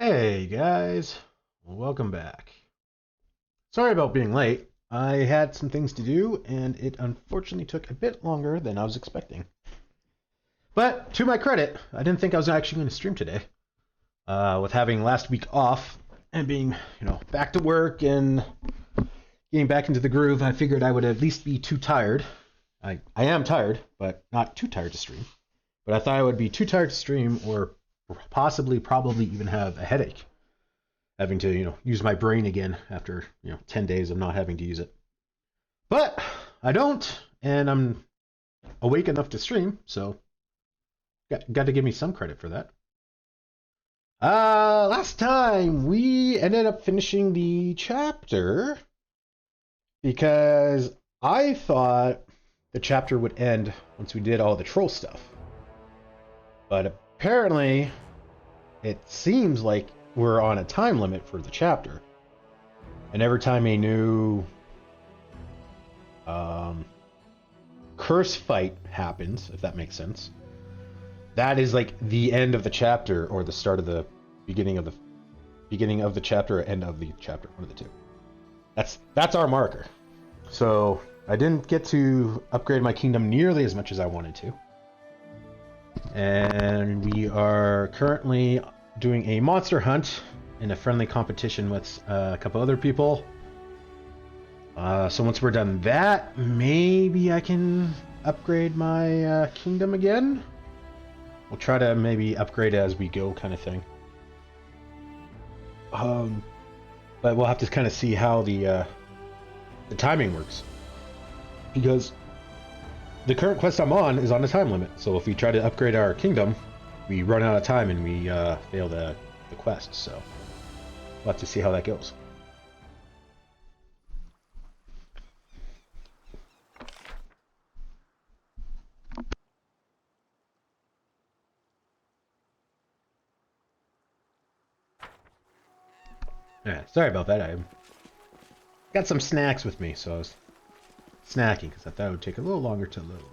Hey guys, welcome back. Sorry about being late. I had some things to do and it unfortunately took a bit longer than I was expecting. But to my credit, I didn't think I was actually going to stream today. With having last week off and being, back to work and getting back into the groove, I figured I would at least be too tired. I am tired, but not too tired to stream. But I thought I would be too tired to stream or probably even have a headache having to, use my brain again after, 10 days of not having to use it. But I don't, and I'm awake enough to stream, so got to give me some credit for that. Last time we ended up finishing the chapter because I thought the chapter would end once we did all the troll stuff. But apparently, it seems like we're on a time limit for the chapter. And every time a new curse fight happens, if that makes sense, that is like the end of the chapter or the start of the beginning of the chapter or end of the chapter, one of the two. That's our marker. So I didn't get to upgrade my kingdom nearly as much as I wanted to. And we are currently doing a monster hunt in a friendly competition with a couple other people. So once we're done that, maybe I can upgrade my kingdom again. We'll try to maybe upgrade it as we go, kind of thing. But we'll have to kind of see how the timing works, because the current quest I'm on is on a time limit. So if we try to upgrade our kingdom, we run out of time and we fail the quest. So we'll have to see how that goes. Yeah, sorry about that. I got some snacks with me, so I was snacking because I thought it would take a little longer to load.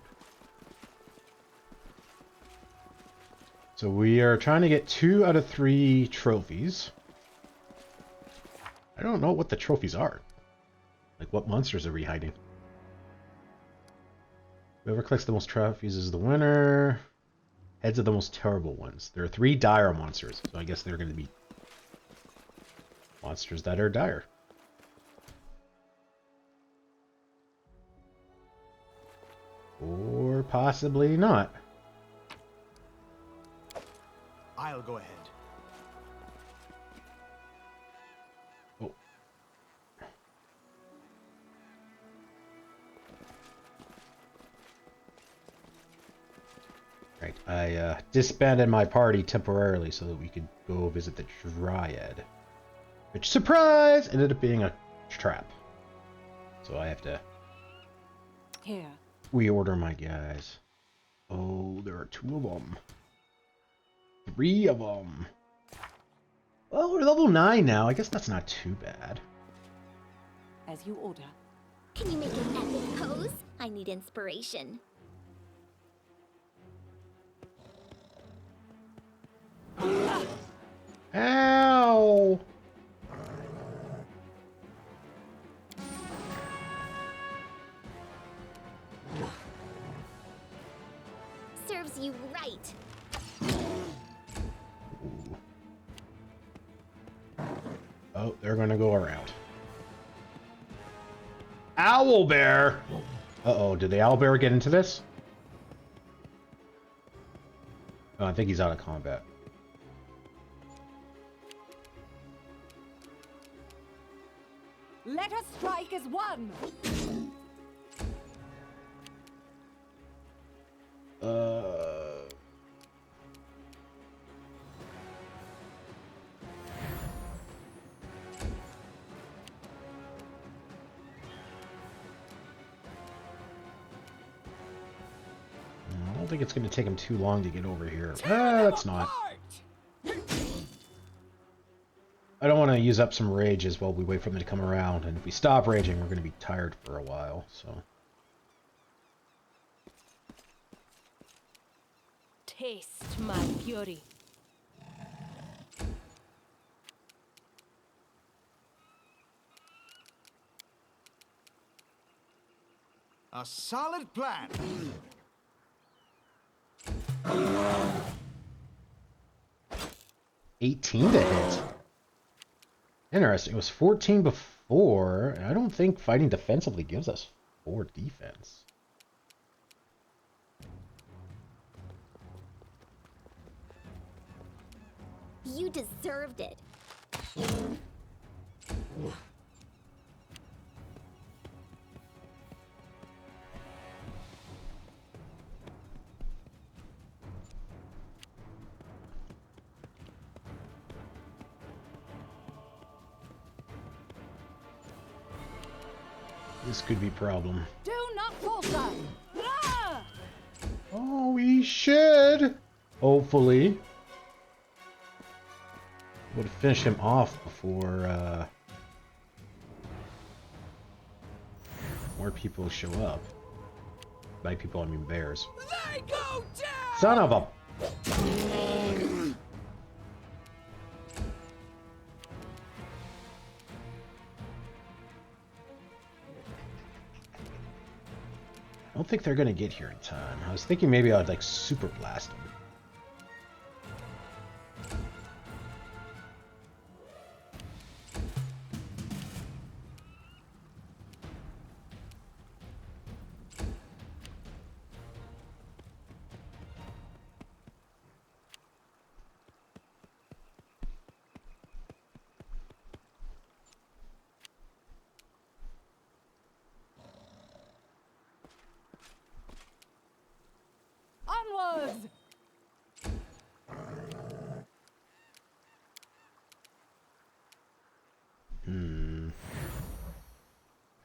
So we are trying to get 2 out of 3 trophies. I don't know what the trophies are. Like, what monsters are we hiding? Whoever collects the most trophies is the winner. Heads of the most terrible ones. There are 3 dire monsters, so I guess they're going to be monsters that are dire. Or possibly not. I'll go ahead. Oh. Right, I disbanded my party temporarily so that we could go visit the Dryad. Which, surprise, ended up being a trap. So I have to reorder my guys. Oh, there are 2 of them. 3 of them. Well, we're level 9 now. I guess that's not too bad. As you order. Can you make an epic pose? I need inspiration. Ow! Serves you right. Oh, they're gonna go around. Owlbear! Uh-oh, did the owlbear get into this? Oh, I think he's out of combat. Let us strike as one! I don't think it's going to take him too long to get over here. That's not. I don't want to use up some rages while we wait for them to come around, and if we stop raging, we're going to be tired for a while, so. Taste my fury. A solid plan. 18 to hit. Interesting. It was 14 before. I don't think fighting defensively gives us 4 defense. You deserved it. This could be a problem. Do not falter! Ah! Oh, we should. Hopefully. Would finish him off before more people show up. By people, I mean bears. They go down! Son of a... I don't think they're gonna get here in time. I was thinking maybe I'd like super blast them. Onwards!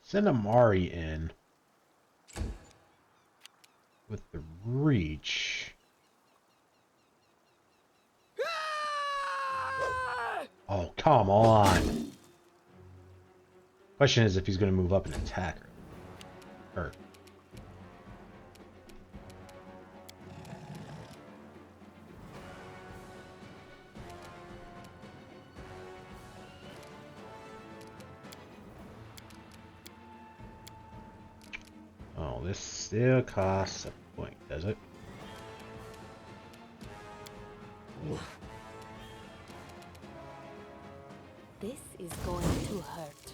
Send Amari in with the reach. Oh, come on. Question is if he's going to move up and attack her. Oh, this still costs a point, does it? This is going to hurt.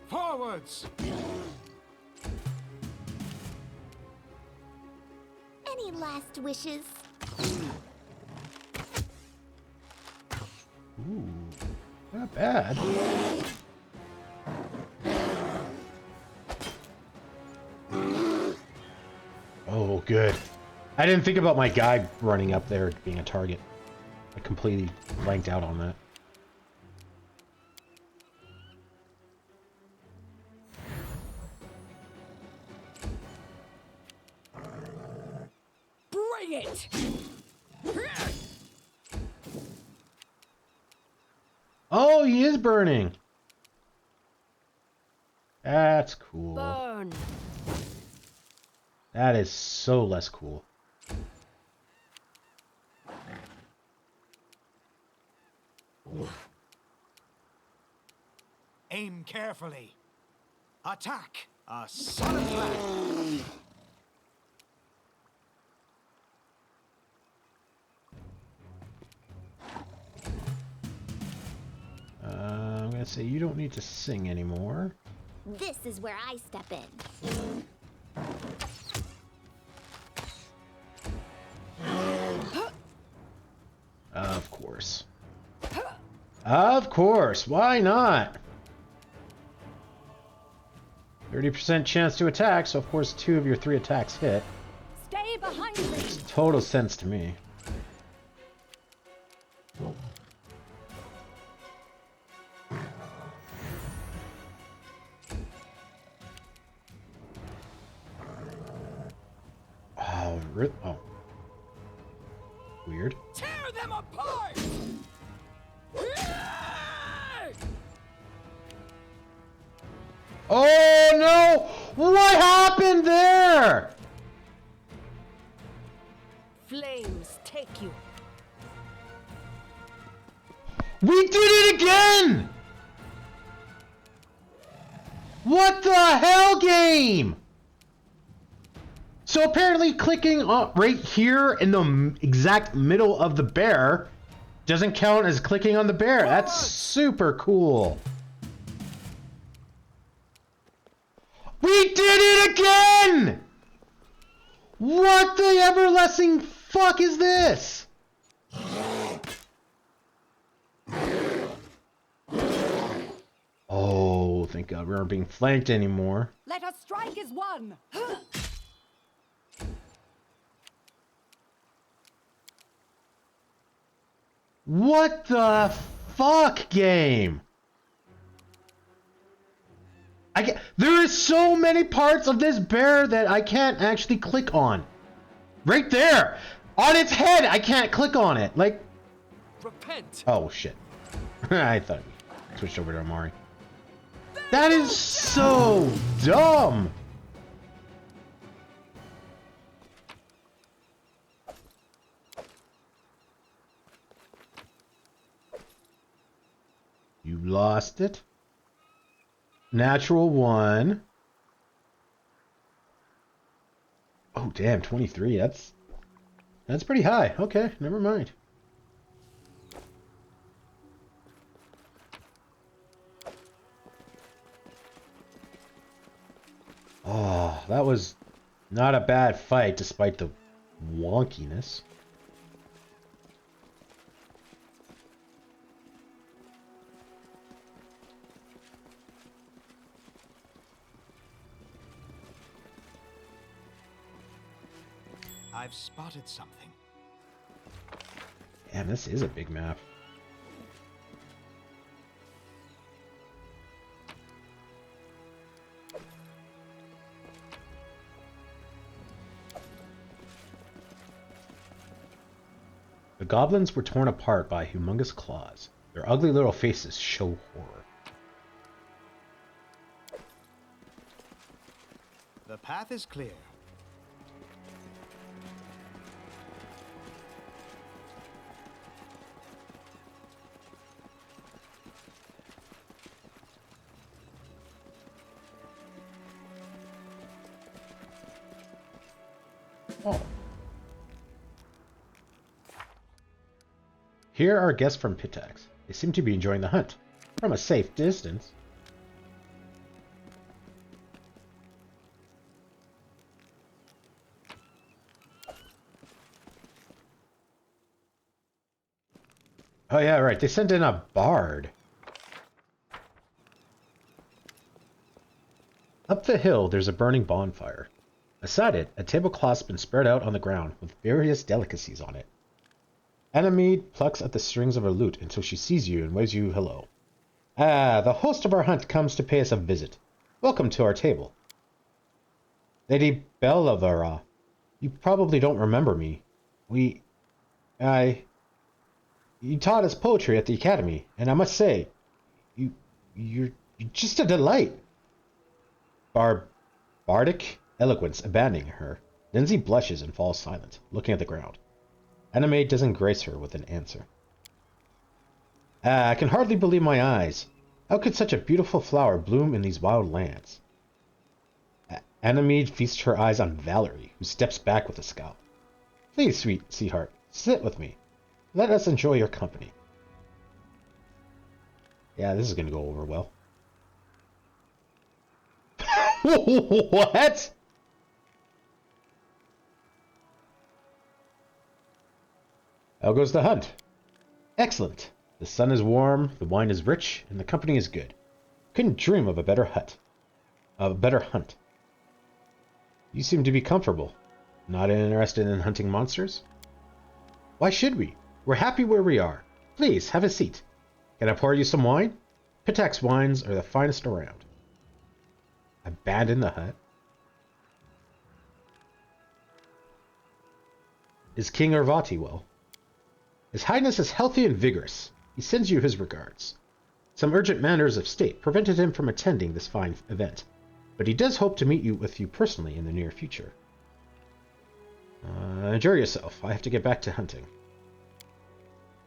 Forwards! Any last wishes? Ooh, not bad. Oh, good. I didn't think about my guy running up there being a target. I completely blanked out on that. Bring it! Oh, he is burning. That's cool. Burn! That is so less cool. Aim carefully. Attack. A solid plan. I'm gonna say you don't need to sing anymore. This is where I step in. Of course. Of course, why not? 30% chance to attack, so of course 2 of your 3 attacks hit. Stay behind me! Makes total sense to me. Oh. Weird. Tear them apart! Oh no! What happened there? Flames take you. We did it again! What the hell, game? So apparently clicking right here in the exact middle of the bear doesn't count as clicking on the bear. That's super cool. We did it again! What the everlasting fuck is this? Oh, thank God we aren't being flanked anymore. Let us strike as one. What the fuck, game? There is so many parts of this bear that I can't actually click on. Right there! On its head, I can't click on it. Like... Repent! Oh, shit. I thought we switched over to Amari. That is so dumb! You lost it. Natural 1. Oh, damn, 23. That's pretty high. Okay, never mind. Oh, that was not a bad fight despite the wonkiness. I've spotted something. Damn, this is a big map. The goblins were torn apart by humongous claws. Their ugly little faces show horror. The path is clear. Oh. Here are guests from Pitax. They seem to be enjoying the hunt. From a safe distance. Oh yeah, right. They sent in a bard. Up the hill, there's a burning bonfire. Beside it, a tablecloth's been spread out on the ground with various delicacies on it. Anamede plucks at the strings of her lute until she sees you and waves you hello. Ah, the host of our hunt comes to pay us a visit. Welcome to our table. Lady Bellavera, you probably don't remember me. You taught us poetry at the academy, and I must say, you're just a delight. Bardic eloquence abandoning her, Lindsay blushes and falls silent, looking at the ground. Anamede doesn't grace her with an answer. I can hardly believe my eyes. How could such a beautiful flower bloom in these wild lands? Anamede feasts her eyes on Valerie, who steps back with a scowl. Please, sweetheart, sit with me. Let us enjoy your company. Yeah, this is going to go over well. What? How goes the hunt? Excellent. The sun is warm, the wine is rich, and the company is good. Couldn't dream of a better hunt. You seem to be comfortable. Not interested in hunting monsters? Why should we? We're happy where we are. Please, have a seat. Can I pour you some wine? Pitax wines are the finest around. Abandon the hut? Is King Urvati well? His Highness is healthy and vigorous. He sends you his regards. Some urgent matters of state prevented him from attending this fine event, but he does hope to meet with you personally in the near future. Enjoy yourself. I have to get back to hunting.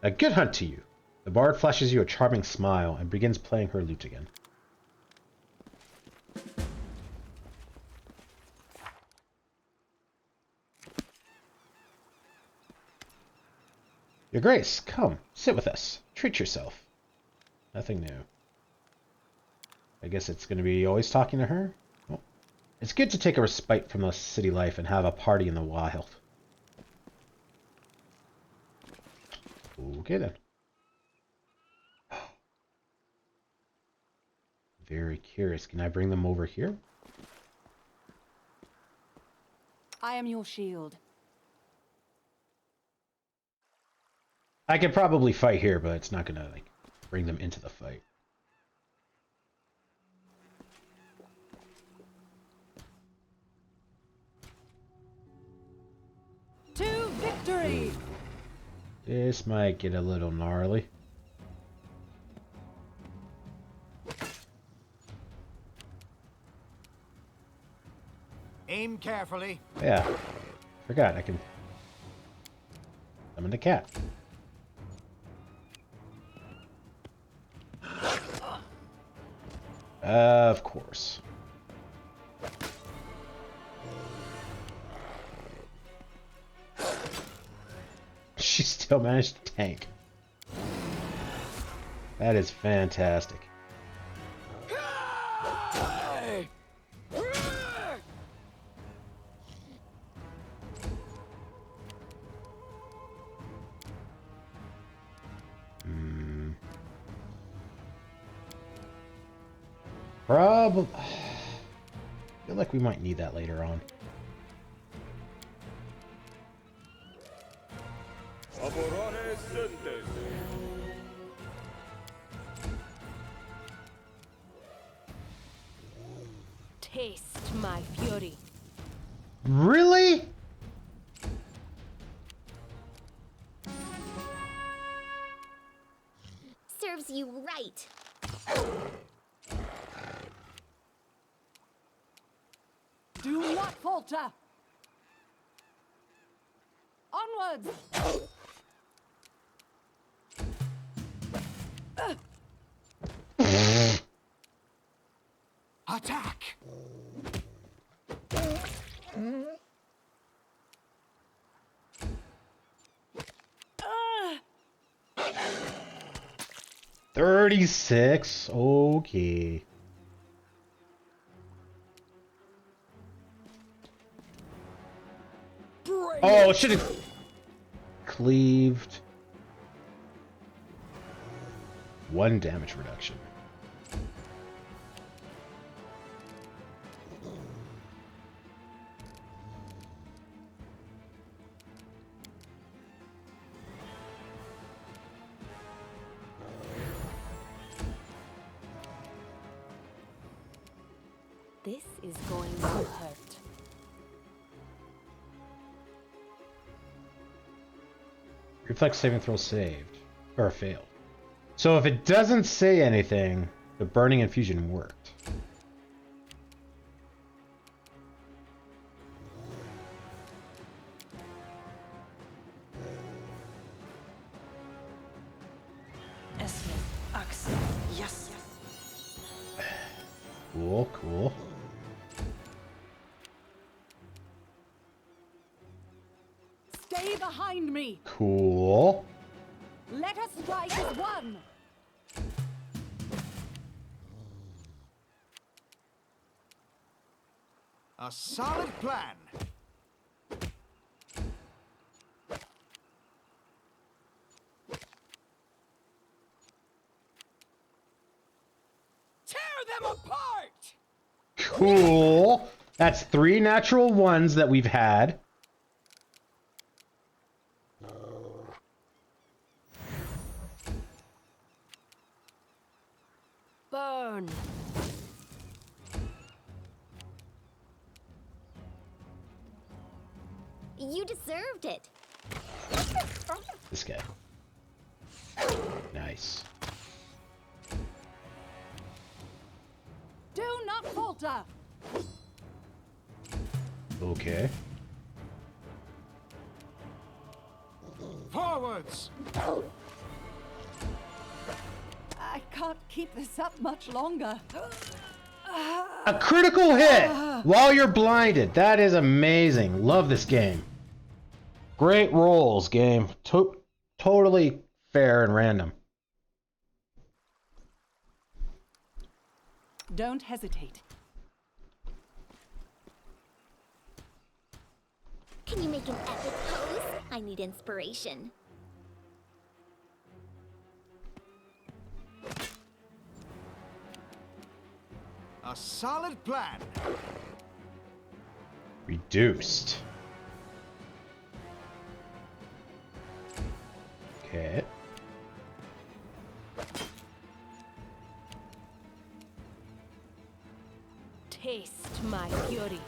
A good hunt to you. The bard flashes you a charming smile and begins playing her lute again. Your Grace, come, sit with us. Treat yourself. Nothing new. I guess it's going to be always talking to her? Well, it's good to take a respite from the city life and have a party in the wild. Okay then. Very curious. Can I bring them over here? I am your shield. I could probably fight here, but it's not gonna like bring them into the fight. To victory! This might get a little gnarly. Aim carefully. Yeah, forgot I can summon the cat. Of course. She still managed to tank. That is fantastic. Probably. I feel like we might need that later on. Taste my fury. Really? Serves you right. Do not falter. Onwards. Attack! Ah! 36. Okay. Oh, should have cleaved. 1 damage reduction. This is going to hurt. Reflex saving throw saved. Or failed. So if it doesn't say anything, the burning infusion worked. Yes. Cool, cool. Stay behind me. Cool. Let us strike as one. A solid plan. Tear them apart. Cool. That's 3 natural ones that we've had. Burn. You deserved it. This guy. Nice. Do not falter. Okay. Forwards! I can't keep this up much longer. A critical hit while you're blinded. That is amazing. Love this game. Great rolls, game. totally fair and random. Don't hesitate. Can you make an epic pose? I need inspiration. A solid plan. Reduced. Okay. Taste my fury.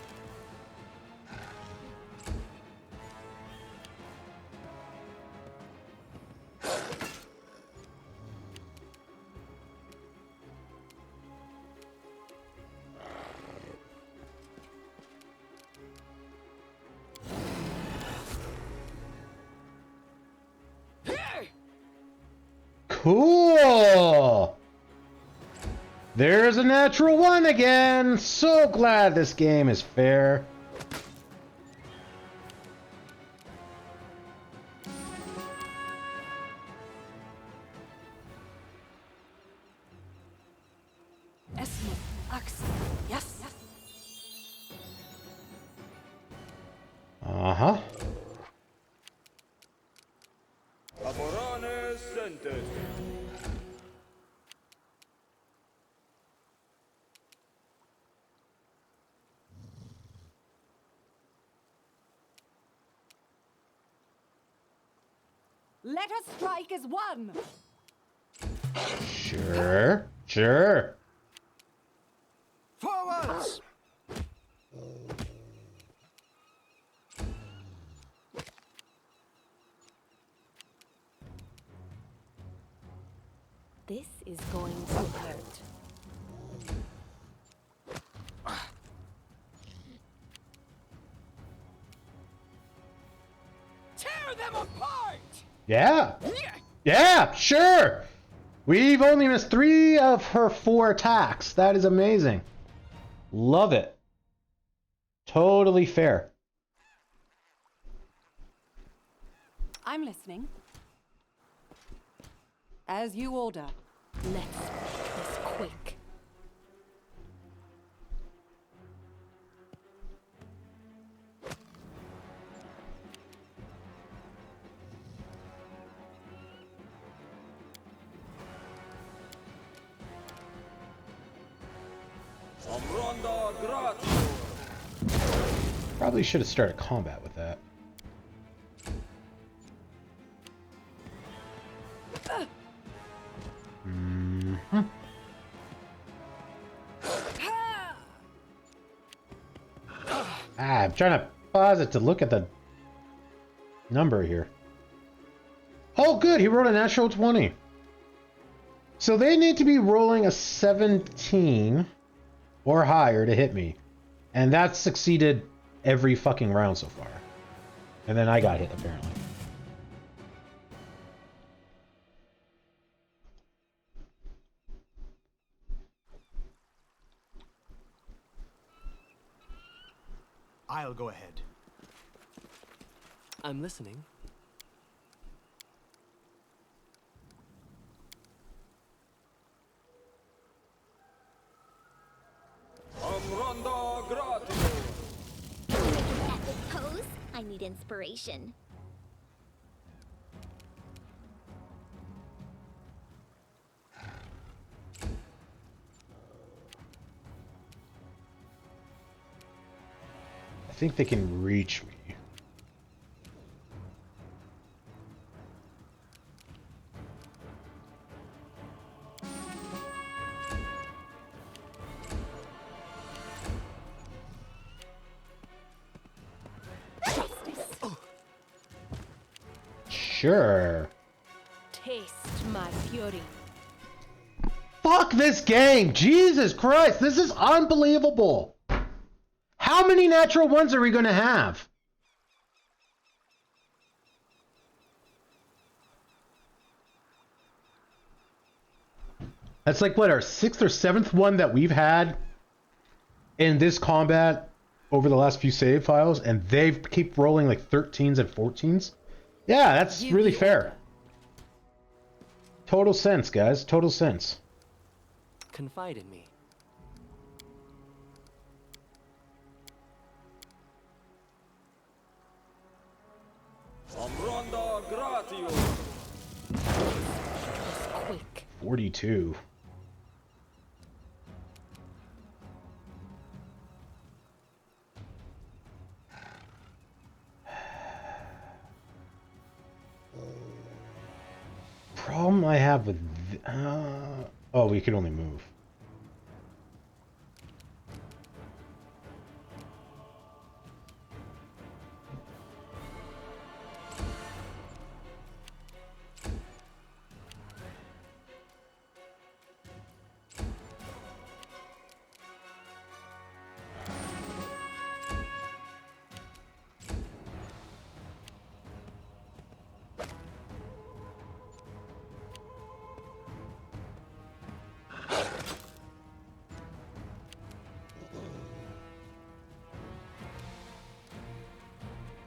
Cool! There's a natural one again! So glad this game is fair. Esme, Axel. Yes. Uh-huh. Amorane Center. Let us strike as one. Sure. Sure. Forwards! This is going to hurt. Tear them apart! Yeah. Yeah, sure. We've only missed 3 of her 4 attacks. That is amazing. Love it. Totally fair. I'm listening. As you order. Let's make this quick. Amronda Grat. Probably should have started combat with that. I'm trying to pause it to look at the number here. Oh, good. He rolled a natural 20. So they need to be rolling a 17 or higher to hit me. And that's succeeded every fucking round so far. And then I got hit, apparently. I'll go ahead. I'm listening. Amronda Grat. Can you make an epic pose? I need inspiration. I think they can reach me. Sure. Taste my fury. Fuck this game! Jesus Christ, this is unbelievable! How many natural ones are we gonna have? That's like, what, our 6th or 7th one that we've had in this combat over the last few save files, and they keep rolling like 13s and 14s? Yeah, that's really fair. Total sense, guys. Total sense. Confide in me. Amronda Gratio. This quick. 42. Problem I have with... oh, we can only move.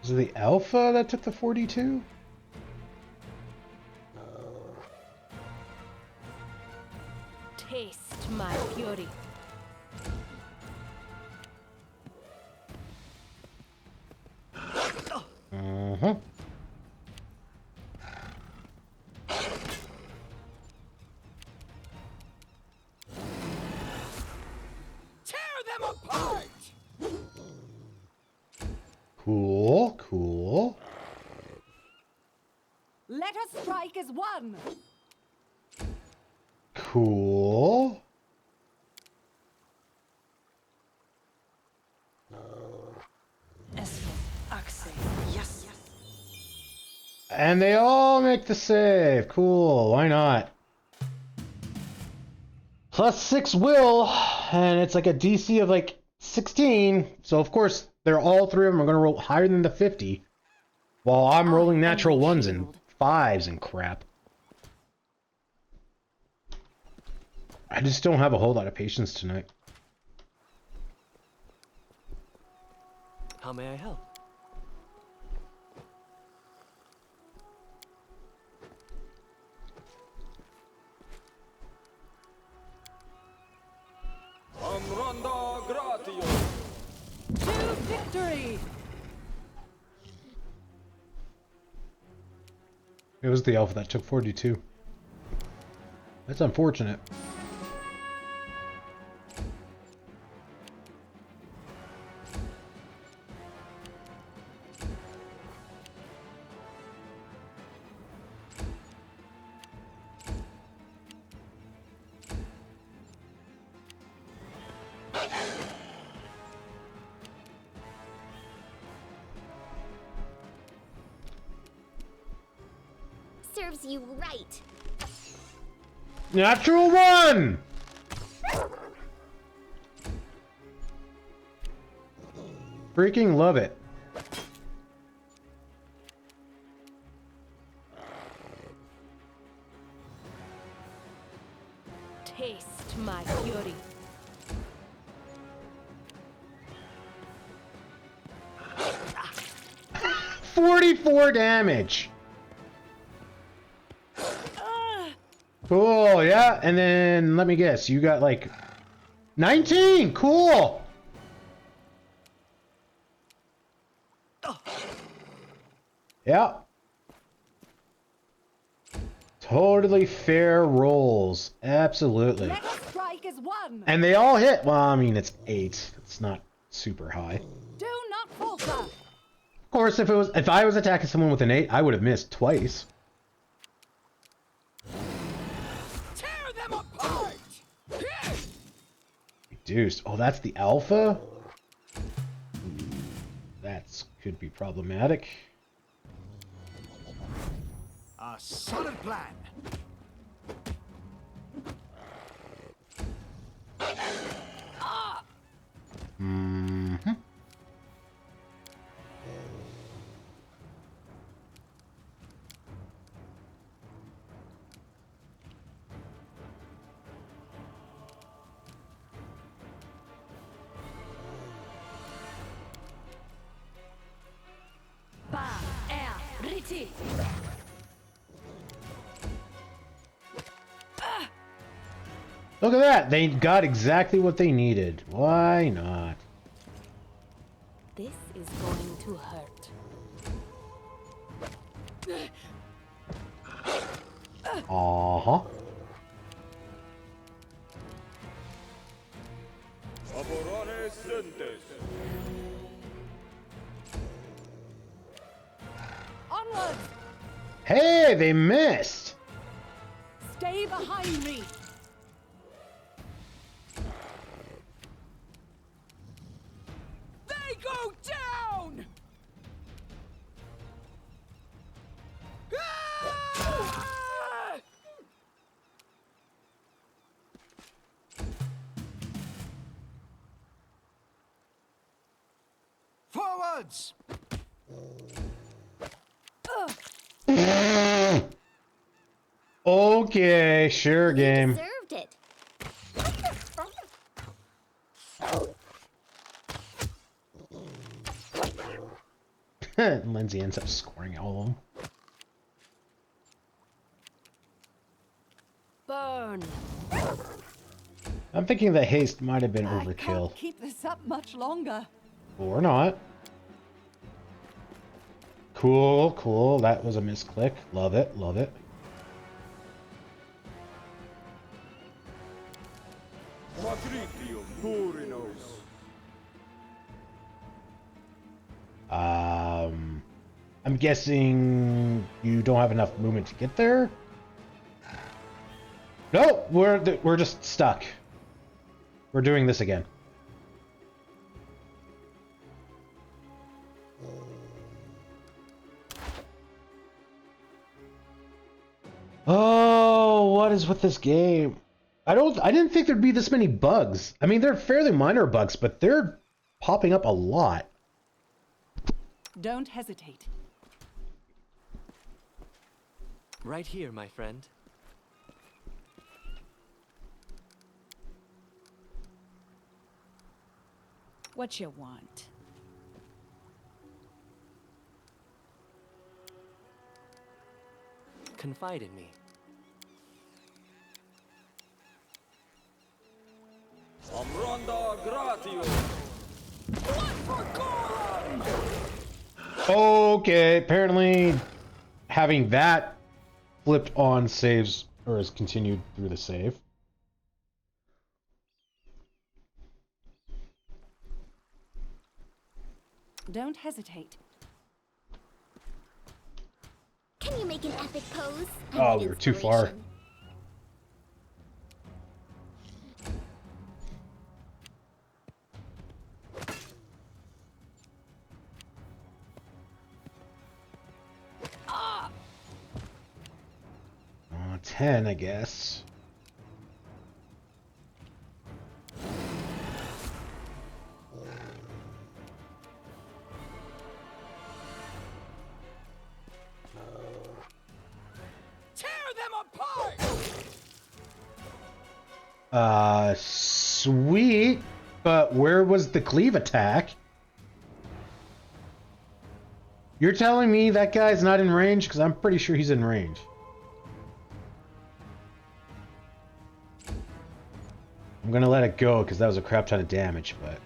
Was it the alpha that took the 42? Taste my fury. Uh-huh. Tear them apart! Cool, cool. Let us strike as one. Cool. Yes. And they all make the save. Cool, why not? +6 will, and it's like a DC of like 16. So of course, they're all three of them are going to roll higher than the 50. While I'm rolling natural ones and 5s and crap. I just don't have a whole lot of patience tonight. How may I help? Amronda Gratio. To victory! It was the alpha that took 42. That's unfortunate. Serves you right. Natural 1! Freaking love it. Taste my fury. $44 damage. Cool, yeah. And then let me guess, you got like 19. Cool. Yeah. Totally fair rolls. Absolutely. Let us strike as one. And they all hit. Well, I mean, it's 8. It's not super high. Do not falter. Of course, if I was attacking someone with an 8, I would have missed twice. Tear them apart! Reduced. Oh, that's the alpha? That could be problematic. A solid plan. Mm-hmm. Ba, er, riti. Look at that! They got exactly what they needed. Why not? This is going to hurt. Uh-huh. Aborones Sentes. Onwards! Hey, they missed! Stay behind me! They go down! Ah! Forwards! Okay, sure game. Deserved it. Lindsay ends up scoring all of them. Burn. I'm thinking the haste might have been I overkill. can't keep this up much longer. Or not. Cool, cool. That was a misclick. Love it, love it. Matritium Purinos. I'm guessing you don't have enough movement to get there? No, we're just stuck. We're doing this again. Oh, what is with this game? I didn't think there'd be this many bugs. I mean, they're fairly minor bugs, but they're popping up a lot. Don't hesitate. Right here, my friend. What you want? Confide in me. Amranda Gratio. Okay, apparently having that flipped on saves, or is continued through the save. Don't hesitate. Can you make an epic pose? I Oh, need we were too far. inspiration. Ah! 10, I guess. Tear them apart! Sweet. But where was the cleave attack? You're telling me that guy's not in range? Because I'm pretty sure he's in range. I'm gonna let it go because that was a crap ton of damage, but...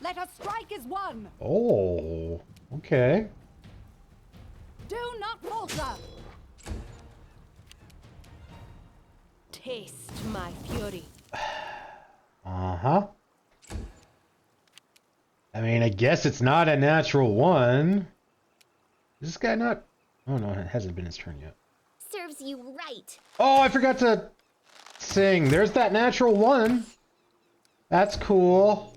Let us strike as one! Oh, okay. Do not falter! Taste my fury. Uh-huh. I mean, I guess it's not a natural one. Is this guy not... Oh, no, it hasn't been his turn yet. Serves you right. Oh, I forgot to sing. There's that natural one. That's cool.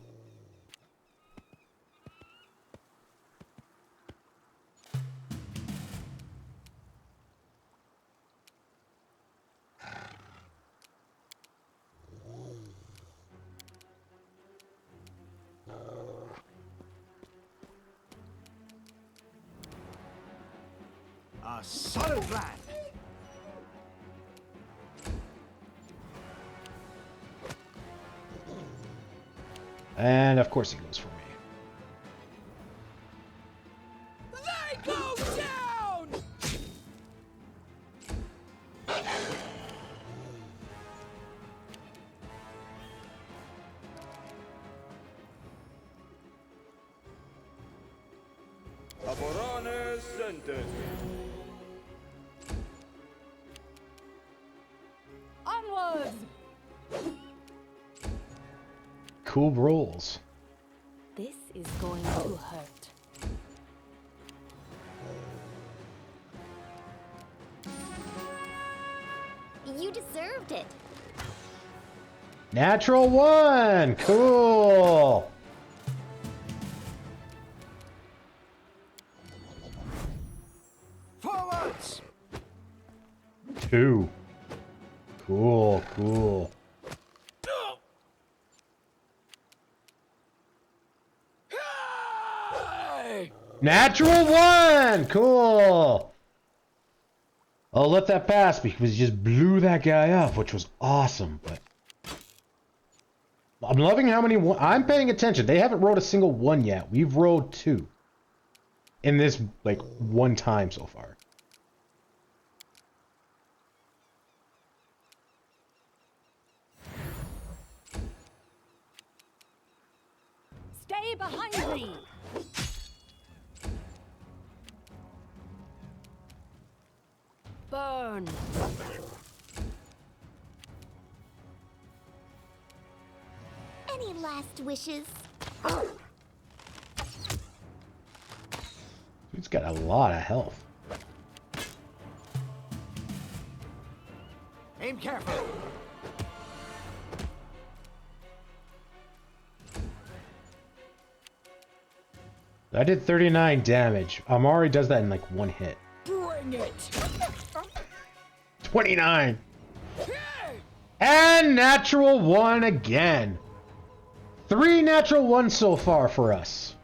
A solid plan. And of course he goes for me. They go down! Aborane sentes. Onwards! Cool rolls. This is going to hurt. You deserved it. Natural one! Cool! Forwards! 2. Cool, cool. Natural one! Cool! I'll let that pass because he just blew that guy up, which was awesome, but... I'm loving how many... I'm paying attention. They haven't rolled a single 1 yet. We've rolled 2. In this, like, 1 time so far. Stay behind me! Burn. Any last wishes? He's got a lot of health. Aim carefully. I did 39 damage. Amari does that in like 1 hit. Bring it! 29! And natural 1 again. 3 natural 1s so far for us.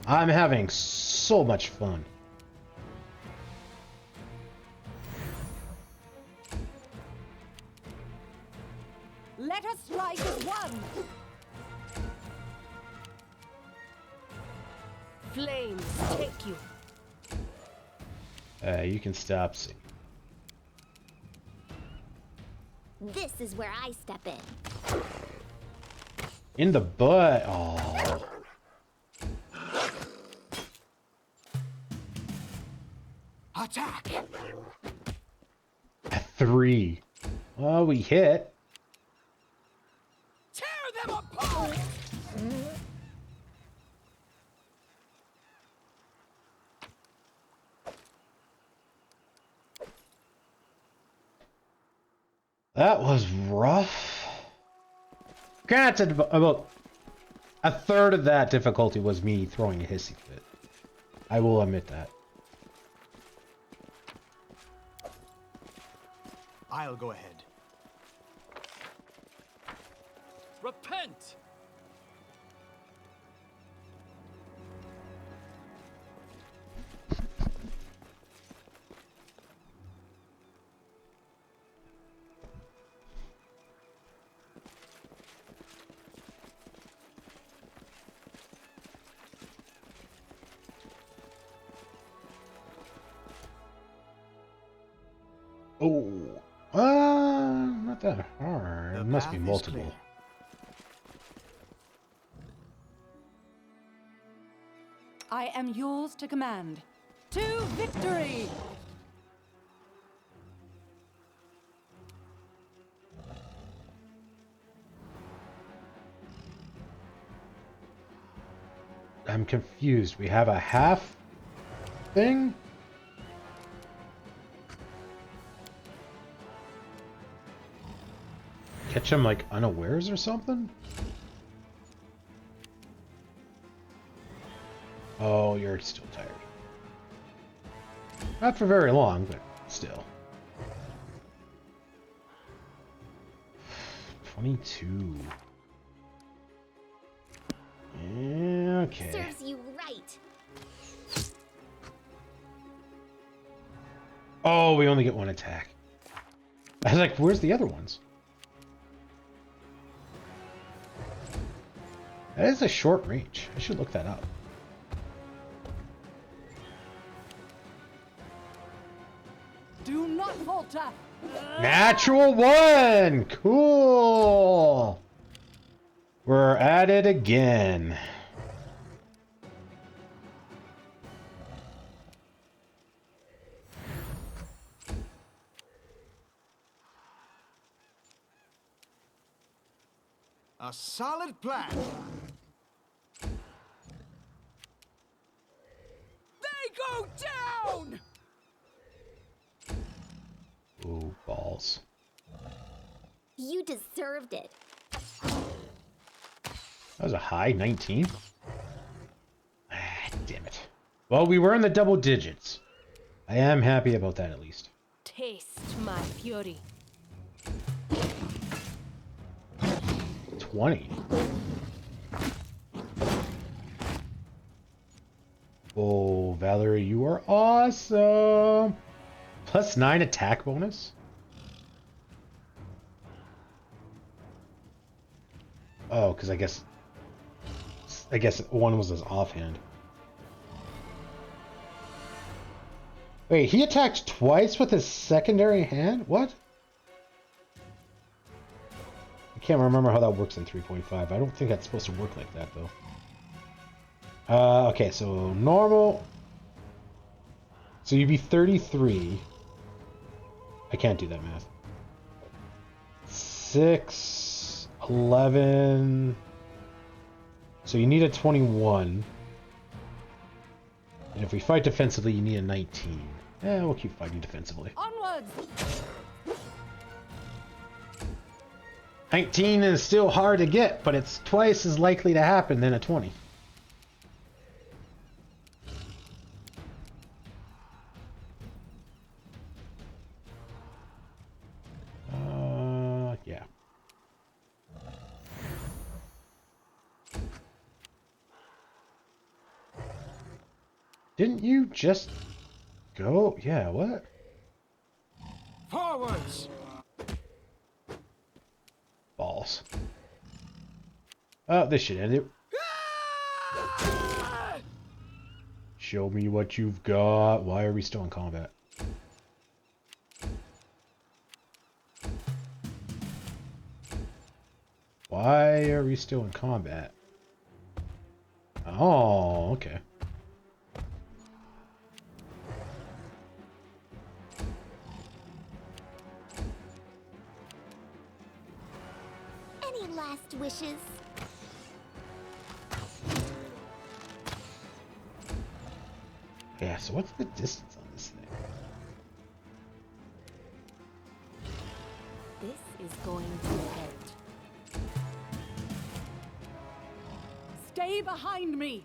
I'm having so much fun. Let us strike as one! Flames take you. You can stop singing. This is where I step in. In the butt. Oh. Attack! A 3. Oh, we hit. Tear them apart! That was rough. Granted, about a third of that difficulty was me throwing a hissy fit. I will admit that. I'll go ahead. Repent! Oh, not that hard. The It must be path is multiple. clear. I am yours to command. To victory! I'm confused. We have a half thing? Catch him like unawares or something? Oh, you're still tired. Not for very long, but still. 22. Yeah, okay. Serves you right. Oh, we only get 1 attack. I was like, where's the other ones? That is a short range. I should look that up. Do not falter. Natural one! Cool! We're at it again. A solid plan. They go down! Ooh, balls. You deserved it. That was a high 19. Ah, damn it. Well, we were in the double digits. I am happy about that at least. Taste my fury. 20. Oh, Valerie, you are awesome. +9 attack bonus. Oh, because I guess one was his offhand. Wait, he attacked twice with his secondary hand? What? I can't remember how that works in 3.5. I don't think that's supposed to work like that, though. Okay, so normal. So you'd be 33. I can't do that math. 6, 11. So you need a 21. And if we fight defensively, you need a 19. Yeah, we'll keep fighting defensively. Onwards. 19 is still hard to get, but it's twice as likely to happen than a 20. Yeah. Didn't you just go? Yeah, what? Forwards! Balls. Oh, this should end it. Show me what you've got. Why are we still in combat? Why are we still in combat? Oh, okay. Any last wishes? Yeah, so what's the distance on this thing? This is going to hurt. Stay behind me.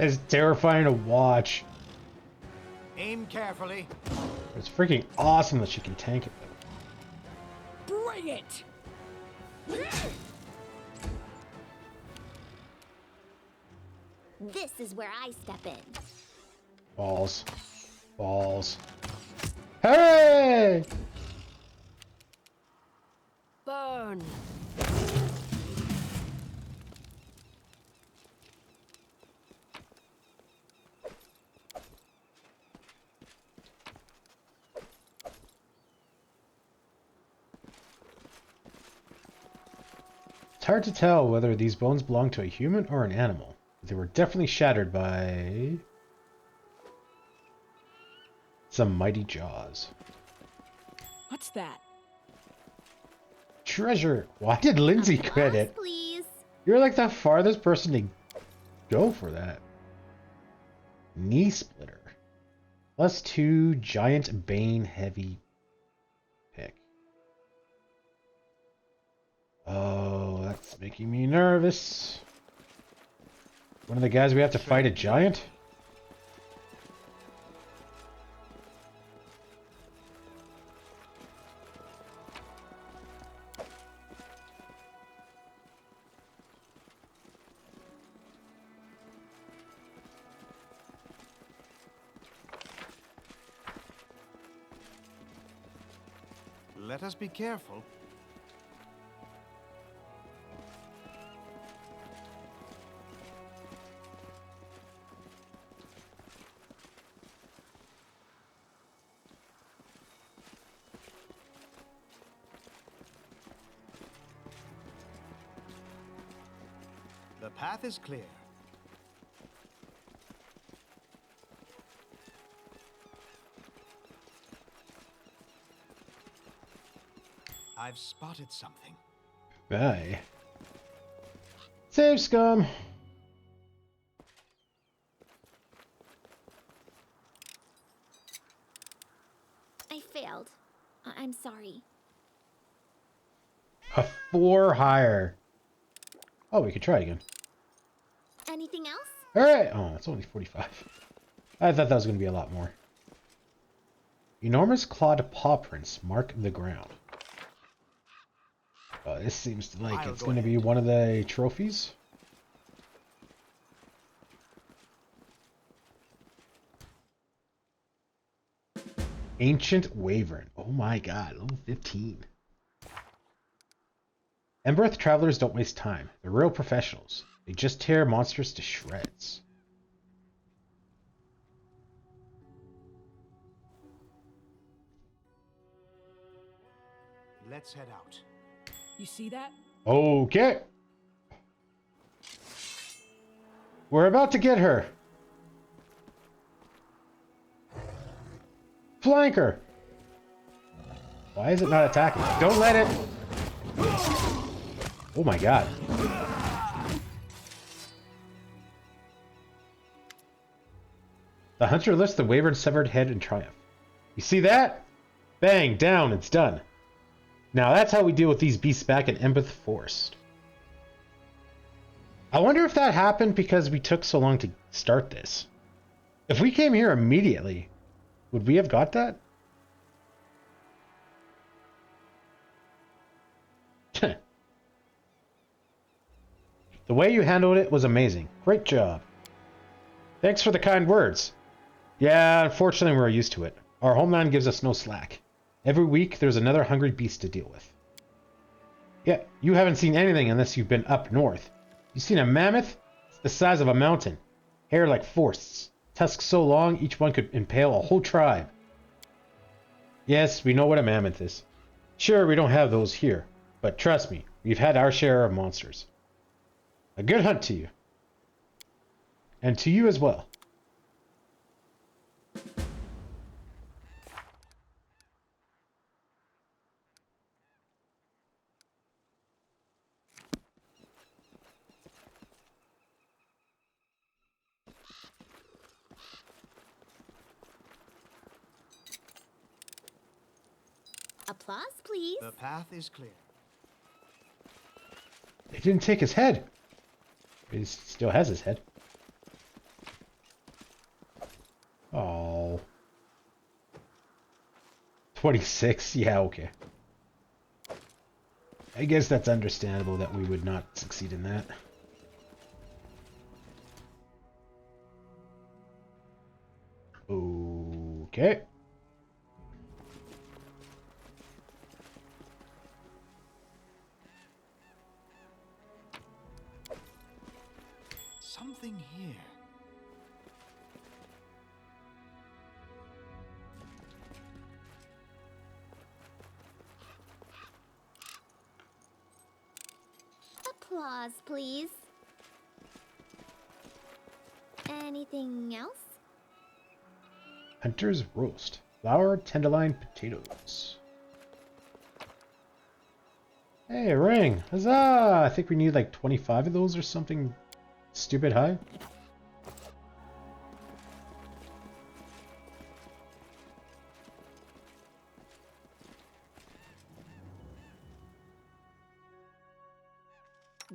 It's terrifying to watch. Aim carefully. It's freaking awesome that she can tank it though. Bring it. This is where I step in. Balls. Balls. Hey! Burn. It's hard to tell whether these bones belong to a human or an animal. They were definitely shattered by some mighty jaws. What's that? Treasure! Why did Lindsay quit Applause, it? please. You're like the farthest person to go for that. Knee splitter. +2 giant bane heavy pick. Oh, that's making me nervous. One of the guys we have to fight a giant? Let us be careful. The path is clear. I've spotted something. Bye. Save scum. I failed. I'm sorry. A 4 higher. Oh, we could try again. Anything else? Alright. Oh, it's only 45. I thought that was going to be a lot more. Enormous clawed paw prints mark the ground. Oh, this seems like I'll it's go going to be ahead. one of the trophies. Ancient Wyvern. Oh my god, level 15. Embereth travelers don't waste time. They're real professionals. They just tear monsters to shreds. Let's head out. You see that? Okay. We're about to get her. Flank her. Why is it not attacking? Don't let it. Oh my god. The hunter lifts the Wyvern's severed head in triumph. You see that? Bang, down, it's done. Now that's how we deal with these beasts back in Embereth Forest. I wonder if that happened because we took so long to start this. If we came here immediately, would we have got that? The way you handled it was amazing. Great job. Thanks for the kind words. Yeah, unfortunately we're used to it. Our homeland gives us no slack. Every week there's another hungry beast to deal with. Yeah, you haven't seen anything unless you've been up north. You seen a mammoth? It's the size of a mountain. Hair like forests. Tusks so long each one could impale a whole tribe. Yes, we know what a mammoth is. Sure, we don't have those here. But trust me, we've had our share of monsters. A good hunt to you. And to you as well. Applause, please. The path is clear. He didn't take his head. He still has his head. Oh. 26? Yeah, okay. I guess that's understandable that we would not succeed in that. Okay. Something here. Applause, please. Anything else? Hunter's roast. Flour, tenderloin, potatoes. Hey, ring. Huzzah! I think we need like 25 of those or something stupid high.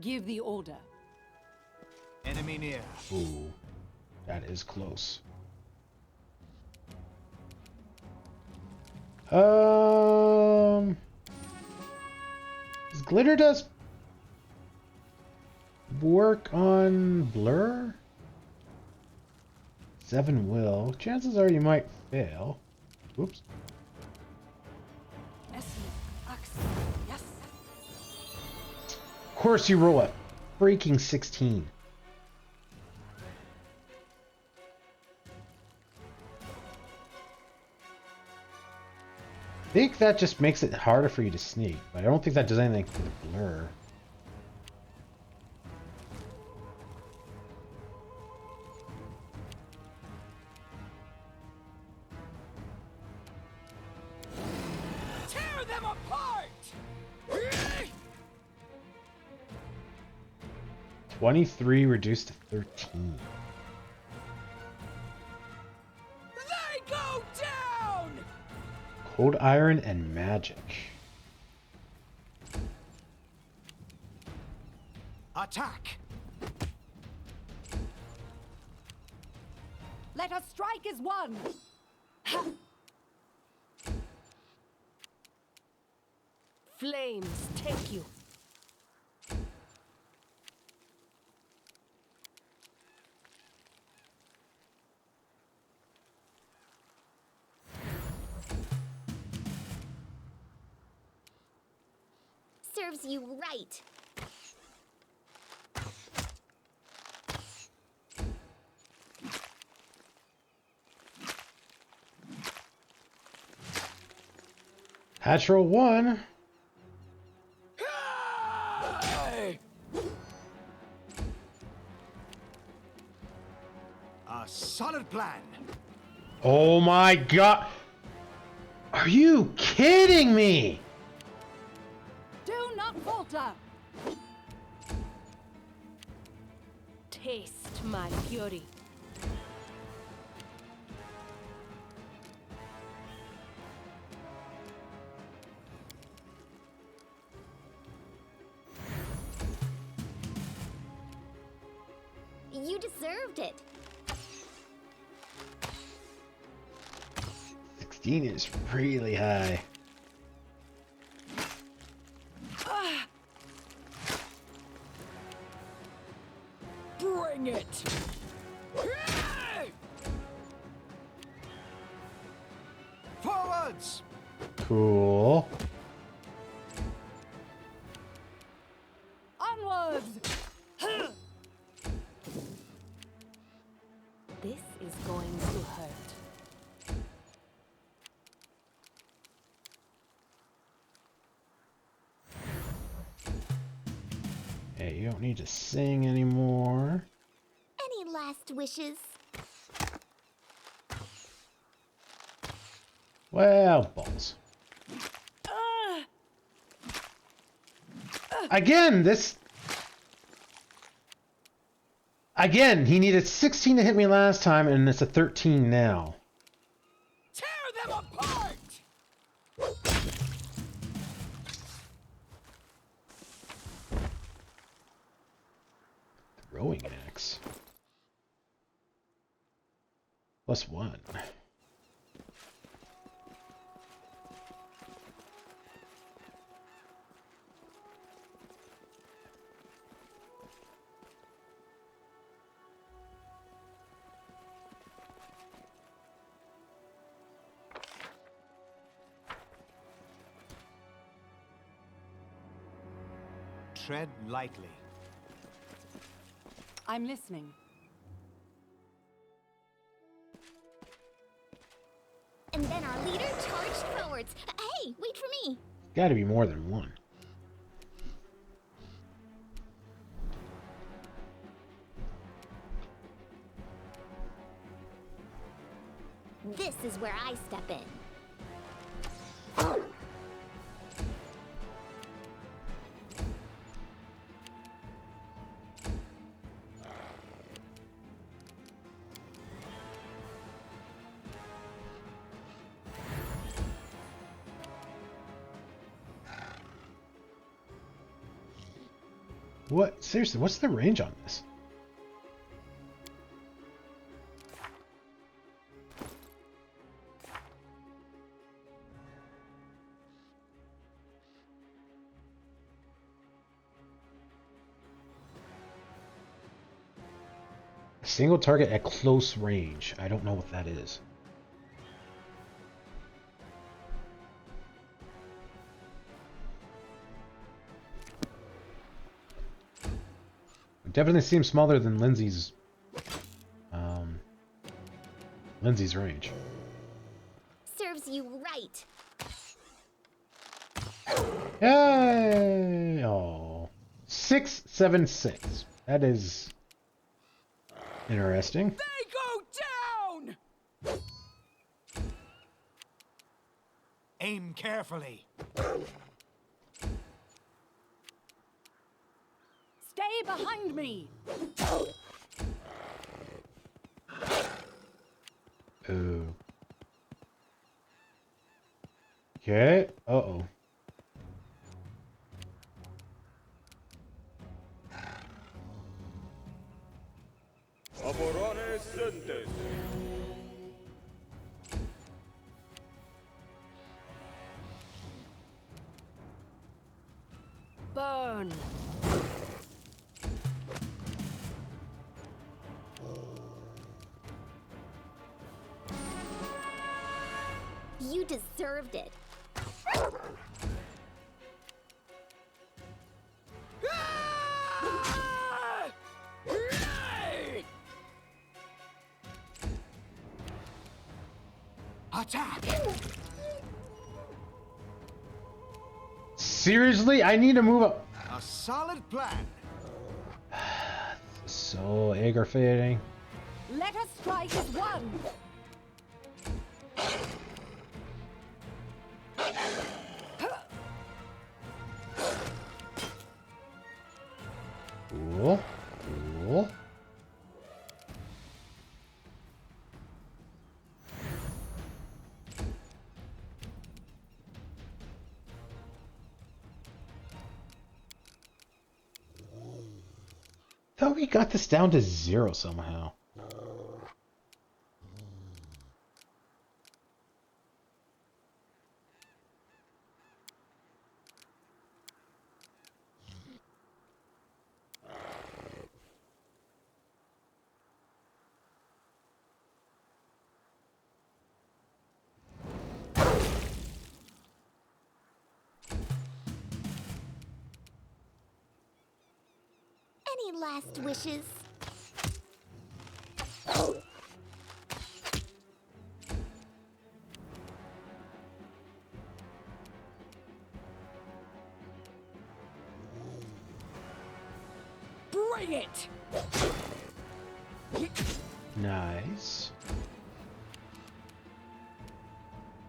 Give the order. Enemy near. Ooh, that is close. Does glitter dust work on blur? 7 will. Chances are you might fail. Oops. Essence. course you roll a freaking 16. I think that just makes it harder for you to sneak, but I don't think that does anything for the blur. Tear them apart! 23 reduced to 13. They go down! Cold Iron and Magic. Attack! Let us strike as one! Flames take you. Serves you right. Natural 1. A solid plan. Oh my god! Are you kidding me? Do not falter! Taste my fury. You deserved it. 16 is really high. Bring it! Forwards! Cool. Onwards! This is going to hurt. Hey, you don't need to sing anymore. Any last wishes? Well, balls. Again, this... Again, he needed 16 to hit me last time, and it's a 13 now. Tear them apart! Throwing axe. +1. Tread lightly. I'm listening. And then our leader charged forwards. Hey, wait for me. Gotta be more than one. This is where I step in. What? Seriously, what's the range on this? A single target at close range. I don't know what that is. Definitely seems smaller than Lindsay's range. Serves you right. Yay! Oh. 676. That is interesting. They go down! Aim carefully. Stay behind me. Ooh. Okay. Uh-oh. Aborane Sentes. Burn. You deserved it. Ah! Hey! Attack! Seriously? I need to move up. A solid plan. So aggravating. Let us strike as one. Cool. Cool. Thought we got this down to 0 somehow. Any last wishes? Bring it! Nice.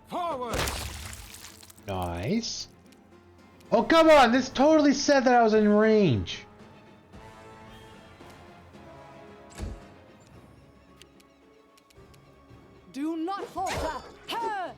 Forward! Nice. Oh, come on! This totally said that I was in range. Do not falter. Her.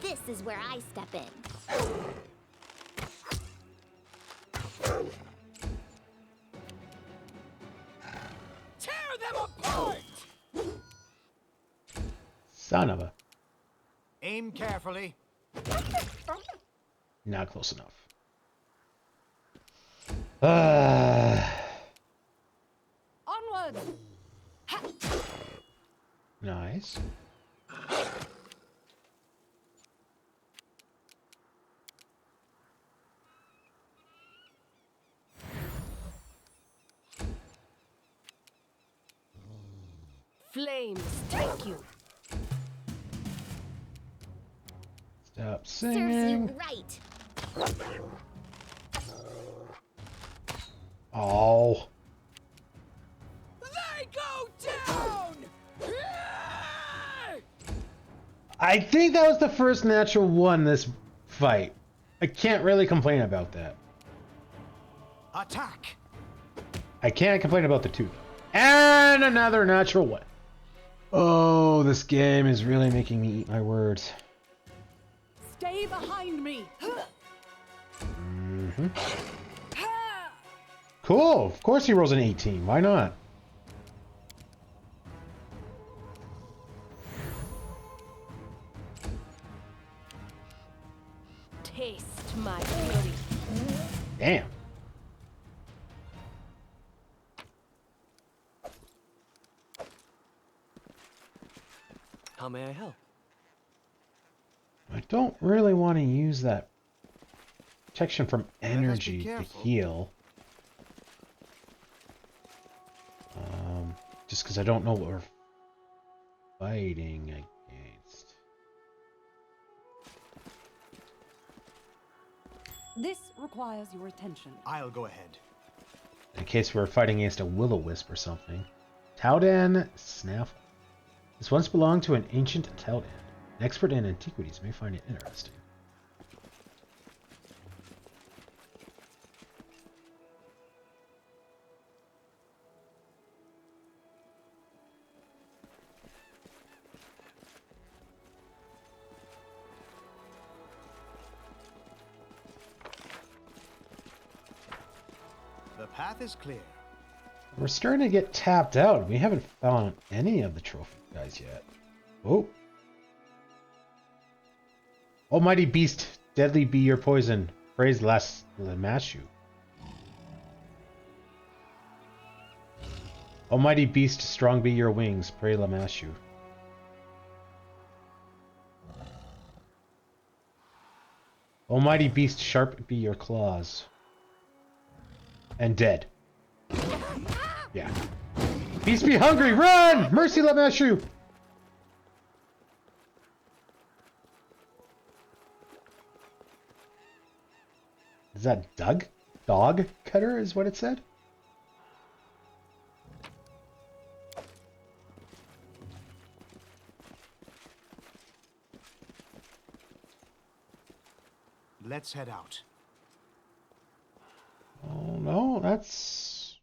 This is where I step in. Tear them apart! Son of a. Aim carefully. Not close enough. Onward. Nice. Flames take you. Stop Serves singing. you right. Oh. They go down! I think that was the first natural one this fight. I can't really complain about that. Attack! I can't complain about the 2. And another natural one. Oh, this game is really making me eat my words. Stay behind me. Mm-hmm. Cool. Of course he rolls an 18. Why not? Taste my fury. Damn. How may I help? I don't really want to use that protection from be energy to careful. heal. Just because I don't know what we're fighting against. This requires your attention. I'll go ahead. In case we're fighting against a will-o-wisp or something. Taudan Snaffle. This once belonged to an ancient Taudan. An expert in antiquities may find it interesting. The path is clear. We're starting to get tapped out. We haven't found any of the trophy guys yet. Oh. Almighty beast, deadly be your poison. Praise Lamashu. Almighty beast, strong be your wings. Pray Lamashu. Almighty beast, sharp be your claws. And dead. Yeah. Beast be hungry, run! Mercy Lamashu! Is that Doug? Dog cutter is what it said? Let's head out. Oh no, that's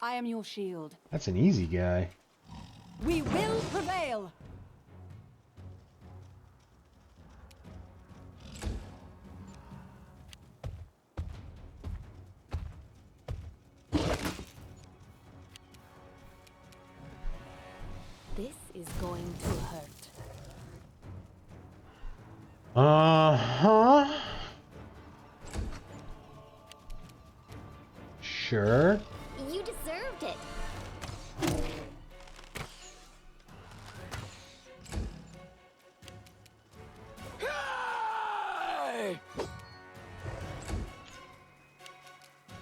I am your shield. an easy guy. We will prevail. This is going to hurt. Uh-huh. Sure. You deserved it. Hey!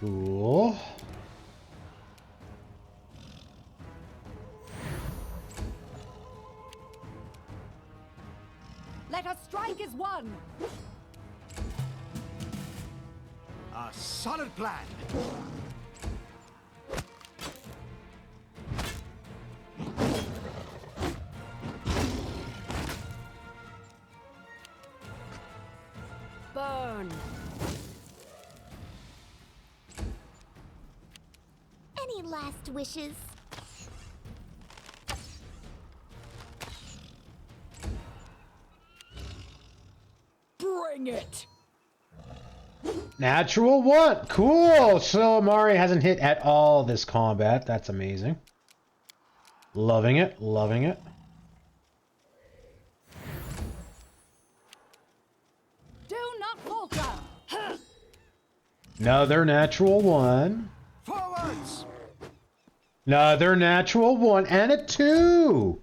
Cool. Let us strike as one. A solid plan. Burn. Any last wishes? Bring it! Natural one. Cool. So Amari hasn't hit at all this combat. That's amazing. Loving it. Loving it. Do not falter. Another natural one. Forwards! Another natural one. And a 2.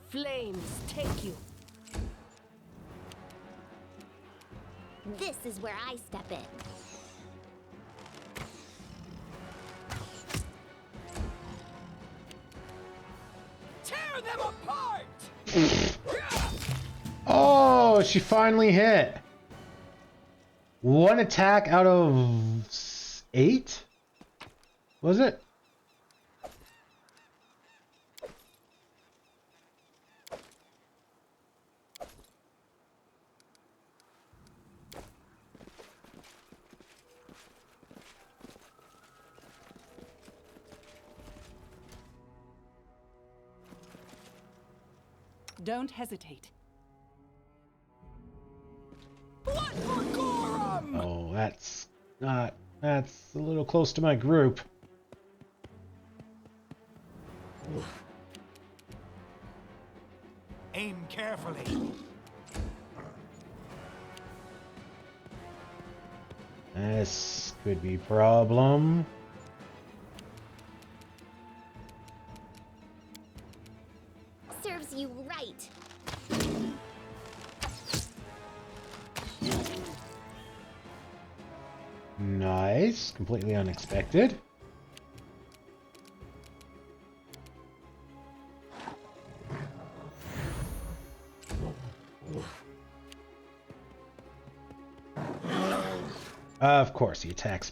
Flames take you. This is where I step in. Tear them apart! Oh, she finally hit. One attack out of 8? Was it? Don't hesitate. Blood for Gorham! Oh, that's not... That's a little close to my group. Aim carefully. This could be a problem. Serves you right. Nice. Completely unexpected. Of course, he attacks.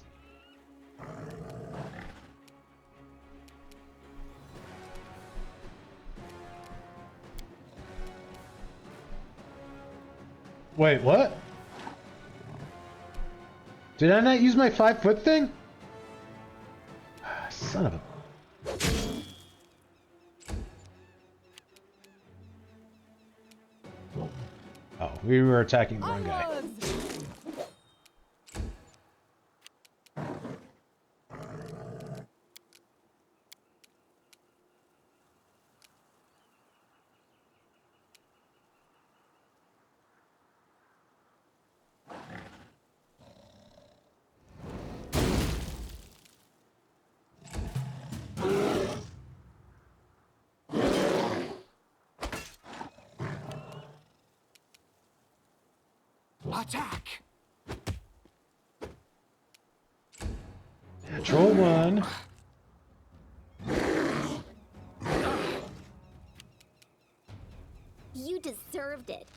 Wait, what? Did I not use my 5-foot thing? Son of a... Oh, we were attacking the wrong guy. Onwards! Attack! Natural one. You deserved it.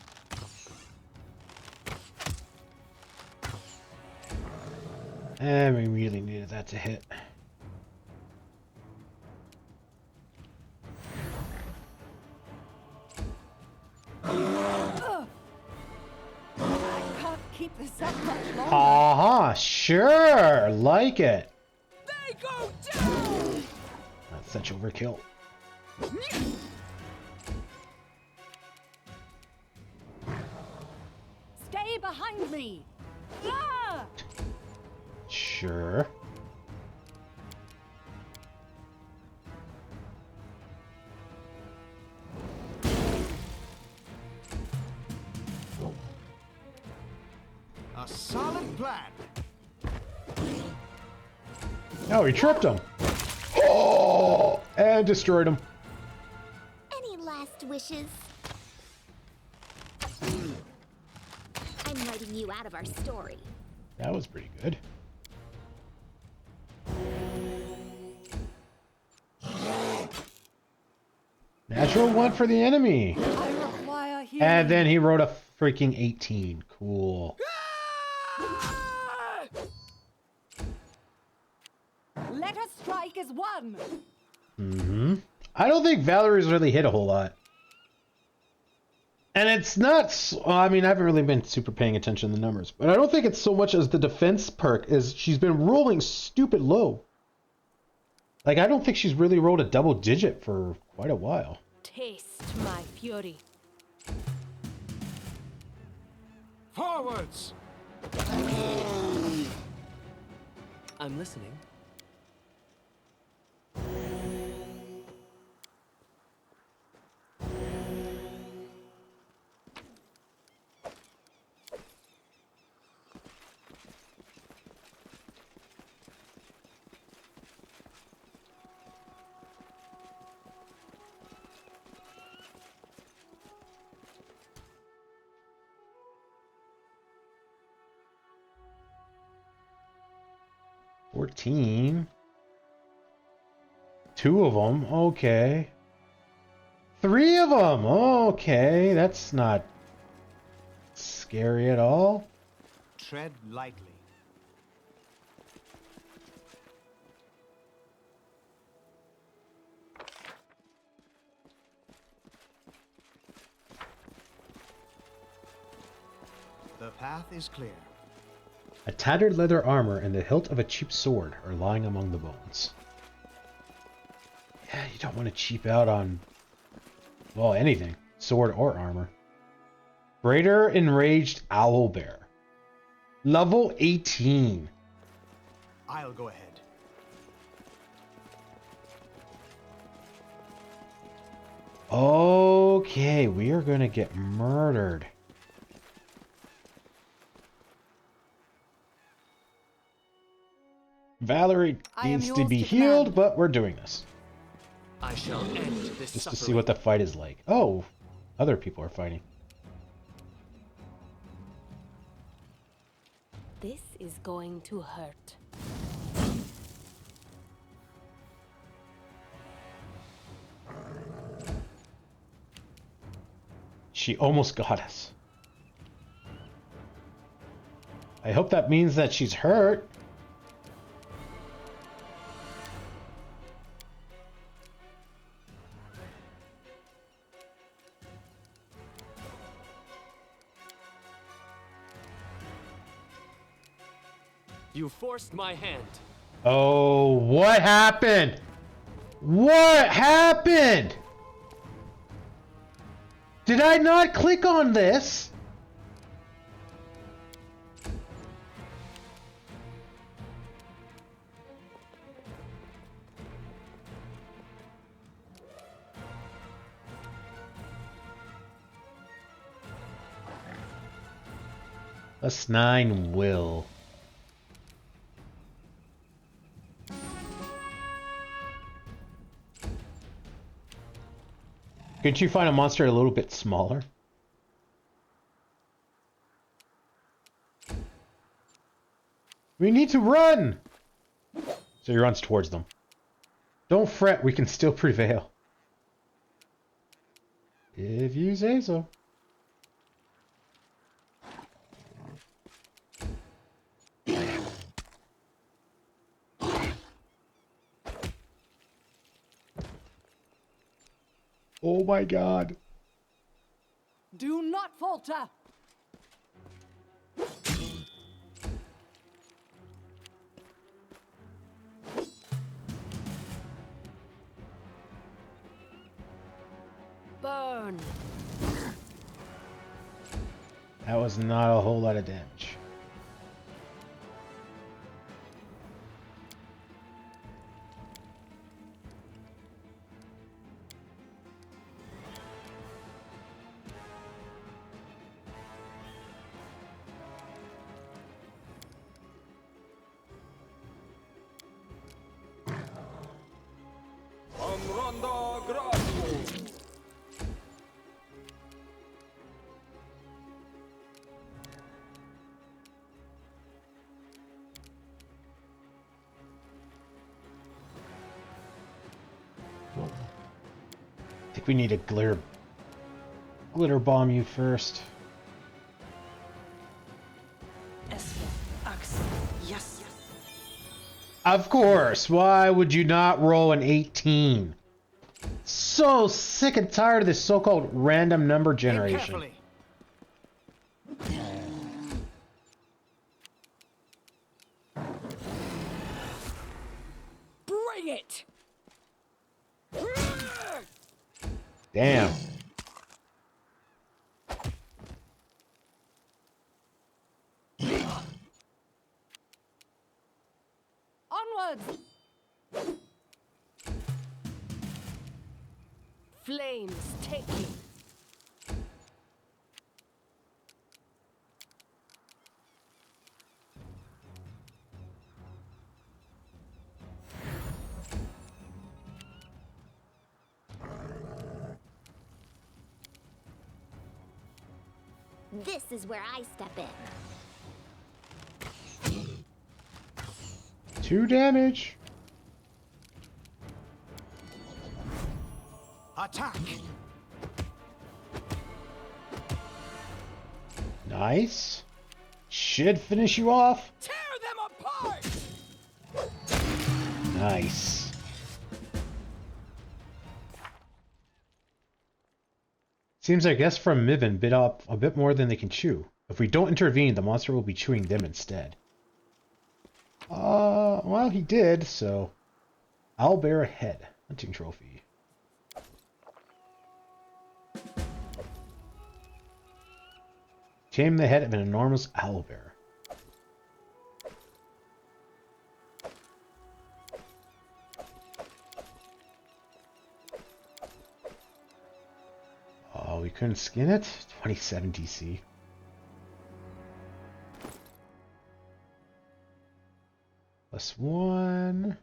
And we really needed that to hit. I can't keep this up much longer. Aha, sure, like it. They go down! That's such overkill. Stay behind me. Ah! Sure. A solid plan. Oh, he tripped him. Oh, and destroyed him. Any last wishes? I'm writing you out of our story. That was pretty good. Natural one for the enemy. I require healing. And then he wrote a freaking 18. Cool. Let us strike as one. Mm-hmm. I don't think Valerie's really hit a whole lot. And it's not... I mean, I haven't really been super paying attention to the numbers. But I don't think it's so much as the defense perk is she's been rolling stupid low. Like, I don't think she's really rolled a double digit for quite a while. Taste my fury. Forwards! I'm listening. $14. 2 of them. Okay. 3 of them. Okay. That's not scary at all. Tread lightly. The path is clear. A tattered leather armor and the hilt of a cheap sword are lying among the bones. Yeah, you don't want to cheap out on, well, anything. Sword or armor. Greater Enraged Owlbear. Level 18. I'll go ahead. Okay, we are gonna get murdered. Valerie I am needs to yours be to healed, command. but we're doing this. I shall end this Just to see suffering. what the fight is like. Oh, other people are fighting. This is going to hurt. She almost got us. I hope that means that she's hurt. You forced my hand. Oh, what happened? What happened? Did I not click on this? +9 will. Could you find a monster a little bit smaller? We need to run! So he runs towards them. Don't fret, we can still prevail. If you say so. Oh my god. Do not falter. Burn. That was not a whole lot of damage. I think we need to glitter bomb you first. Yes. Of course. Why would you not roll an 18? So sick and tired of this so-called random number Aim generation. carefully. Bring it! Damn. Onwards! Flames taking. This is where I step in. 2 damage. Attack! Nice. Should finish you off. Tear them apart! Nice. Seems our guests from Miven bit off a bit more than they can chew. If we don't intervene, the monster will be chewing them instead. Well, he did, so... Owlbear head. Hunting trophy. Tame the head of an enormous owlbear. couldn't skin it? 27 DC. +1.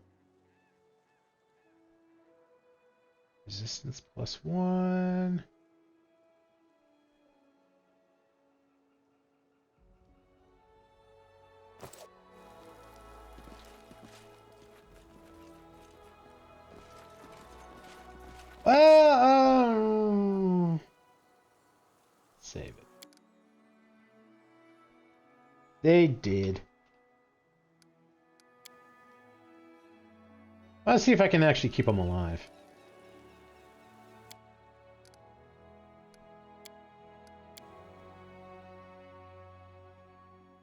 Resistance +1. Save it. They did. Let's see if I can actually keep them alive.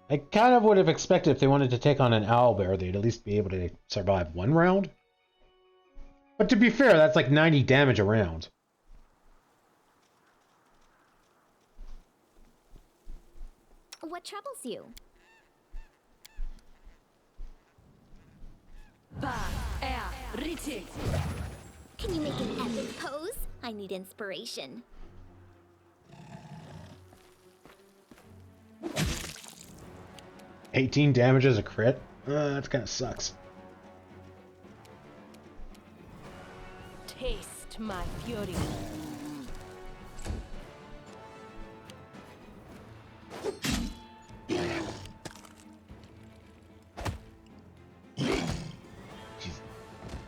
I kind of would have expected if they wanted to take on an owlbear, they'd at least be able to survive one round. But to be fair, that's like 90 damage a round. What troubles you? Can you make an epic pose? I need inspiration. $18 damage as a crit? That kind of sucks. Taste my fury.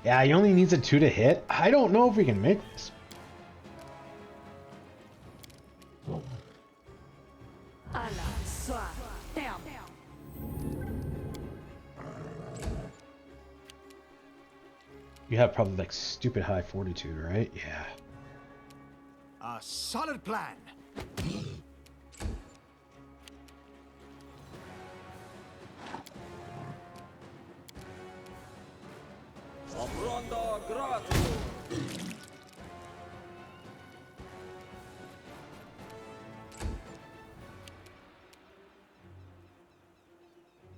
Yeah, he only needs a 2 to hit. I don't know if we can make this. You have probably like stupid high fortitude, right? Yeah. A solid plan.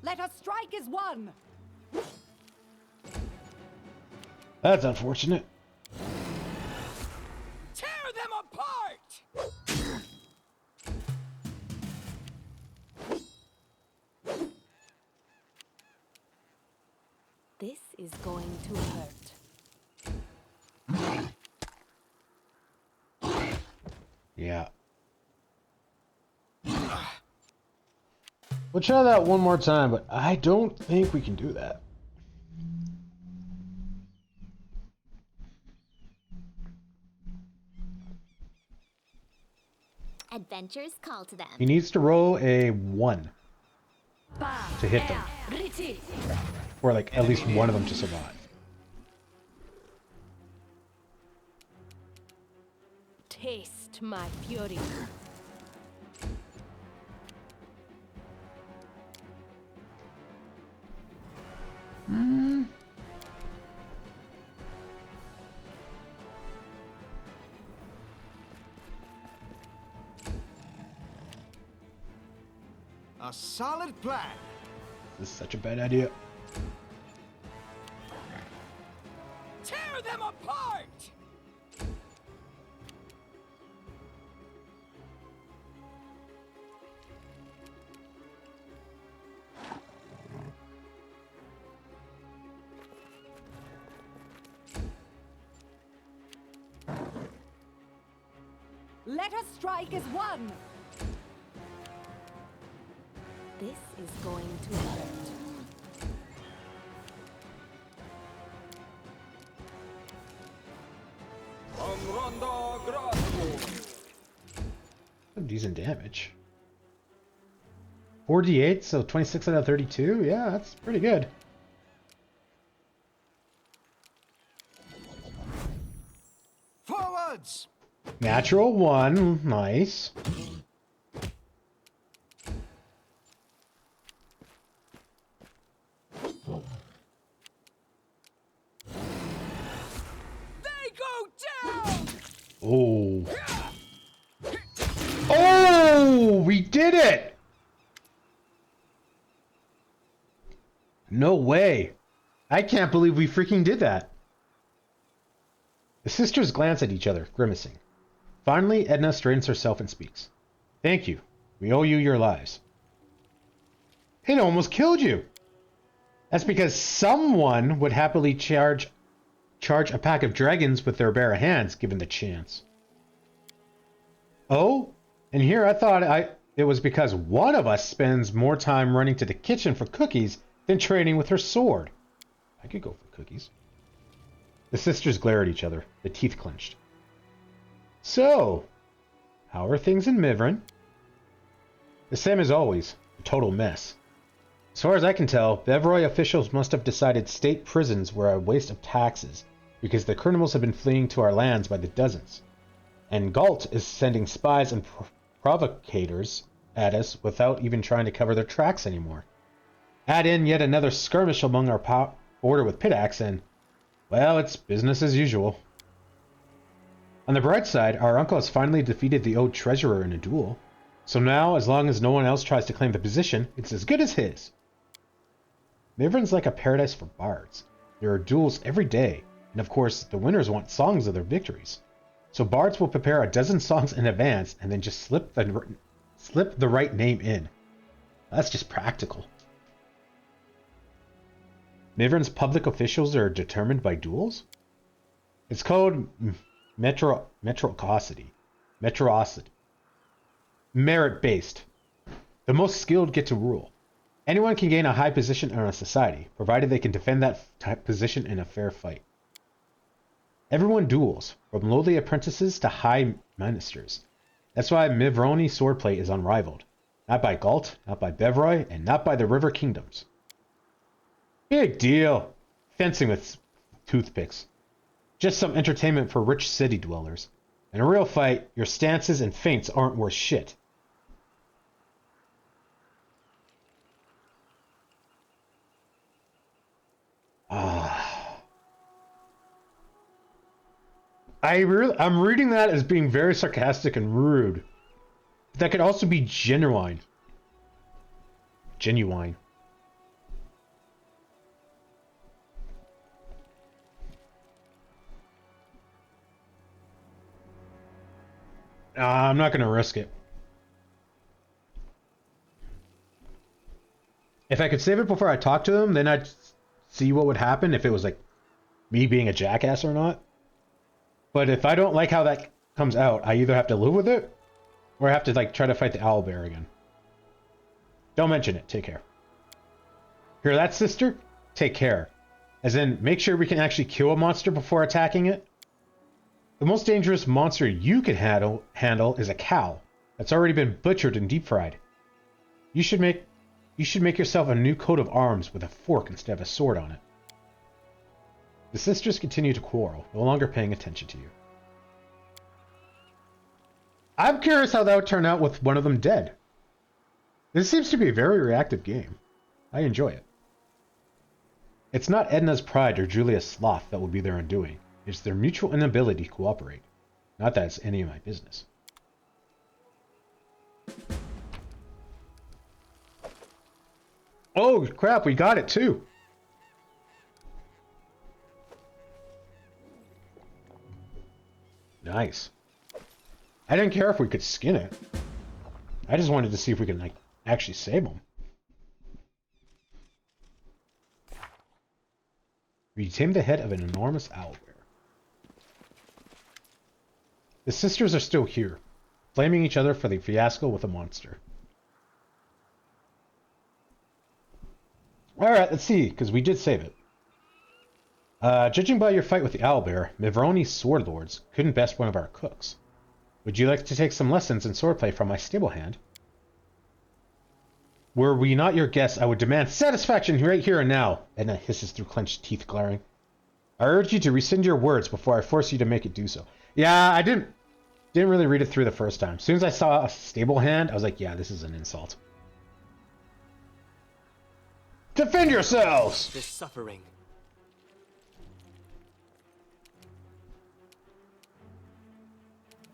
Let us strike as one. That's unfortunate. Tear them apart! This is going to hurt. Yeah. We'll try that one more time, but I don't think we can do that. Adventures call to them. He needs to roll a 1 to hit them. Or like at least one of them to survive. Taste my fury. A solid plan. This is such a bad idea. Tear them apart! Let us strike as one. This is going to hurt. Decent damage. 48, so 26 out of 32? Yeah, that's pretty good. Forwards! Natural 1, nice. They go down! Oh. Oh, we did it! No way. I can't believe we freaking did that. The sisters glance at each other, grimacing. Finally, Edna straightens herself and speaks. Thank you. We owe you your lives. It almost killed you. That's because someone would happily charge a pack of dragons with their bare hands given the chance. Oh, and here I thought it was because one of us spends more time running to the kitchen for cookies than training with her sword. I could go for cookies. The sisters glare at each other, the teeth clenched. So, how are things in Mivran? The same as always, a total mess. As far as I can tell, Bevroy officials must have decided state prisons were a waste of taxes, because the criminals have been fleeing to our lands by the dozens. And Galt is sending spies and provocators at us without even trying to cover their tracks anymore. Add in yet another skirmish along our border with Pitax and, well, it's business as usual. On the bright side, our uncle has finally defeated the old treasurer in a duel. So now, as long as no one else tries to claim the position, it's as good as his. Mivran's like a paradise for bards. There are duels every day, and of course, the winners want songs of their victories. So bards will prepare a dozen songs in advance and then just slip the right name in. That's just practical. Mivran's public officials are determined by duels? It's called meritocracy. Merit-based. The most skilled get to rule. Anyone can gain a high position in a society, provided they can defend that position in a fair fight. Everyone duels, from lowly apprentices to high ministers. That's why Mivroni swordplay is unrivaled. Not by Galt, not by Bevroy, and not by the River Kingdoms. Big deal. Fencing with toothpicks. Just some entertainment for rich city dwellers. In a real fight, your stances and feints aren't worth shit. I'm reading that as being very sarcastic and rude. That could also be genuine. Genuine. I'm not going to risk it. If I could save it before I talk to them, then I'd see what would happen if it was like me being a jackass or not. But if I don't like how that comes out, I either have to live with it or I have to like try to fight the owlbear again. Don't mention it. Take care. Hear that, sister? Take care. As in, make sure we can actually kill a monster before attacking it. The most dangerous monster you can handle is a cow that's already been butchered and deep fried. You should make yourself a new coat of arms with a fork instead of a sword on it. The sisters continue to quarrel, no longer paying attention to you. I'm curious how that would turn out with one of them dead. This seems to be a very reactive game. I enjoy it. It's not Edna's pride or Julia's sloth that will be their undoing. It's their mutual inability to cooperate. Not that it's any of my business. Oh crap, we got it too. Nice. I didn't care if we could skin it. I just wanted to see if we could like actually save them. We tamed the head of an enormous owlbear. The sisters are still here, blaming each other for the fiasco with a monster. Alright, let's see, because we did save it. Judging by your fight with the owlbear, Mivroni's sword lords couldn't best one of our cooks. Would you like to take some lessons in swordplay from my stable hand? Were we not your guests, I would demand satisfaction right here and now, Edna hisses through clenched teeth, glaring. I urge you to rescind your words before I force you to make it do so. Yeah, I didn't really read it through the first time. As soon as I saw a stable hand, I was like, yeah, this is an insult. Defend yourselves! This suffering.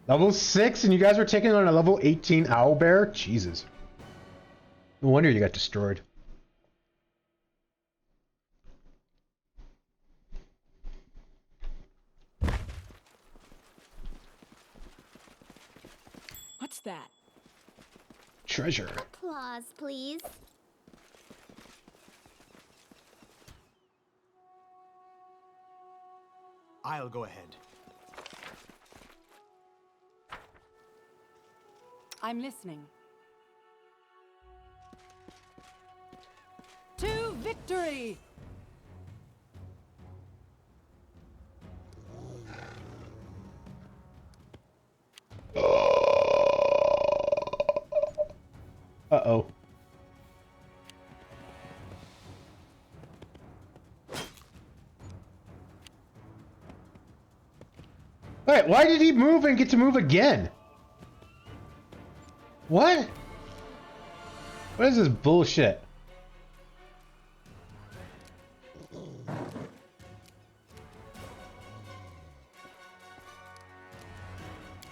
Level 6 and you guys were taking on a level 18 owlbear? Jesus. No wonder you got destroyed. that? Treasure. Applause, please. I'll go ahead. I'm listening. To victory! Uh-oh. Wait, why did he move and get to move again? What? What is this bullshit?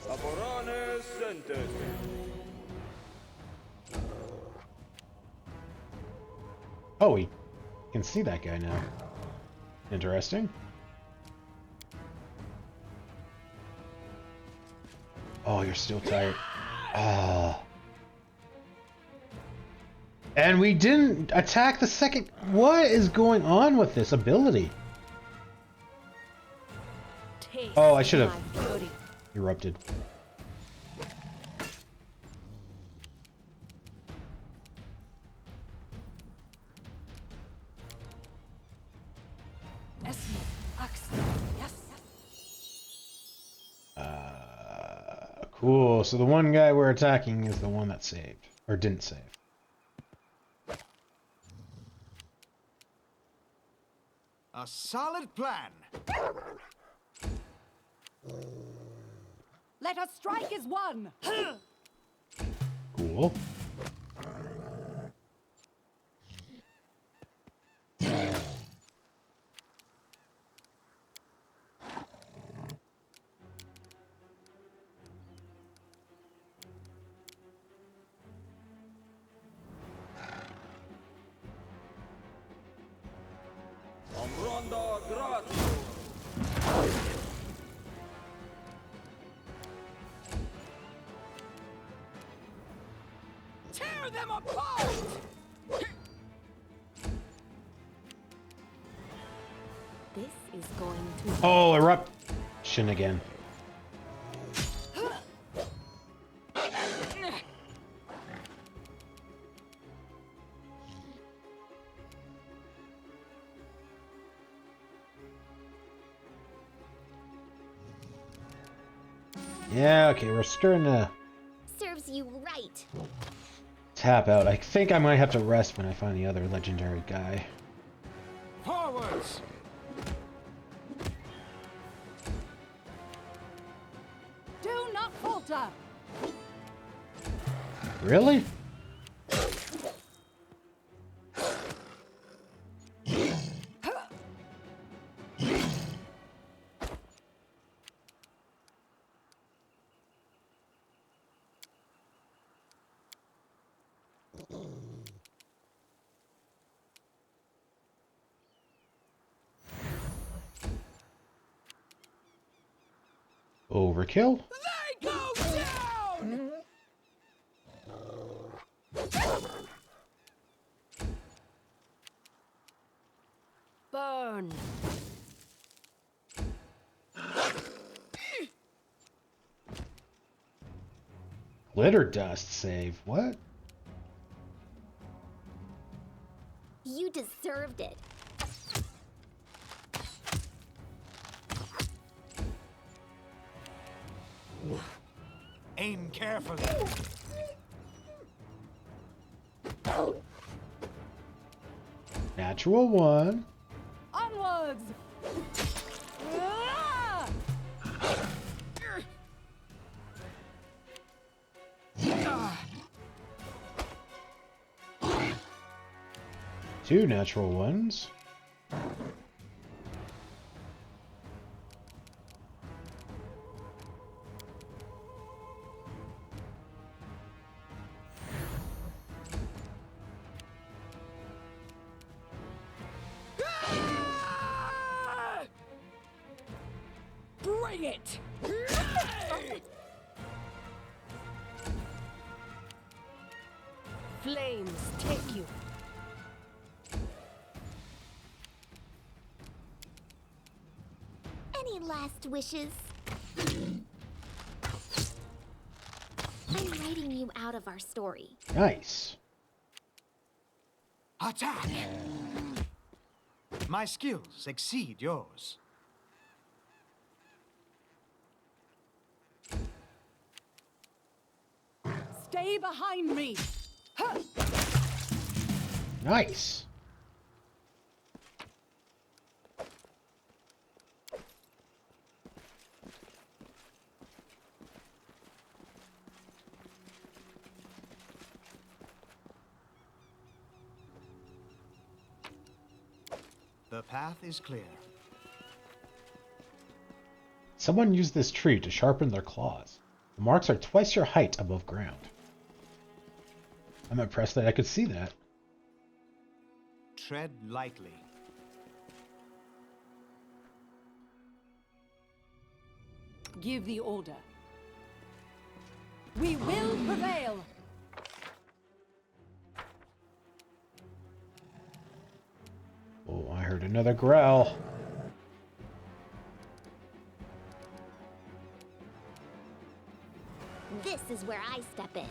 Saborane Center. Oh, we can see that guy now. Interesting. Oh, you're still tired. Ah. And we didn't attack the second. What is going on with this ability? Taste Oh, I should have my fury. erupted. Cool. So the one guy we're attacking is the one that saved. Or didn't save. A solid plan. Let us strike as one! Cool. Amronda Grazio. Tear them apart! This is going to Oh, eruption again. Yeah, okay, we're starting to Serves you right. tap out. I think I might have to rest when I find the other legendary guy. Forwards. Do not falter! Really? Overkill? They go down! burn. Glitter dust save. What? You deserved it. Aim carefully. Natural one. Onwards! Ah! Two natural ones. Bring it! flames take you. Any last wishes? I'm writing you out of our story. Nice. Attack! My skills exceed yours. Stay behind me. Huh. Nice. The path is clear. Someone used this tree to sharpen their claws. The marks are twice your height above ground. I'm impressed that I could see that. Tread lightly. Give the order. We will prevail. Oh, I heard another growl. This is where I step in.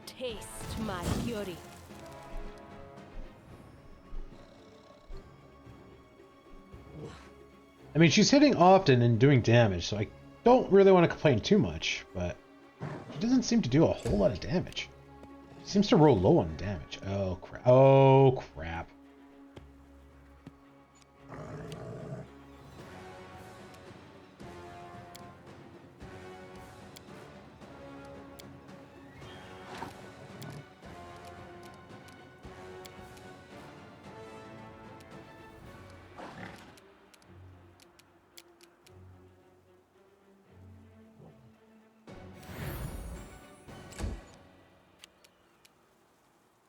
Taste my fury. I mean, she's hitting often and doing damage, so I don't really want to complain too much, but she doesn't seem to do a whole lot of damage. She seems to roll low on damage. Oh, crap. Oh, crap.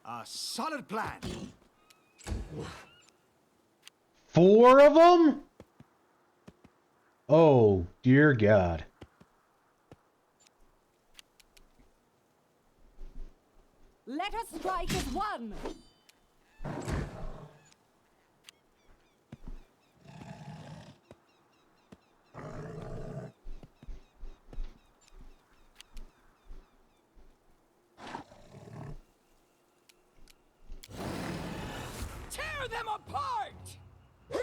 A solid plan. 4 of them? Oh, dear God. Let us strike as one. Tear them apart! I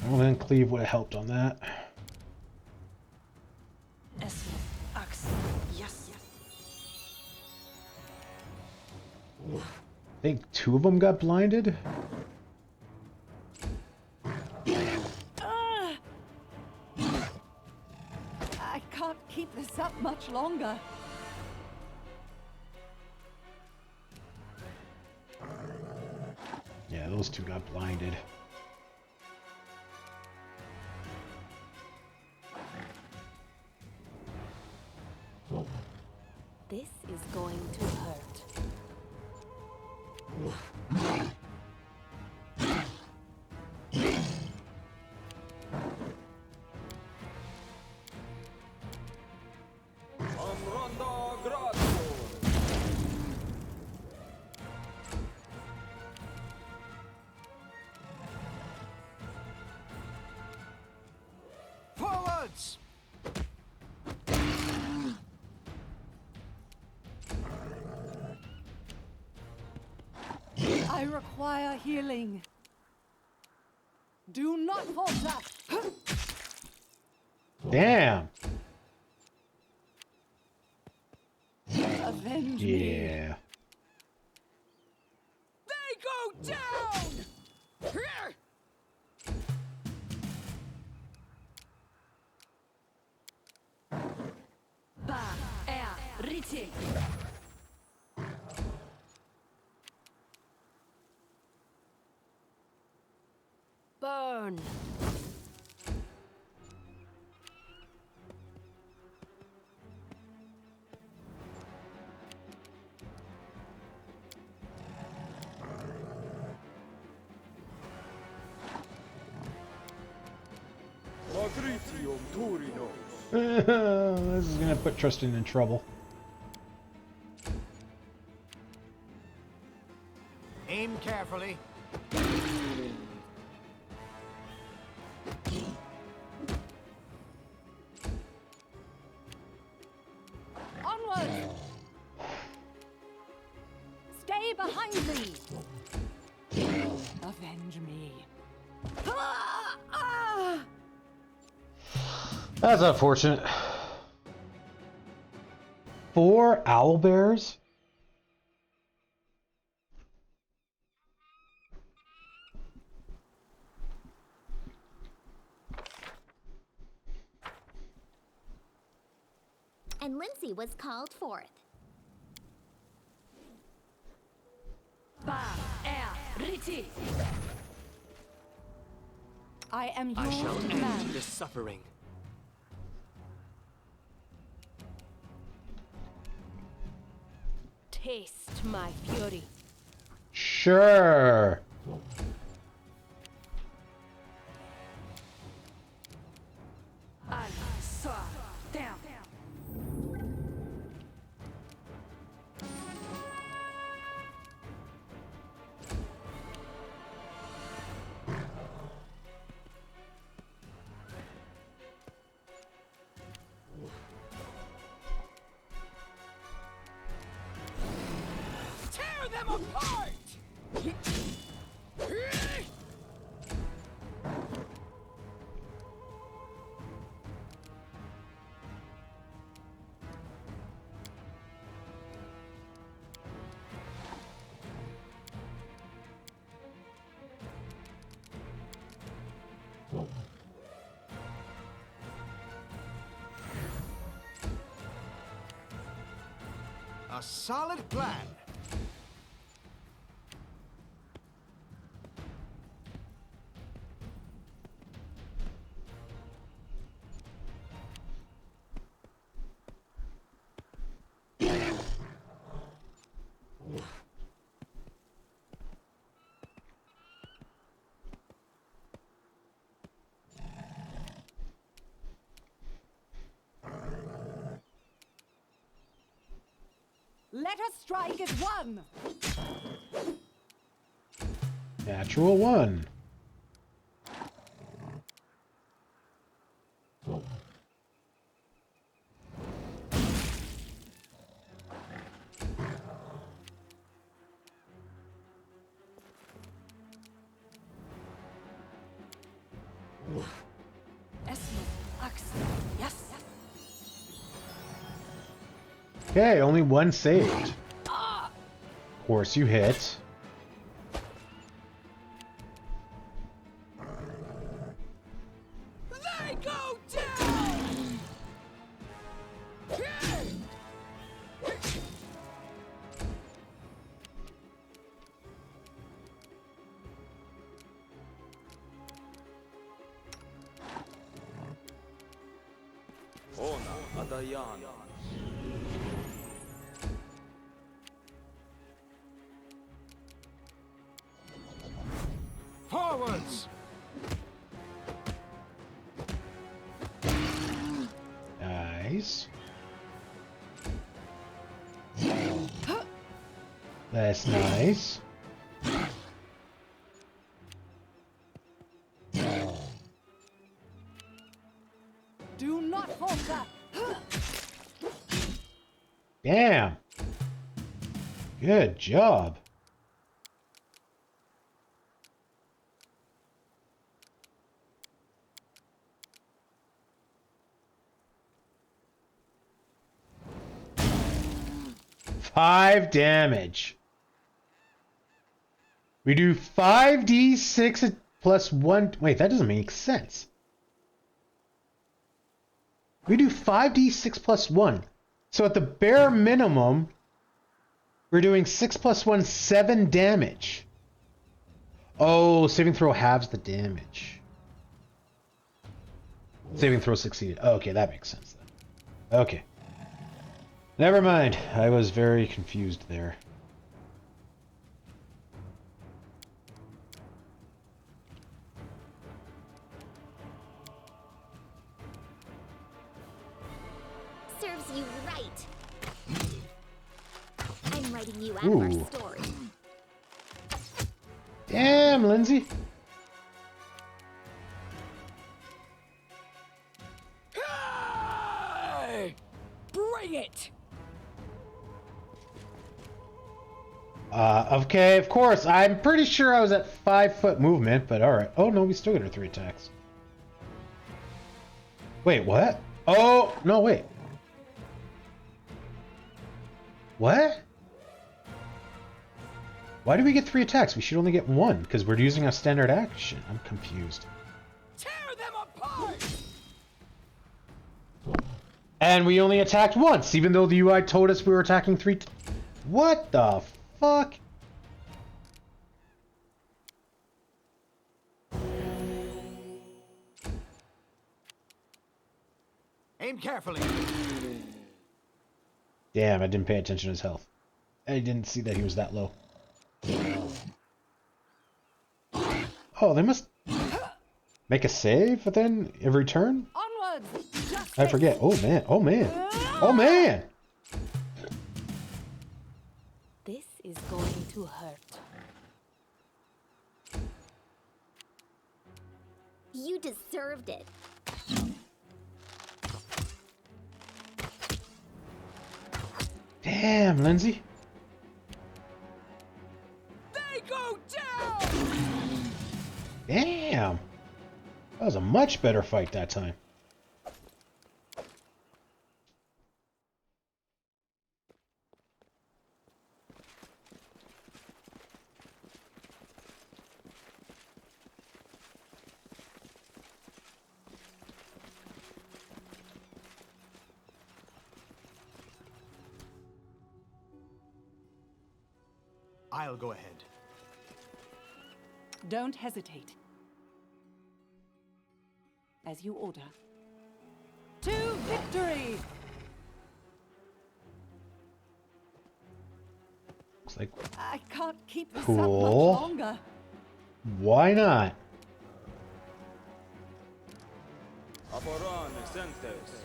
don't think Cleave would have helped on that. Yes. I think 2 of them got blinded. I can't keep this up much longer. Yeah, those 2 got blinded. This is going to hurt. Amranda Grato. Forwards! I require healing. Do not falter. Damn. Avenge me. Yeah. They go down! Ba er riti. Burn. This is gonna put Tristan in trouble. Aim carefully. Onward! Stay behind me! Avenge me. Ah! Ah! That's unfortunate. 4 owlbears? And Lindsay was called forth. Ba, riti. I am I yours shall to end command. this suffering. Taste my fury. Sure. Al, sa, down. Tear them apart! A solid plan. Let us strike as one! Natural 1. Yes. Okay, only 1 saved. Of course you hit. They go down! Ona Adayan. Forwards! Nice. That's nice. Do not falter! Damn. Good job. Five damage. We do 5d6 plus 1. Wait, that doesn't make sense. We do 5d6 plus 1. So at the bare minimum, we're doing 6 plus 1, 7 damage. Oh, saving throw halves the damage. Saving throw succeeded. Okay, that makes sense then. Okay. Never mind. I was very confused there. you right. I'm writing you out of our Ooh. story. Damn, Lindsay. Hey! Bring it! Okay, of course. I'm pretty sure I was at 5-foot movement, but alright. Oh, no, we still get our 3 attacks. Wait, what? Oh, no, wait. What? Why do we get 3 attacks? We should only get 1, because we're using a standard action. I'm confused. Tear them apart! And we only attacked once, even though the UI told us we were attacking 3 What the fuck? Aim carefully. Damn, I didn't pay attention to his health. I didn't see that he was that low. Oh, they must make a save within every turn? Onwards! Justice! I forget. Oh, man. Oh, man. Oh, man! This is going to hurt. You deserved it. Damn, Lindsay. They go down! Damn. That was a much better fight that time. I'll go ahead. Don't hesitate. As you order. To victory! Looks like, I can't keep this Cool. up much longer. why not? Aporan Sentes.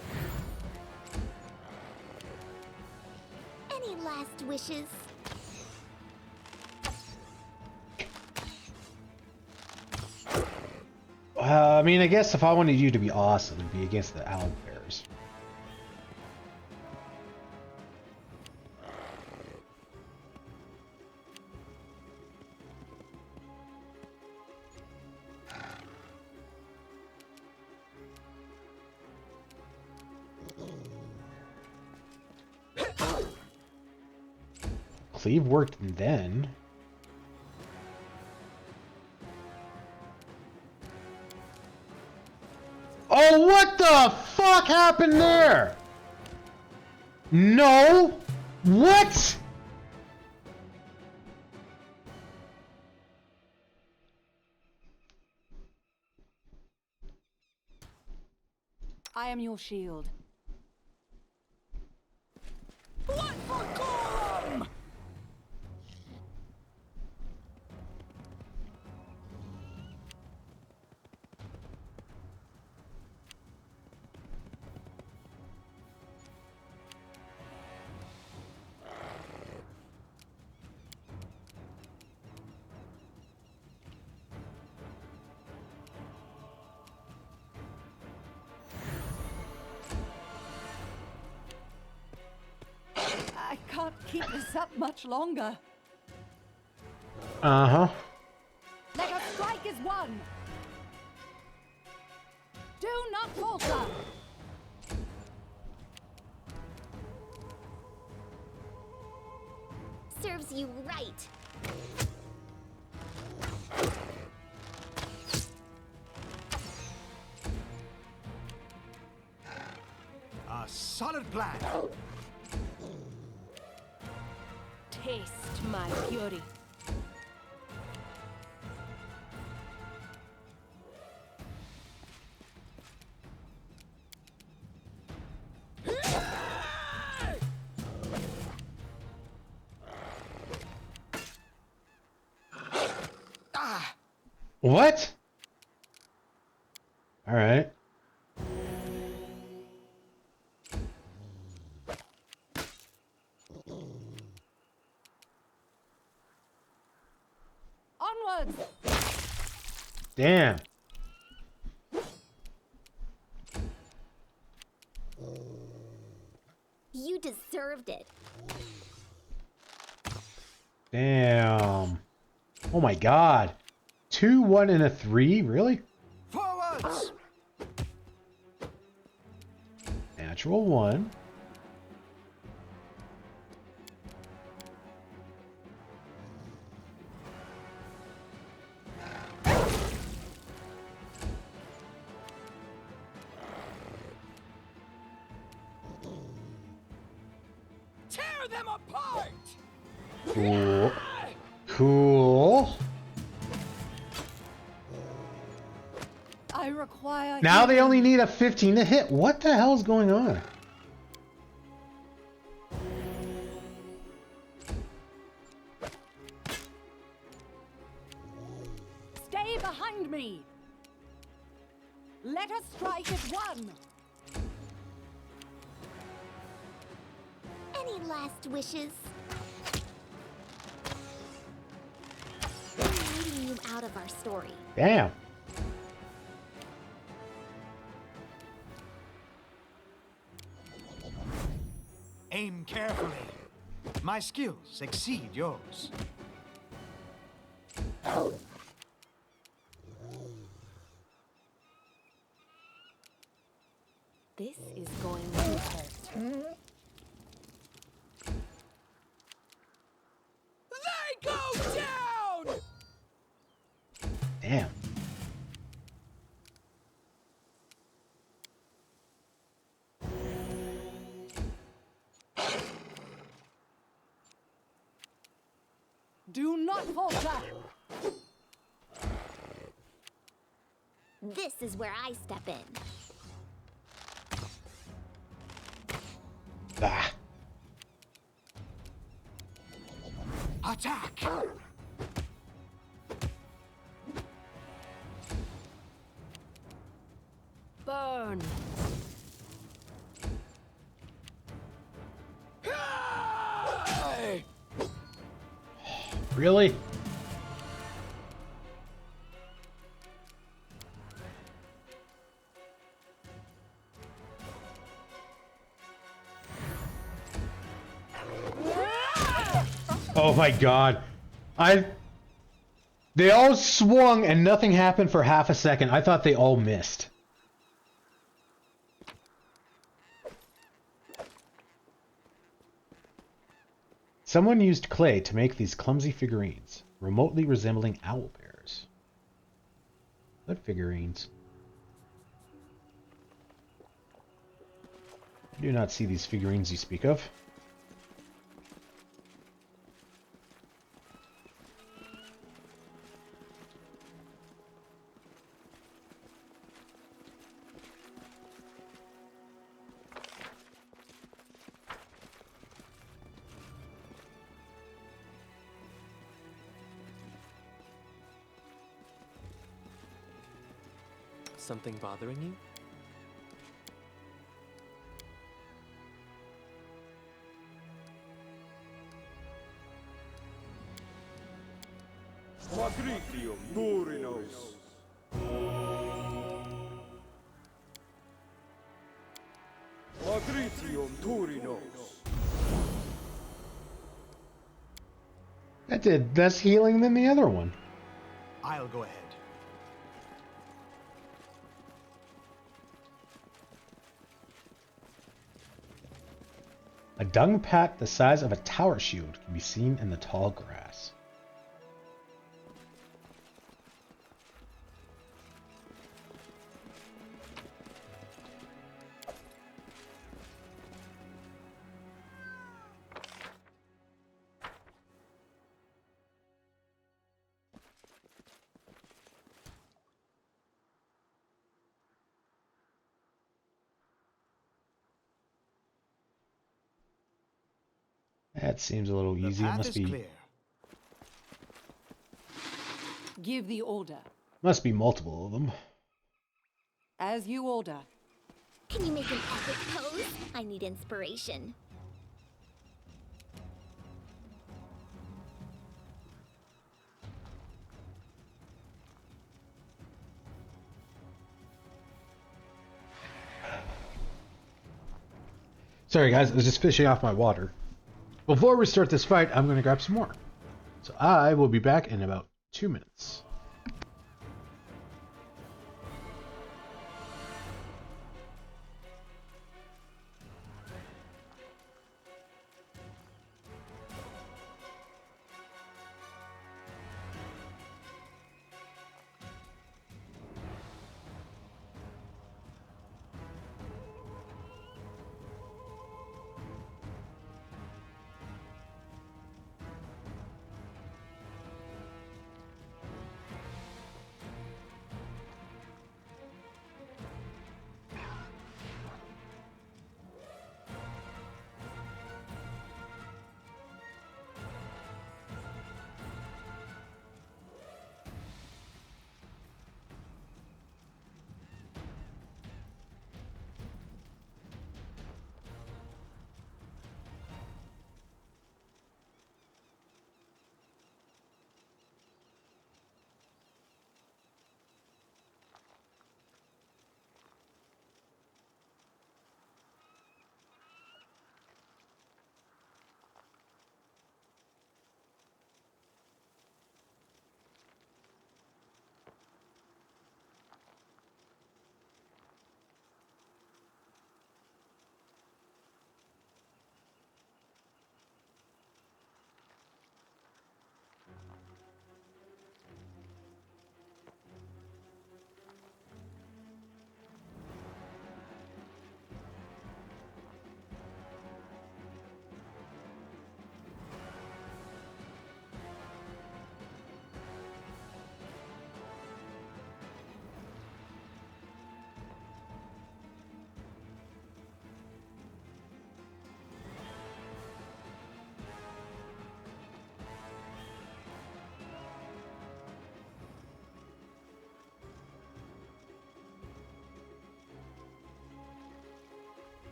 Any last wishes? I mean, I guess if I wanted you to be awesome, it'd be against the Owl Bears. Cleave worked then. Oh, what the fuck happened there? No. What? I am your shield. Blood for Gorham! I can't keep this up much longer. Uh-huh. Let us strike as one. Do not falter. Serves you right. A solid plan. Taste my fury. What? All right. Damn. You deserved it. Damn. Oh my god. 2, 1, and a 3? Really? Forwards! Natural 1. Tear them apart! Cool. Cool. I require. Now they only need a 15 to hit. What the hell is going on? Stay behind me. Let us strike as one. Any last wishes? I'm leading you out of our story. Damn. Aim carefully. My skills exceed yours. This is going to hurt. They go down! Damn. Do not falter. This is where I step in. Ah. Attack! Burn. Hey! Really? Oh my god. They all swung and nothing happened for half a second. I thought they all missed. Someone used clay to make these clumsy figurines, remotely resembling owl bears. What figurines? I do not see these figurines you speak of. Something bothering you? Magritium Durinos. Magritium Durinos. That did less healing than the other one. I'll go ahead. A dung pat the size of a tower shield can be seen in the tall grass. That seems a little The easy. It path must is be clear. Give the order. multiple of them. As you order. Can you make an epic pose? I need inspiration. Sorry guys, I was just fishing off my water. Before we start this fight, I'm going to grab some more. So I will be back in about 2 minutes.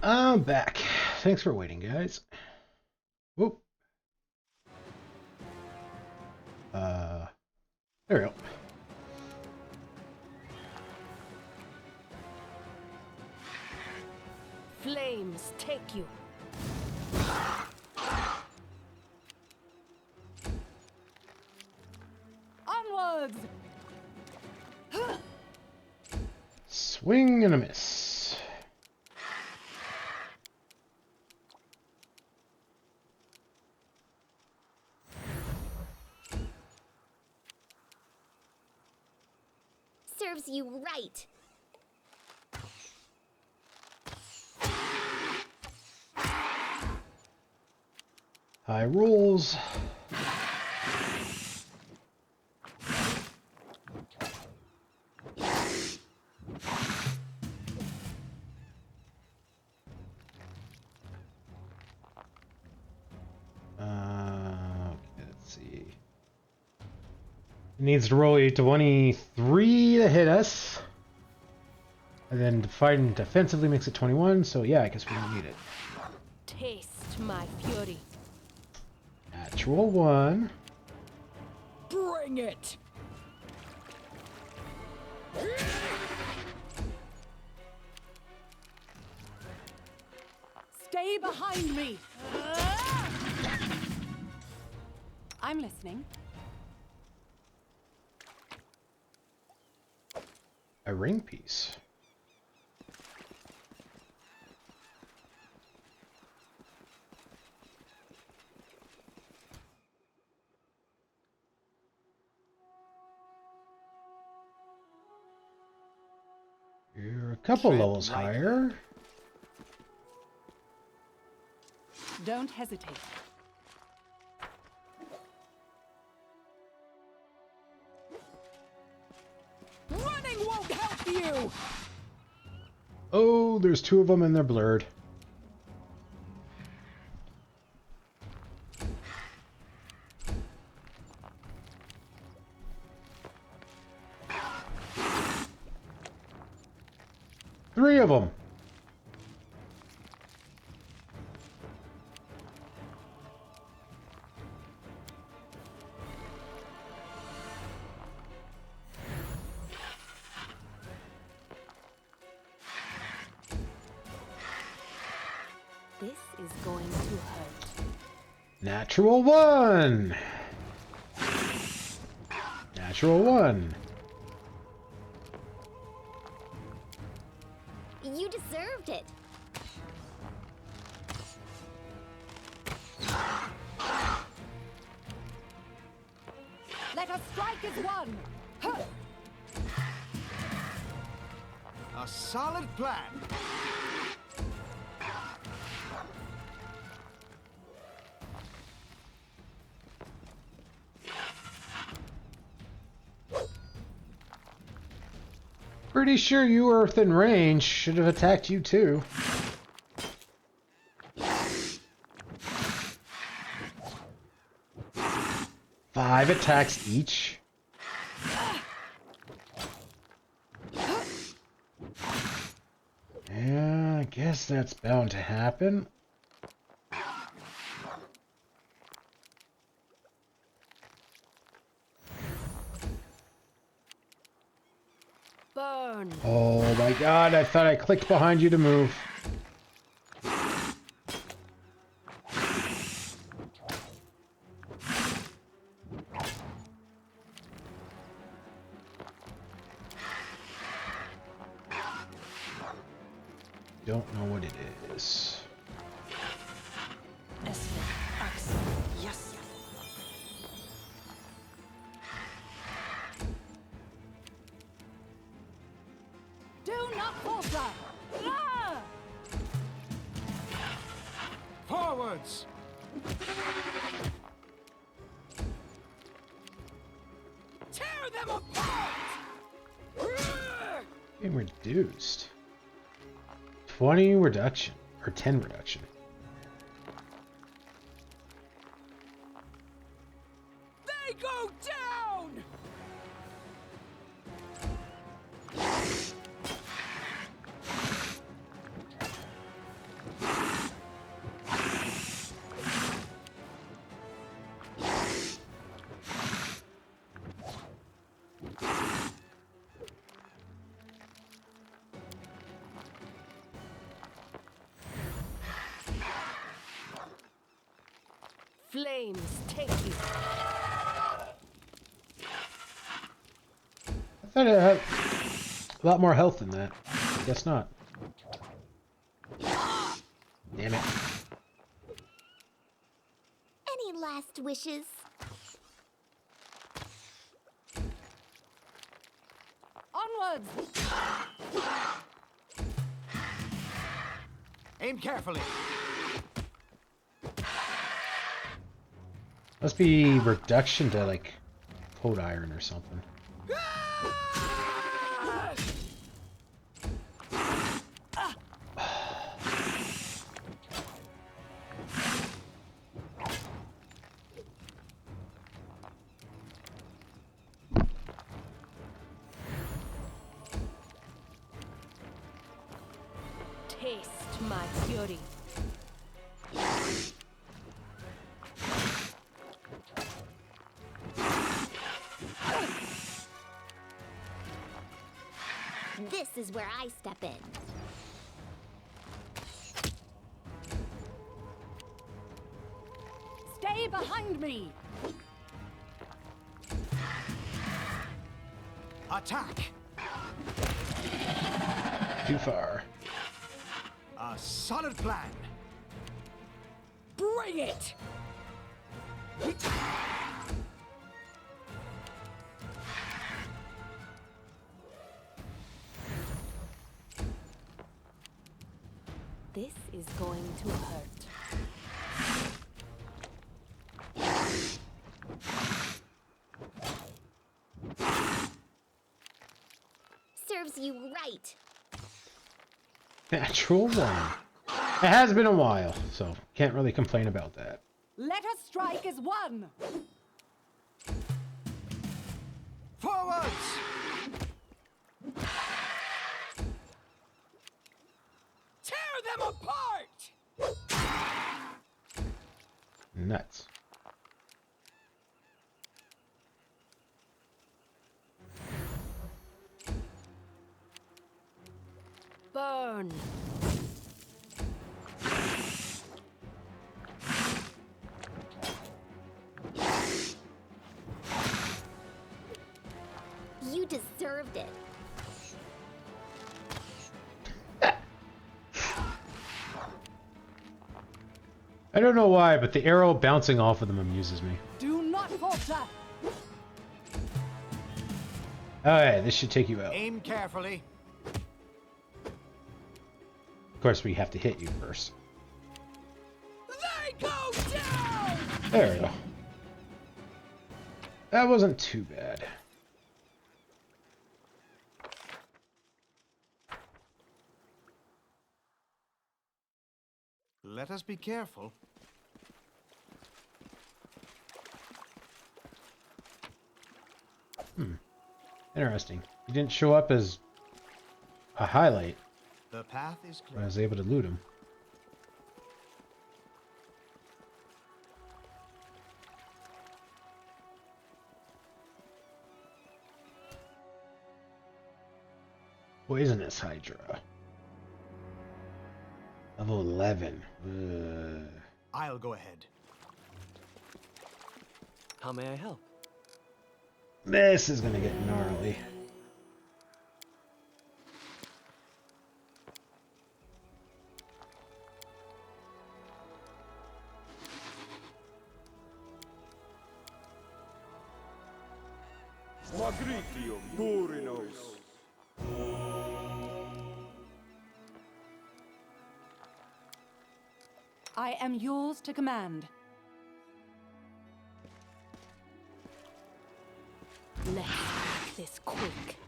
I'm back. Thanks for waiting, guys. Whoop. There we go. Flames take you. Onwards! Swing and a miss. Serves you right. High rolls. Okay, let's see. It needs to roll a 23 to hit us. And then fighting defensively makes it 21, so yeah, I guess we don't need it. Taste my fury. Natural 1. Bring it! Stay behind me! I'm listening. A ring piece. You're a couple Tread levels lightly. higher. Don't hesitate. Running won't help you! Oh, there's 2 of them and they're blurred. Three of them. This is going to hurt. Natural one. Natural one. You deserved it. Let us strike as one. Huh. A solid plan. Pretty sure you were within range. Should have attacked you too. Five attacks each. Yeah, I guess that's bound to happen. Burn. Oh my god, I thought I clicked behind you to move. Don't know what it is. Espen. Axel. Yes. Do not falter. Ah! Forwards. Tear them apart! Getting reduced. 20 reduction. Or 10 reduction. They go down! Flames take you. I thought it had a lot more health than that. Guess not. Damn it. Any last wishes? Onwards. Aim carefully. Must be reduction to like cold iron or something. Taste my fury. This is where I step in. Stay behind me. Attack. Too far. A solid plan. Bring it! This is going to hurt. Serves you right. Natural one. It has been a while, so can't really complain about that. Let us strike as one. Forwards. Tear them apart! Nuts. Burn. I don't know why, but the arrow bouncing off of them amuses me. Do not falter. Alright, this should take you out. Aim carefully. Of course, we have to hit you first. They go down! There we go. That wasn't too bad. Let us be careful. Interesting. He didn't show up as a highlight, The path is but I clear. was able to loot him. Poisonous Hydra. Level 11. I'll go ahead. How may I help? This is gonna get gnarly. Magritium Durinos. I am yours to command. Let's make this quick.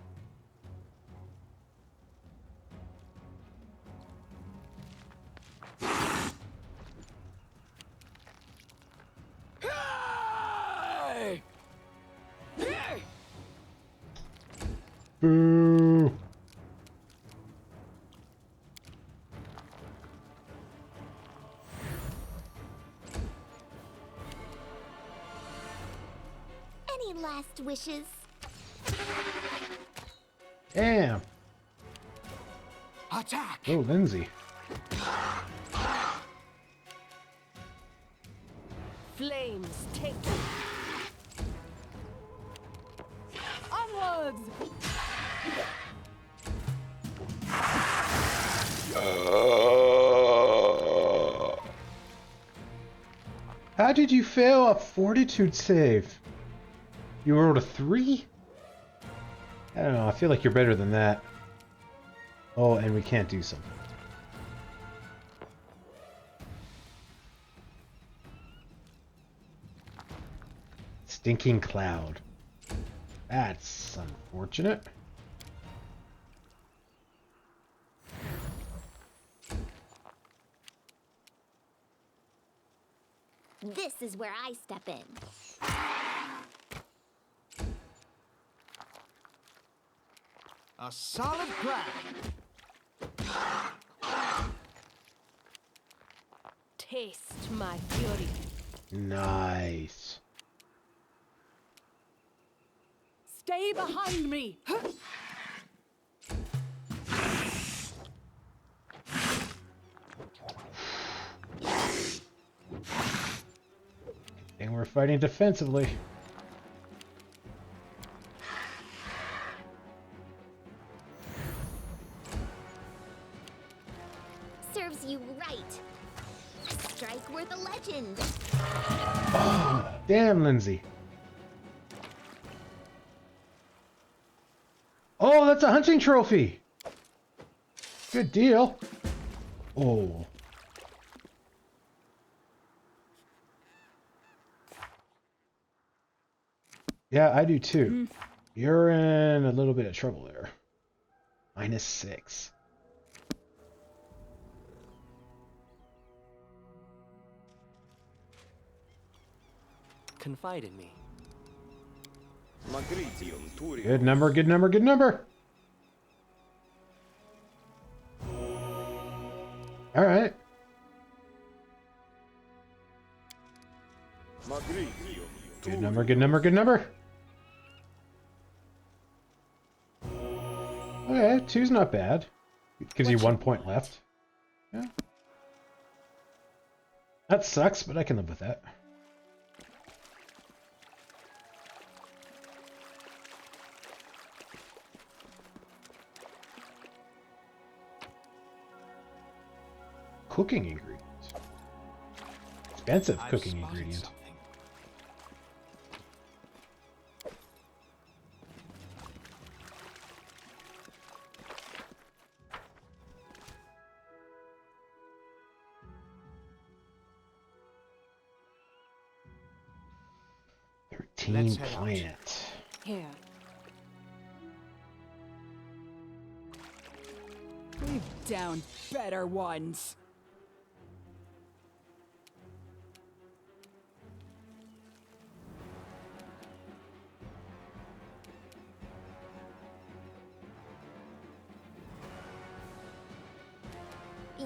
Hey! Hey! Boo! Any last wishes? Damn! Attack! Oh, Lindsay. Flames take you. Onwards! How did you fail a fortitude save? You rolled a 3? I don't know, I feel like you're better than that. Oh, and we can't do something. Stinking cloud. That's unfortunate. This is where I step in. A solid plan. Taste my fury. Nice. Stay behind me. And we're fighting defensively. Serves you right. A strike worth a legend. Damn, Lindsay. Oh, that's a hunting trophy. Good deal. Oh. Yeah, I do too. You're in a little bit of trouble there. -6. Confide in me. Magritium Durinos. Good number, good number, good number. All right. Magritium Good number, good number, good number. Okay, 2's not bad. Gives you 1 point left. Yeah. That sucks, but I can live with that. Cooking ingredients. expensive I've cooking spotted ingredient. something. Let's 13 head out. plant. Here. We've downed better ones.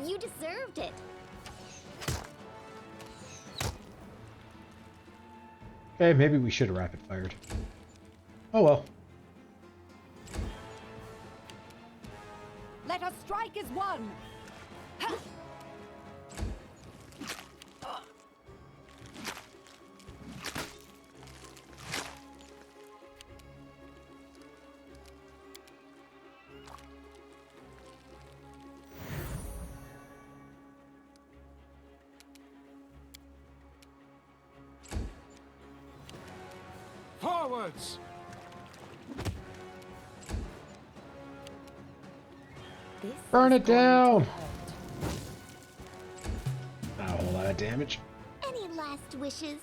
You deserved it. Okay, maybe we should have rapid fired. Oh well. Let us strike as one. Ha! Forwards! This Burn is it going to down! hurt. Not a whole lot of damage. Any last wishes?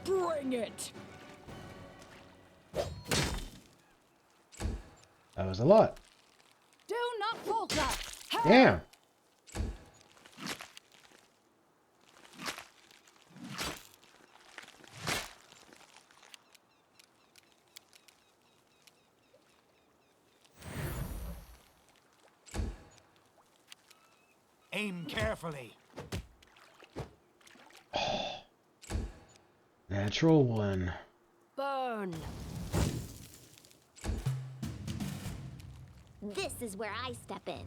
Bring it! That was a lot. Do not falter. Ha! Damn. Aim carefully. Natural one. Burn. This is where I step in.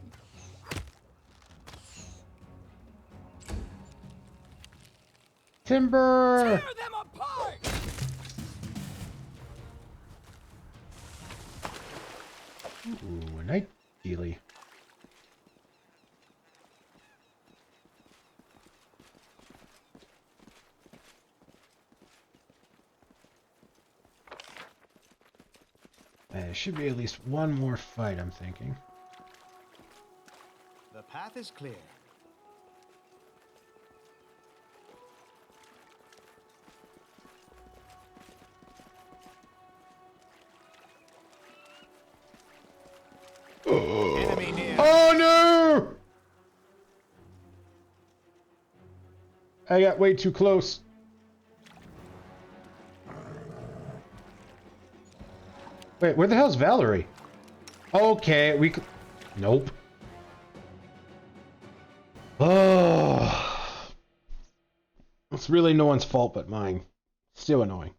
Timber! Tear them apart! Ooh, a night dealy. There should be at least one more fight, I'm thinking. The path is clear. Enemy near. Oh no! I got way too close. Wait, where the hell's Valerie? Okay, we could... Nope. Oh. It's really no one's fault but mine. Still annoying.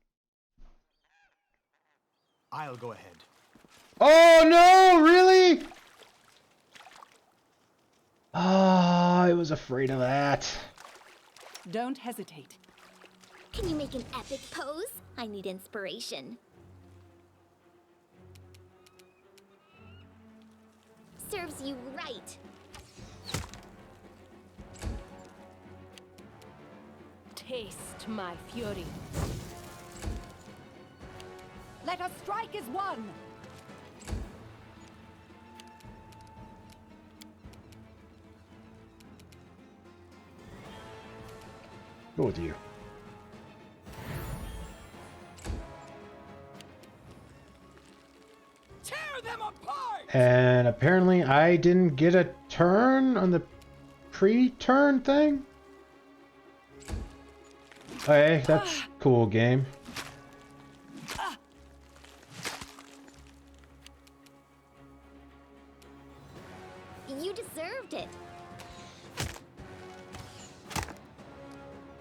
I'll go ahead. Oh no, really? Ah, I was afraid of that. Don't hesitate. Can you make an epic pose? I need inspiration. Serves you right. Taste my fury. Let us strike as one. Go with you. Tear them apart! And apparently I didn't get a turn on the pre-turn thing? Okay, that's cool game. You deserved it.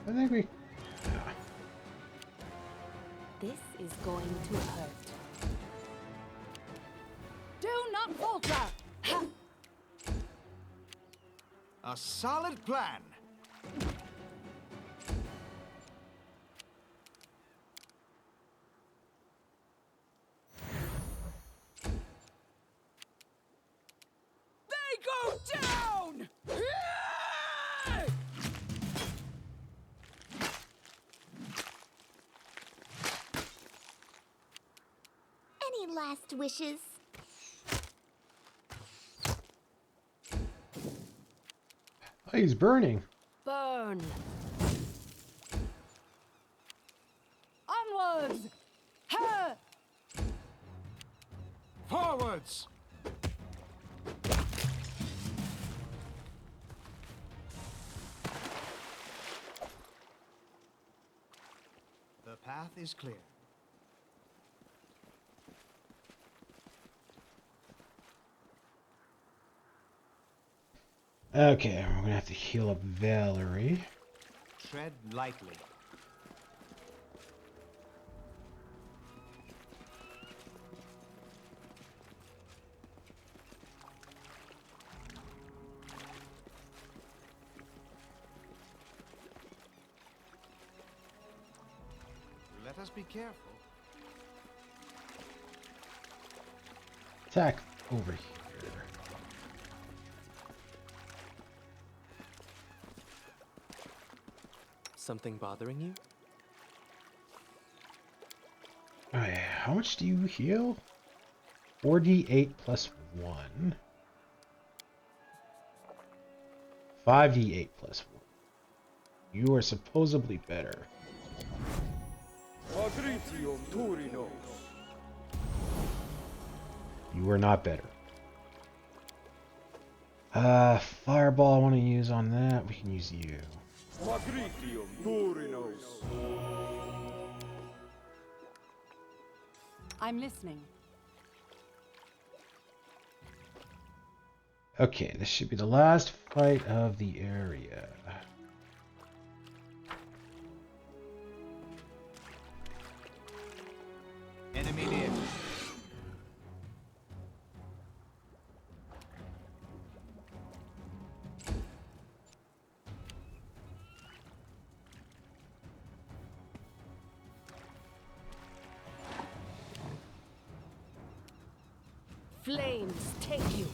I think we... This is going to hurt. Do not falter. Ha! A solid plan. They go last wishes? Oh, he's burning. Burn. Onwards! Ha! Forwards! The path is clear. Okay, we're gonna have to heal up Valerie. Tread lightly. Let us be careful. Attack over here. Something bothering you? Alright, how much do you heal? 4d8 plus 1. 5d8 plus 1. You are supposedly better. Patricium Turinos. You are not better. Fireball I want to use on that. We can use you. Patricium Turinos. I'm listening. Okay, this should be the last fight of the area. Enemy near. Flames take you.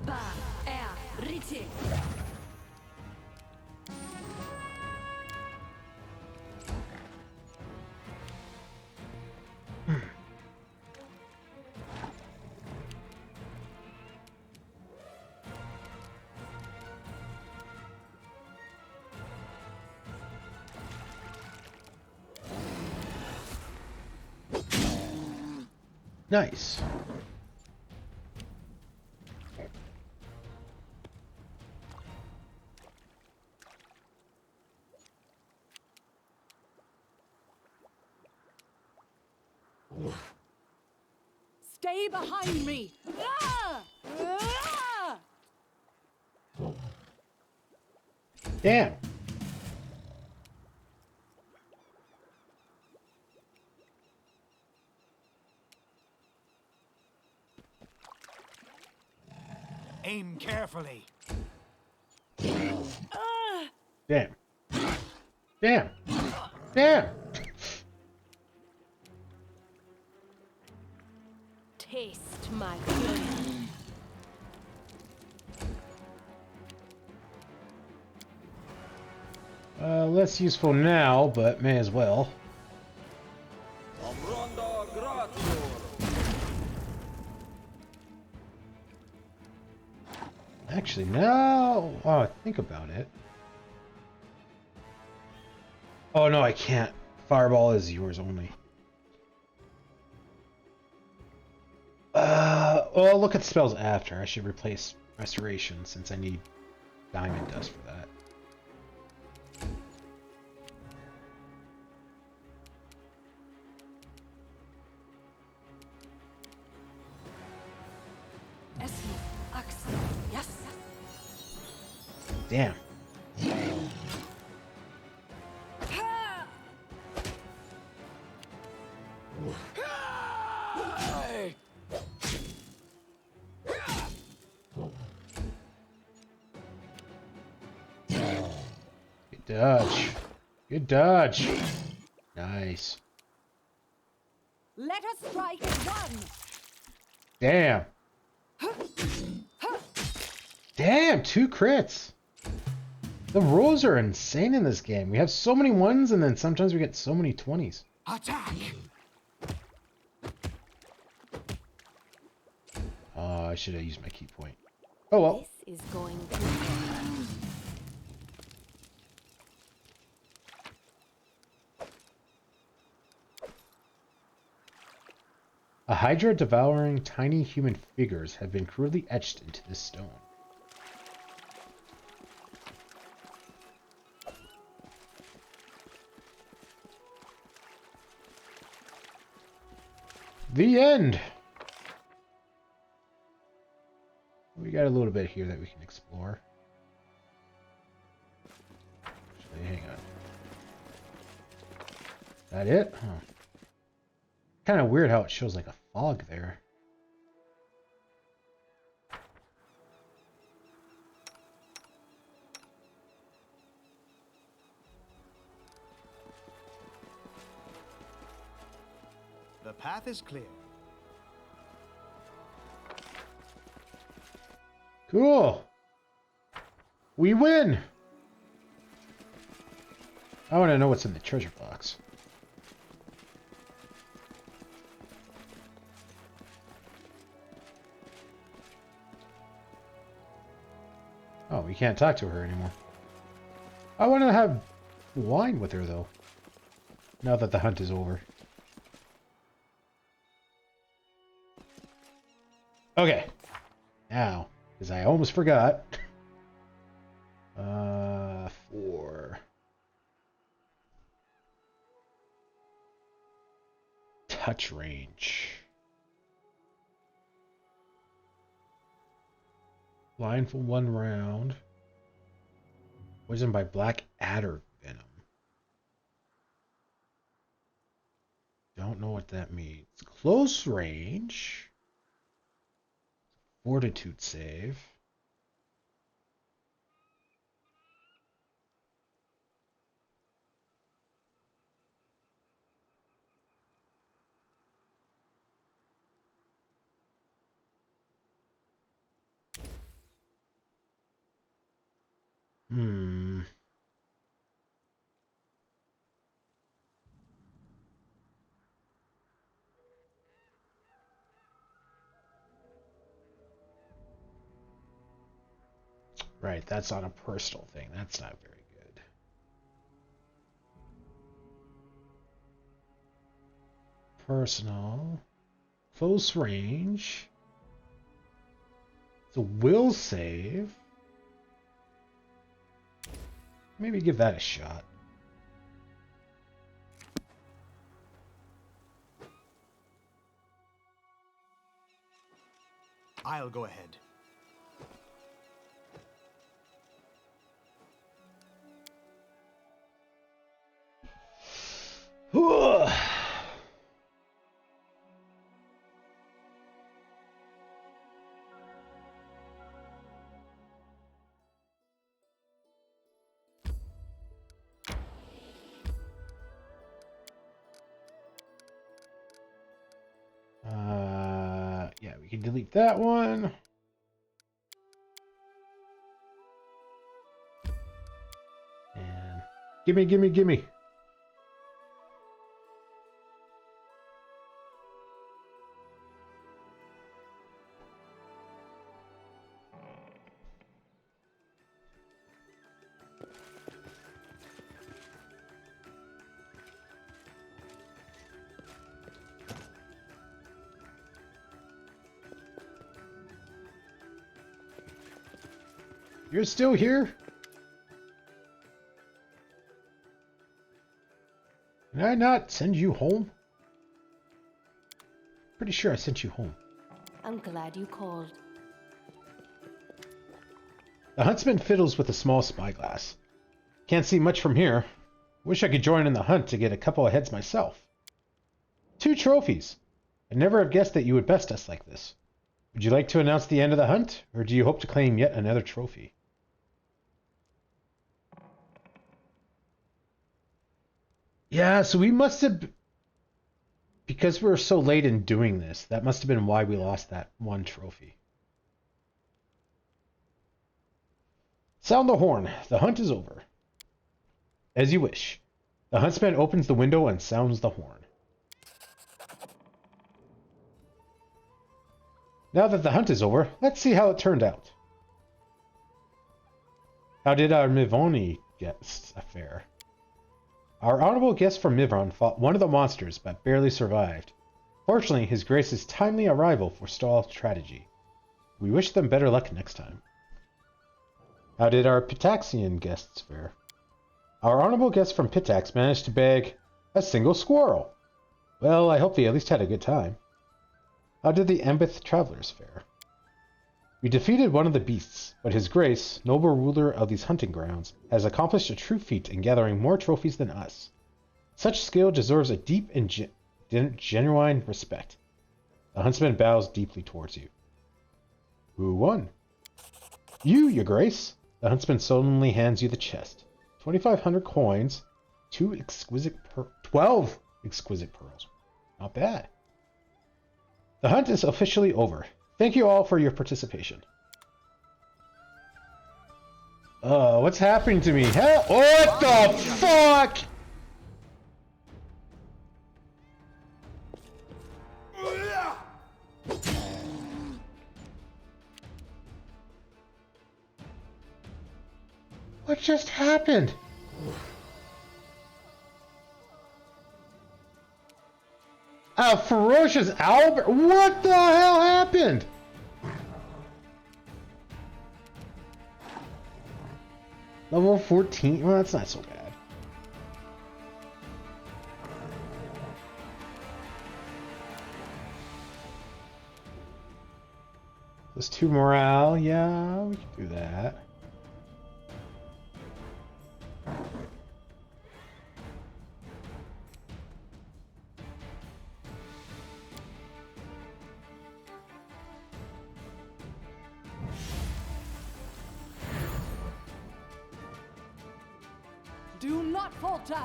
Ba er riti. Nice. Stay behind me! Ah! Ah! Damn. Aim carefully. Damn. Damn. Damn. Taste my fury. Less useful now, but may as well. Amranda Gratior. Actually, no. Oh, think about it. Oh no, I can't. Fireball is yours only. Well, look at the spells after. I should replace Restoration since I need Diamond Dust for that. Esli, Ax, yes. Damn. Dodge. Good dodge. Nice. Let us strike as one. Damn. Damn, 2 crits. The rolls are insane in this game. We have so many 1s and then sometimes we get so many 20s. Attack! Oh, I should have used my key point. Oh well. This is going to hurt. A Hydra devouring tiny human figures have been crudely etched into this stone. The end! We got a little bit here that we can explore. Actually, hang on. That it? Huh. Kind of weird how it shows like a fog there. The path is clear. Cool. We win. I want to know what's in the treasure box. Oh, we can't talk to her anymore. I want to have wine with her, though. Now that the hunt is over. Okay. Now, because I almost forgot. For touch range. Blind for 1 round. Poisoned by black adder venom. Don't know what that means. Close range. Fortitude save. Right, that's on a personal thing. That's not very good. Personal. Close range. It's a will save. Maybe give that a shot. I'll go ahead. Yeah, we can delete that one. And gimme, gimme, gimme. You're still here? Did I not send you home? Pretty sure I sent you home. I'm glad you called. The huntsman fiddles with a small spyglass. Can't see much from here. Wish I could join in the hunt to get a couple of heads myself. 2 trophies. I'd never have guessed that you would best us like this. Would you like to announce the end of the hunt, or do you hope to claim yet another trophy? Yeah, so we must have... Because we were so late in doing this, that must have been why we lost that one trophy. Sound the horn. The hunt is over. As you wish. The huntsman opens the window and sounds the horn. Now that the hunt is over, let's see how it turned out. How did our Mivoni guests fare? Our honorable guest from Mivron fought one of the monsters, but barely survived. Fortunately, His Grace's timely arrival forestalled tragedy. We wish them better luck next time. How did our Pitaxian guests fare? Our honorable guest from Pitax managed to bag a single squirrel. Well, I hope they at least had a good time. How did the Ambith travelers fare? We defeated one of the beasts, but His Grace, noble ruler of these hunting grounds, has accomplished a true feat in gathering more trophies than us. Such skill deserves a deep and genuine respect. The huntsman bows deeply towards you. Who won? You, Your Grace. The huntsman solemnly hands you the chest. 2,500 coins, 12 exquisite pearls. Not bad. The hunt is officially over. Thank you all for your participation. What's happening to me? Hell, what the fuck? What just happened? A ferocious owlbear? What the hell happened? Level 14? Well, that's not so bad. Plus 2 morale. Yeah, we can do that. Do not falter!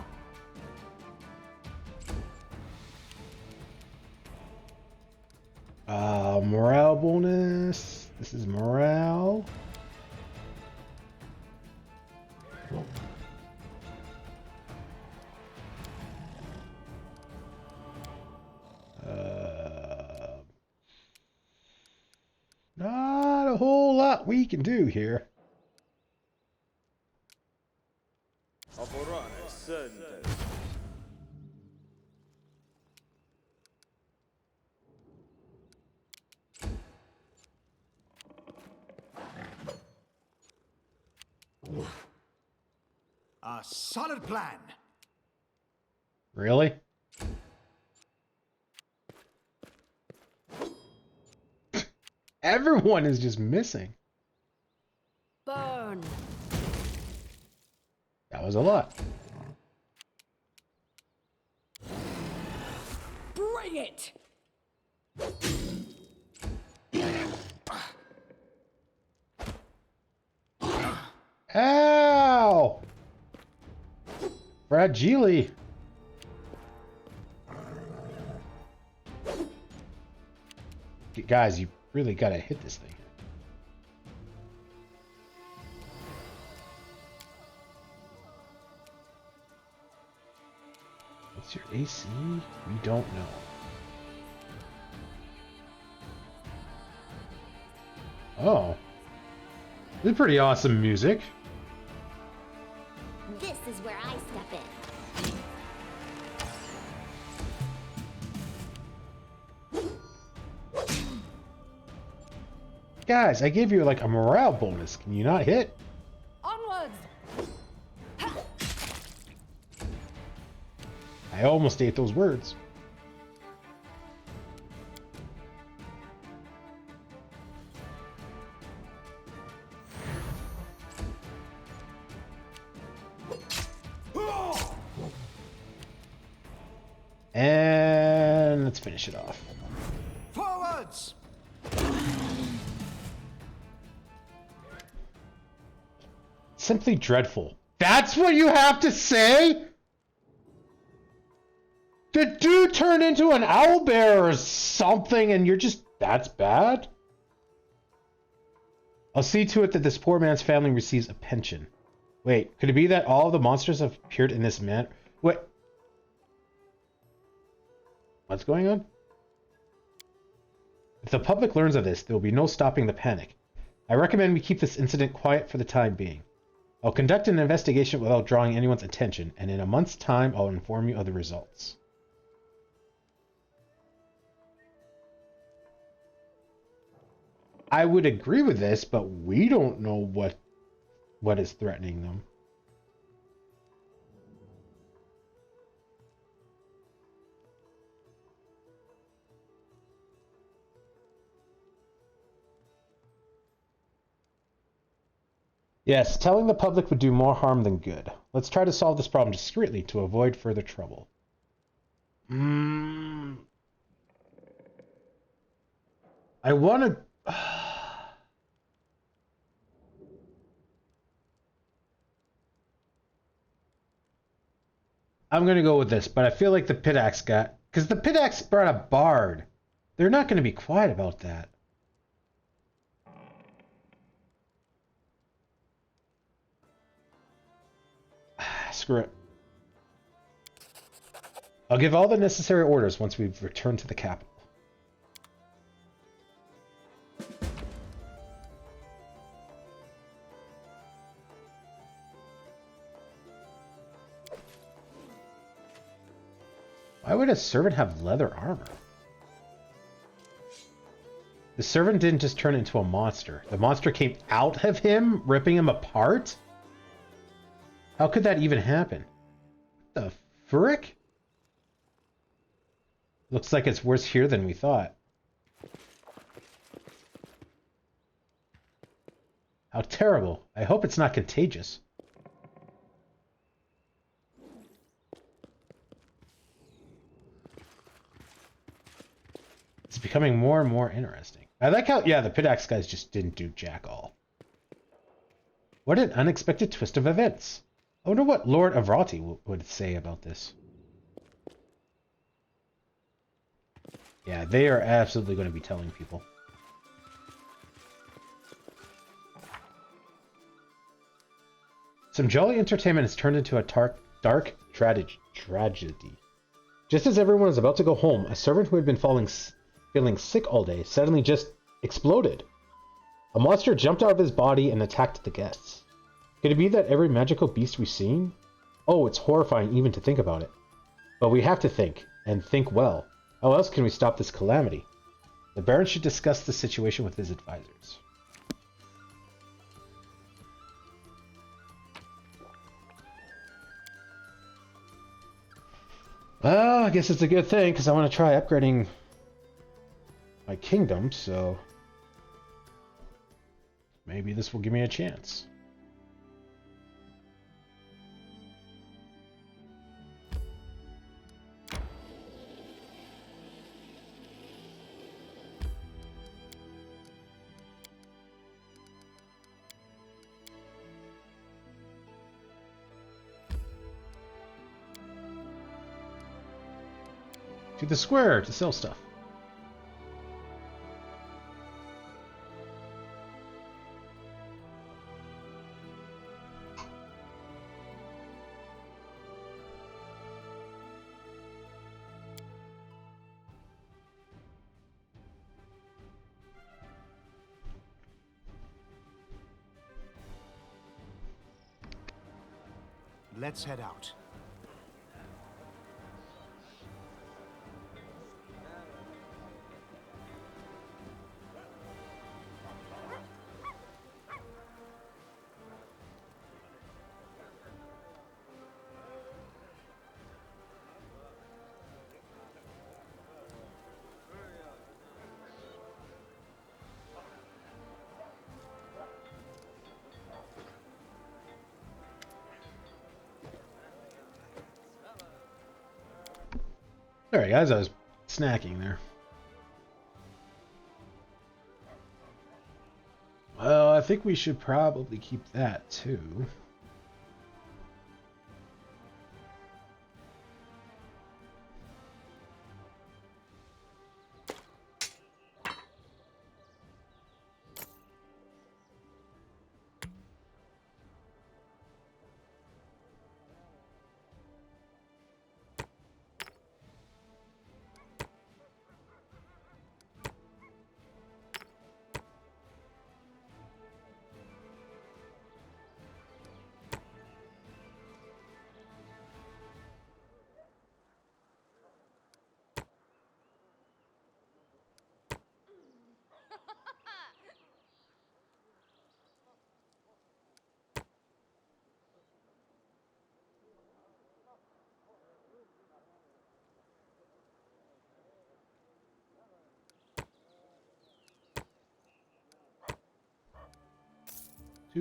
Morale bonus. This is morale. Not a whole lot we can do here. Aborane sente. A solid plan. Really? Everyone is just missing. Burn. That was a lot. Bring it! Ow! Fragile. Guys, you really gotta hit this thing. What's your AC? We don't know. Oh. This is pretty awesome music. This is where I step in. Guys, I gave you like a morale bonus. Can you not hit? Onwards! I almost ate those words. And let's finish it off. Forwards! Simply dreadful. That's what you have to say? The dude turned into an owlbear or something, and you're just... That's bad? I'll see to it that this poor man's family receives a pension. Wait, could it be that all of the monsters have appeared in this man? What? What's going on? If the public learns of this, there will be no stopping the panic. I recommend we keep this incident quiet for the time being. I'll conduct an investigation without drawing anyone's attention, and in a month's time, I'll inform you of the results. I would agree with this, but we don't know what is threatening them. Yes, telling the public would do more harm than good. Let's try to solve this problem discreetly to avoid further trouble. I want to... I'm going to go with this, but I feel like the Pit Axe got... Because the Pit Axe brought a bard. They're not going to be quiet about that. Screw it. I'll give all the necessary orders once we've returned to the capital. Why would a servant have leather armor? The servant didn't just turn into a monster. The monster came out of him, ripping him apart? How could that even happen? What the frick? Looks like it's worse here than we thought. How terrible. I hope it's not contagious. It's becoming more and more interesting. I like how, yeah, the Pit Axe guys just didn't do jack all. What an unexpected twist of events. I wonder what Lord Avrati would say about this. Yeah, they are absolutely going to be telling people. Some jolly entertainment has turned into a dark tragedy. Just as everyone was about to go home, a servant who had been feeling sick all day suddenly just exploded. A monster jumped out of his body and attacked the guests. Could it be that every magical beast we've seen? Oh, it's horrifying even to think about it. But we have to think, and think well. How else can we stop this calamity? The Baron should discuss the situation with his advisors. Well, I guess it's a good thing, because I want to try upgrading my kingdom, so maybe this will give me a chance. To the square to sell stuff. Let's head out. Sorry guys, I was snacking there. Well, I think we should probably keep that too.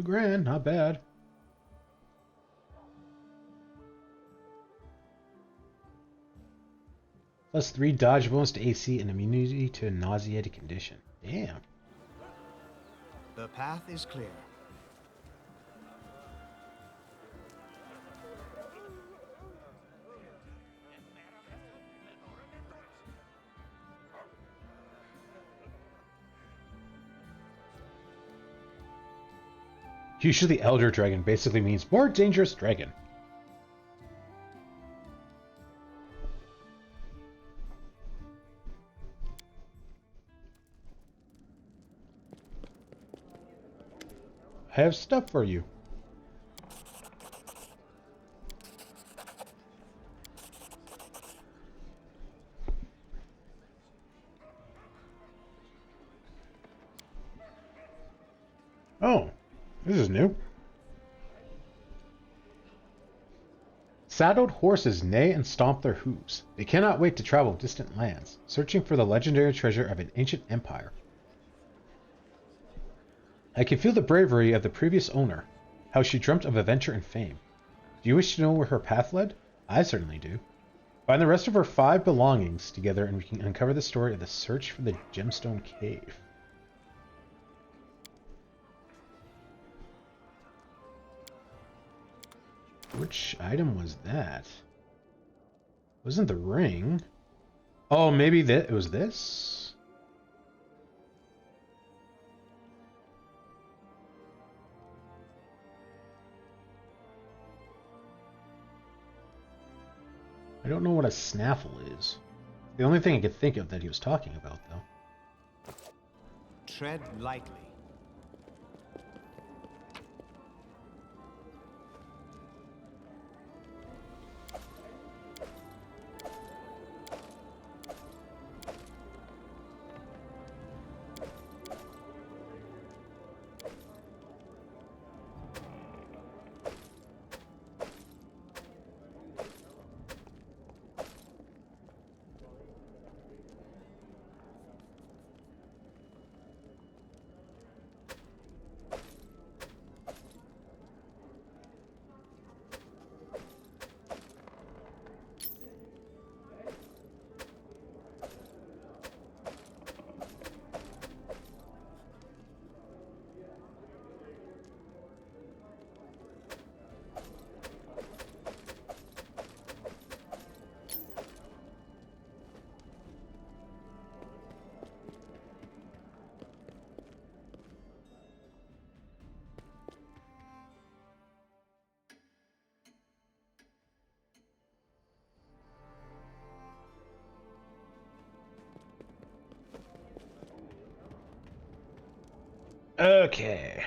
$2,000, not bad. Plus 3 dodge bonus to AC and immunity to a nauseated condition. Damn. The path is clear. Usually Elder Dragon basically means more dangerous dragon. I have stuff for you. Oh, this is new. Saddled horses neigh and stomp their hooves. They cannot wait to travel distant lands, searching for the legendary treasure of an ancient empire. I can feel the bravery of the previous owner, how she dreamt of adventure and fame. Do you wish to know where her path led? I certainly do. Find the rest of her 5 belongings together and we can uncover the story of the search for the Gemstone Cave. Which item was that? Wasn't the ring? Oh, maybe it was this? I don't know what a snaffle is. The only thing I could think of that he was talking about, though. Tread lightly. Okay.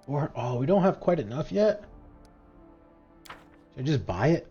Or, oh, we don't have quite enough yet? Should I just buy it?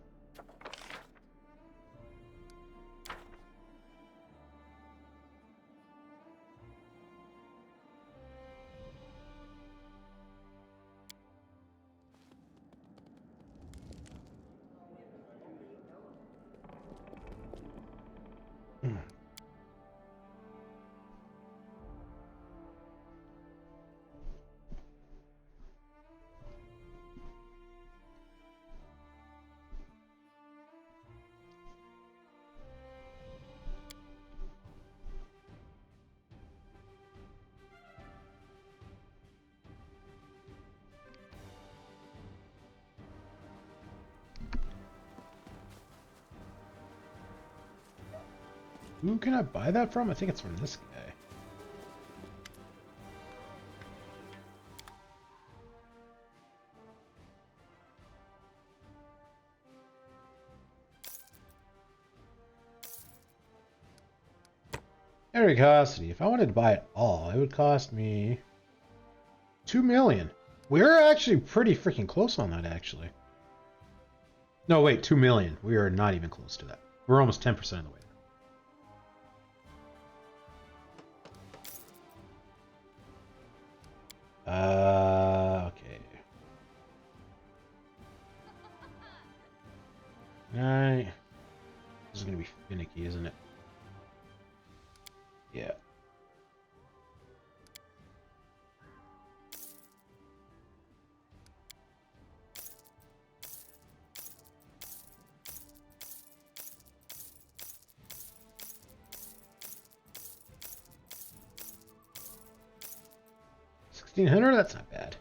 Who can I buy that from? I think it's from this guy. Curiosity. If I wanted to buy it all, it would cost me 2 million. We're actually pretty freaking close on that, actually. No, wait, 2 million. We are not even close to that. We're almost 10% of the way. Okay. This is gonna be finicky, isn't it? Yeah. $1,600? That's not bad.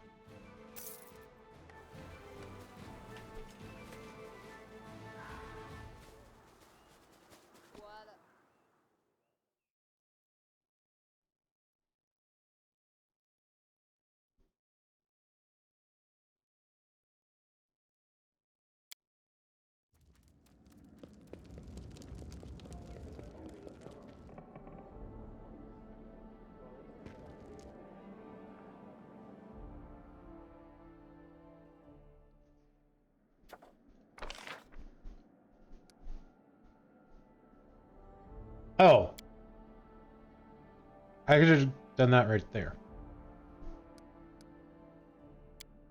Oh. I could have done that right there.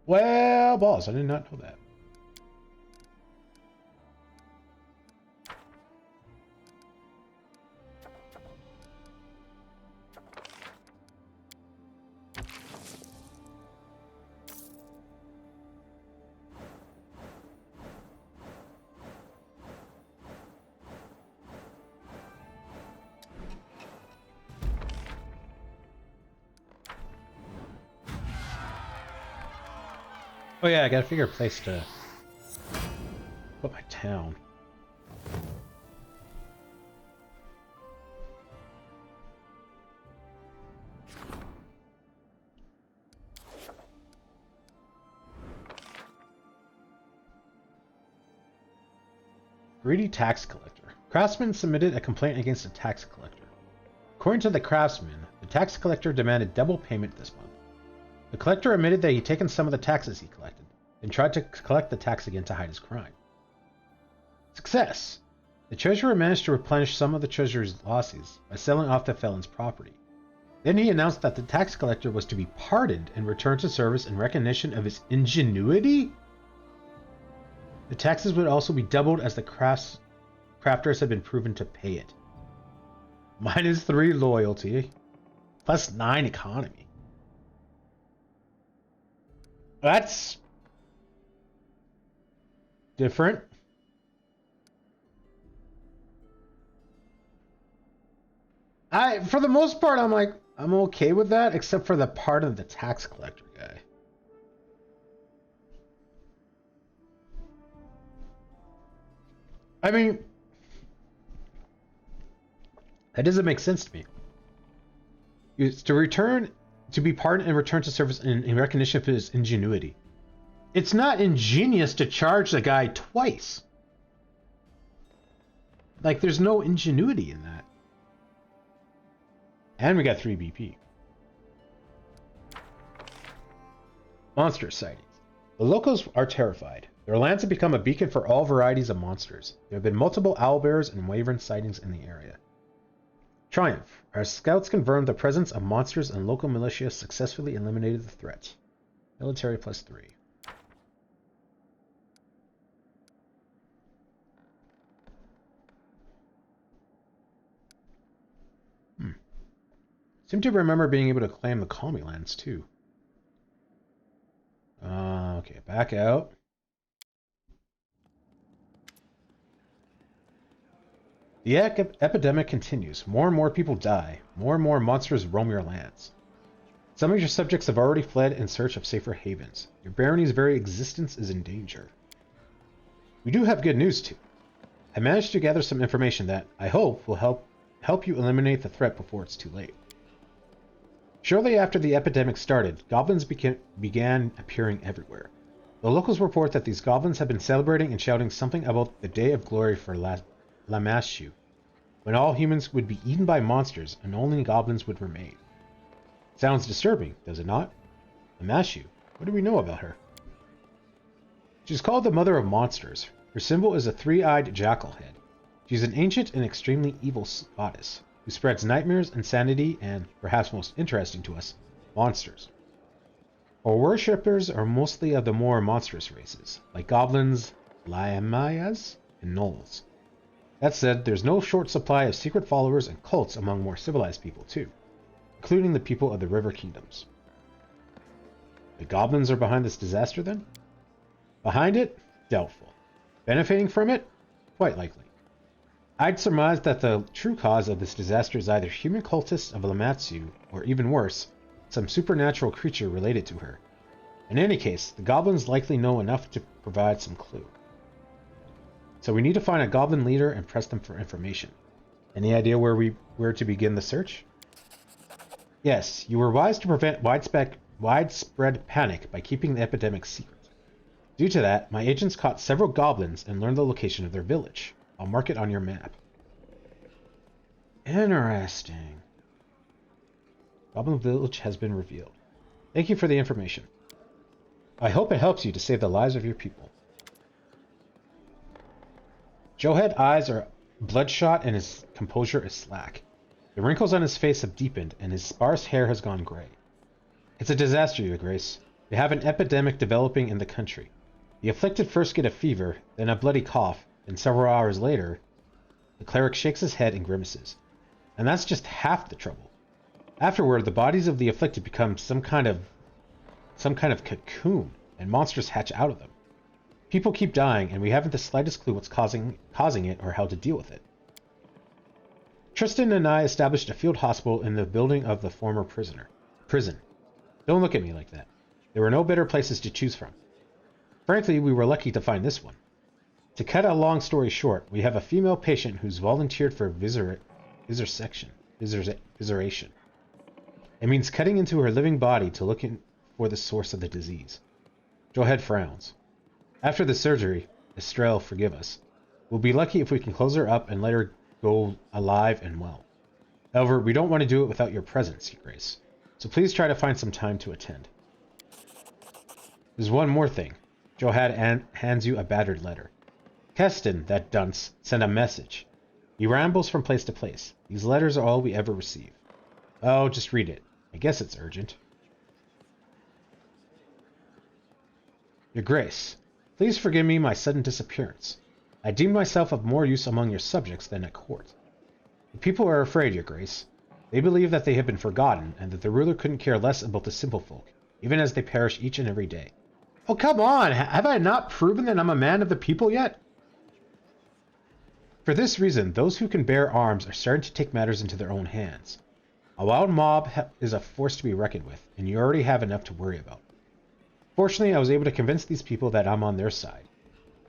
Well, balls, I did not know that. Oh yeah, I gotta figure a place to put my town. Greedy tax collector. Craftsman submitted a complaint against a tax collector. According to the craftsman, the tax collector demanded double payment this month. The collector admitted that he'd taken some of the taxes he collected, then tried to collect the tax again to hide his crime. Success! The treasurer managed to replenish some of the treasurer's losses by selling off the felon's property. Then he announced that the tax collector was to be pardoned and returned to service in recognition of his ingenuity? The taxes would also be doubled as the crafters had been proven to pay it. -3 loyalty, +9 economy. That's different. For the most part, I'm okay with that, except for the part of the tax collector guy. I mean, that doesn't make sense to me. It's to be pardoned and return to service in recognition of his ingenuity. It's not ingenious to charge the guy twice. Like, there's no ingenuity in that. And we got 3 BP. Monster sightings. The locals are terrified. Their lands have become a beacon for all varieties of monsters. There have been multiple owlbears and wyvern sightings in the area. Triumph. Our scouts confirmed the presence of monsters and local militia successfully eliminated the threat. Military +3. Seem to remember being able to claim the Kami lands too. Okay, back out. The epidemic continues. More and more people die. More and more monsters roam your lands. Some of your subjects have already fled in search of safer havens. Your barony's very existence is in danger. We do have good news too. I managed to gather some information that, I hope, will help you eliminate the threat before it's too late. Shortly after the epidemic started, goblins began appearing everywhere. The locals report that these goblins have been celebrating and shouting something about the Day of Glory for Lamashu, when all humans would be eaten by monsters and only goblins would remain. Sounds disturbing, does it not? Lamashu, what do we know about her? She's called the Mother of Monsters. Her symbol is a 3-eyed jackal head. She's an ancient and extremely evil goddess, who spreads nightmares, insanity, and, perhaps most interesting to us, monsters. Her worshippers are mostly of the more monstrous races, like goblins, Lamayas, and gnolls. That said, there's no short supply of secret followers and cults among more civilized people too, including the people of the River Kingdoms. The goblins are behind this disaster then? Behind it? Doubtful. Benefiting from it? Quite likely. I'd surmise that the true cause of this disaster is either human cultists of Lamatsu, or even worse, some supernatural creature related to her. In any case, the goblins likely know enough to provide some clue. So we need to find a goblin leader and press them for information. Any idea where to begin the search? Yes, you were wise to prevent widespread panic by keeping the epidemic secret. Due to that, my agents caught several goblins and learned the location of their village. I'll mark it on your map. Interesting. Goblin village has been revealed. Thank you for the information. I hope it helps you to save the lives of your people. Jowhead's eyes are bloodshot and his composure is slack. The wrinkles on his face have deepened and his sparse hair has gone gray. It's a disaster, Your Grace. We have an epidemic developing in the country. The afflicted first get a fever, then a bloody cough, and several hours later, the cleric shakes his head and grimaces. And that's just half the trouble. Afterward, the bodies of the afflicted become some kind of cocoon, and monsters hatch out of them. People keep dying, and we haven't the slightest clue what's causing it or how to deal with it. Tristan and I established a field hospital in the building of the former prison. Don't look at me like that. There were no better places to choose from. Frankly, we were lucky to find this one. To cut a long story short, we have a female patient who's volunteered for viseration. It means cutting into her living body to look for the source of the disease. Jowhead frowns. After the surgery, Estrelle, forgive us. We'll be lucky if we can close her up and let her go alive and well. However, we don't want to do it without your presence, Your Grace. So please try to find some time to attend. There's one more thing. Jowhead hands you a battered letter. Keston, that dunce, sent a message. He rambles from place to place. These letters are all we ever receive. Oh, just read it. I guess it's urgent. Your Grace, please forgive me my sudden disappearance. I deem myself of more use among your subjects than at court. The people are afraid, Your Grace. They believe that they have been forgotten, and that the ruler couldn't care less about the simple folk, even as they perish each and every day. Oh, come on! Have I not proven that I'm a man of the people yet? For this reason, those who can bear arms are starting to take matters into their own hands. A wild mob is a force to be reckoned with, and you already have enough to worry about. Fortunately, I was able to convince these people that I'm on their side.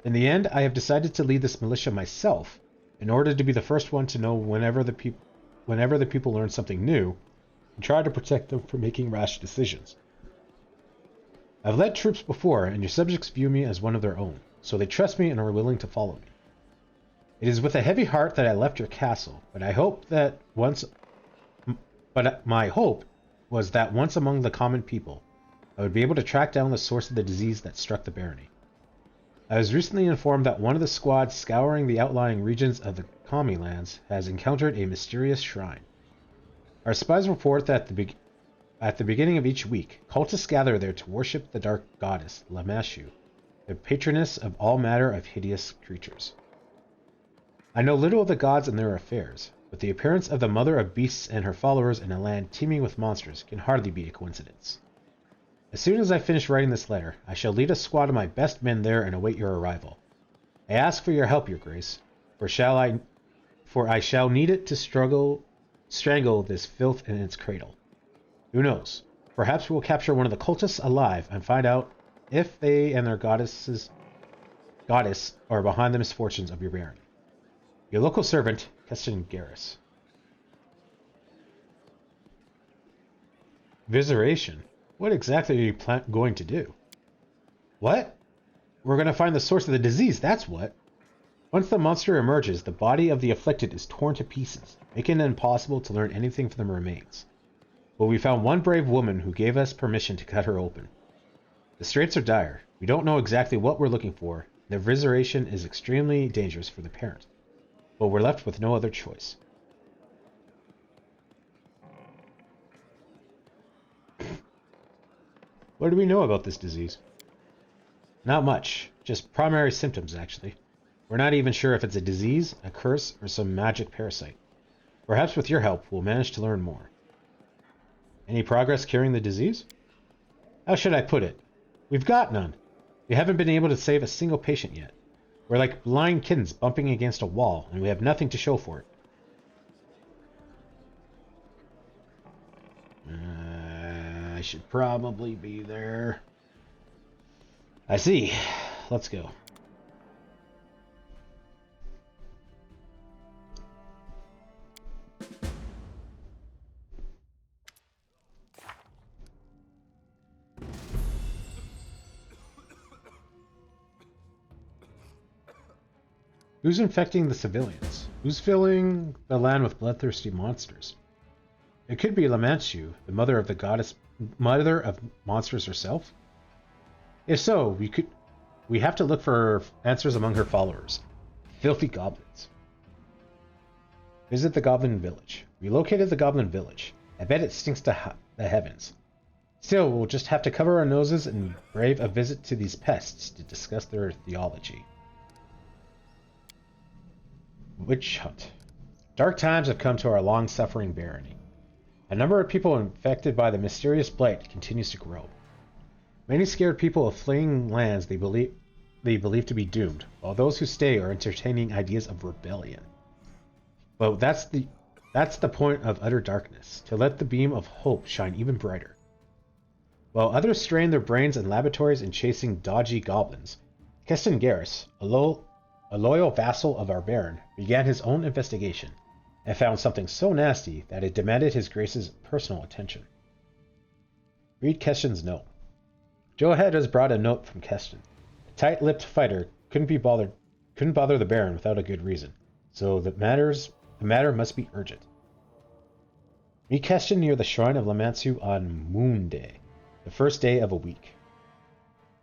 In the end, I have decided to lead this militia myself, in order to be the first one to know whenever the people learn something new, and try to protect them from making rash decisions. I've led troops before, and your subjects view me as one of their own, so they trust me and are willing to follow me. It is with a heavy heart that I left your castle, but my hope was that once among the common people, I would be able to track down the source of the disease that struck the barony. I was recently informed that one of the squads scouring the outlying regions of the Kami lands has encountered a mysterious shrine. Our spies report that at the beginning of each week, cultists gather there to worship the dark goddess, Lamashu, the patroness of all manner of hideous creatures. I know little of the gods and their affairs, but the appearance of the mother of beasts and her followers in a land teeming with monsters can hardly be a coincidence. As soon as I finish writing this letter, I shall lead a squad of my best men there and await your arrival. I ask for your help, Your Grace, for I shall need it to strangle this filth in its cradle. Who knows? Perhaps we will capture one of the cultists alive and find out if they and their goddess are behind the misfortunes of your barony. Your local servant, Keston Garrus. Viseration? What exactly are you going to do? What? We're going to find the source of the disease, that's what. Once the monster emerges, the body of the afflicted is torn to pieces, making it impossible to learn anything from the remains. But we found one brave woman who gave us permission to cut her open. The straits are dire. We don't know exactly what we're looking for. The viseration is extremely dangerous for the parent. But we're left with no other choice. What do we know about this disease? Not much. Just primary symptoms, actually. We're not even sure if it's a disease, a curse, or some magic parasite. Perhaps with your help, we'll manage to learn more. Any progress curing the disease? How should I put it? We've got none. We haven't been able to save a single patient yet. We're like blind kittens bumping against a wall, and we have nothing to show for it. I should probably be there. I see. Let's go. Who's infecting the civilians? Who's filling the land with bloodthirsty monsters? It could be Lamantiu, the mother of monsters herself. If so, we have to look for answers among her followers. Filthy goblins. Visit the Goblin Village. We located the Goblin Village. I bet it stinks to the heavens. Still, we'll just have to cover our noses and brave a visit to these pests to discuss their theology. Witch hunt. Dark times have come to our long-suffering barony. A number of people infected by the mysterious blight continues to grow. Many scared people of fleeing lands they believe to be doomed, while those who stay are entertaining ideas of rebellion. But that's the point of utter darkness, to let the beam of hope shine even brighter. While others strain their brains in laboratories and chasing dodgy goblins, Keston Garrus, a loyal vassal of our Baron, began his own investigation, and found something so nasty that it demanded his grace's personal attention. Read Keston's note. Joehead has brought a note from Keston. A tight-lipped fighter couldn't bother the Baron without a good reason, so the matter must be urgent. Meet Keston near the shrine of Lamantiu on Moon Day, the first day of a week.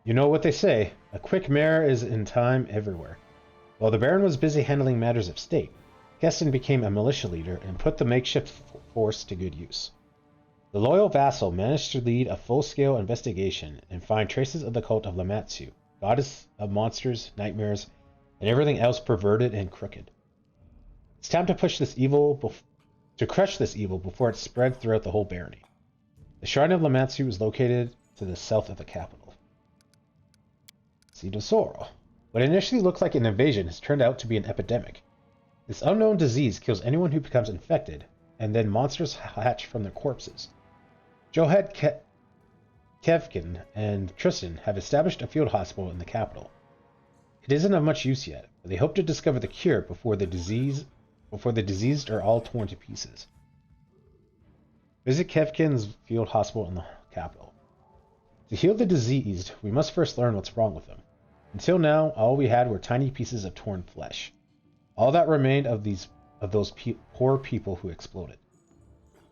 You know what they say, a quick mare is in time everywhere. While the Baron was busy handling matters of state, Keston became a militia leader and put the makeshift force to good use. The loyal vassal managed to lead a full-scale investigation and find traces of the cult of Lamantiu, goddess of monsters, nightmares, and everything else perverted and crooked. It's time to crush this evil before it spreads throughout the whole barony. The shrine of Lamantiu is located to the south of the capital. Sidosoro. What initially looked like an invasion has turned out to be an epidemic. This unknown disease kills anyone who becomes infected, and then monsters hatch from their corpses. Joehead, Kevkin, and Tristan have established a field hospital in the capital. It isn't of much use yet, but they hope to discover the cure before the diseased are all torn to pieces. Visit Kevkin's field hospital in the capital. To heal the diseased, we must first learn what's wrong with them. Until now, all we had were tiny pieces of torn flesh. All that remained of those poor people who exploded.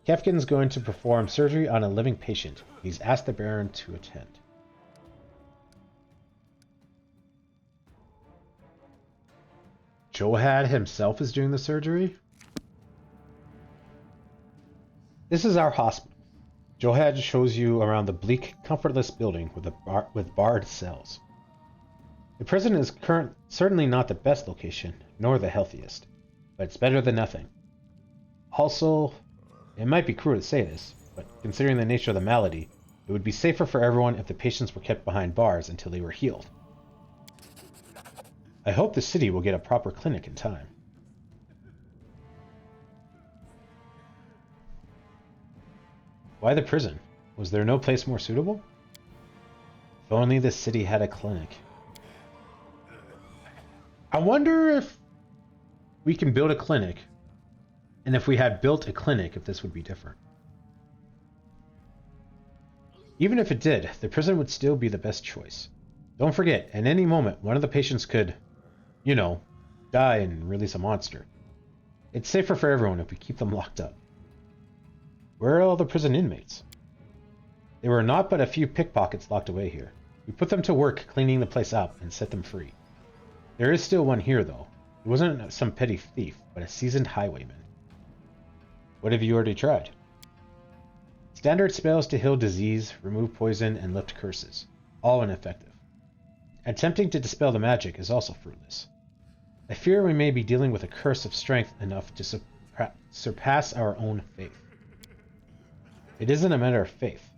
Kevkin's going to perform surgery on a living patient. He's asked the Baron to attend. Joehead himself is doing the surgery? This is our hospital. Joehead shows you around the bleak, comfortless building with barred cells. The prison is certainly not the best location, nor the healthiest, but it's better than nothing. Also, it might be cruel to say this, but considering the nature of the malady, it would be safer for everyone if the patients were kept behind bars until they were healed. I hope the city will get a proper clinic in time. Why the prison? Was there no place more suitable? If only the city had a clinic. I wonder if we can build a clinic, and if we had built a clinic, if this would be different. Even if it did, the prison would still be the best choice. Don't forget, at any moment, one of the patients could, die and release a monster. It's safer for everyone if we keep them locked up. Where are all the prison inmates? There were not but a few pickpockets locked away here. We put them to work cleaning the place up and set them free. There is still one here, though. He wasn't some petty thief, but a seasoned highwayman. What have you already tried? Standard spells to heal disease, remove poison, and lift curses. All ineffective. Attempting to dispel the magic is also fruitless. I fear we may be dealing with a curse of strength enough to surpass our own faith. It isn't a matter of faith.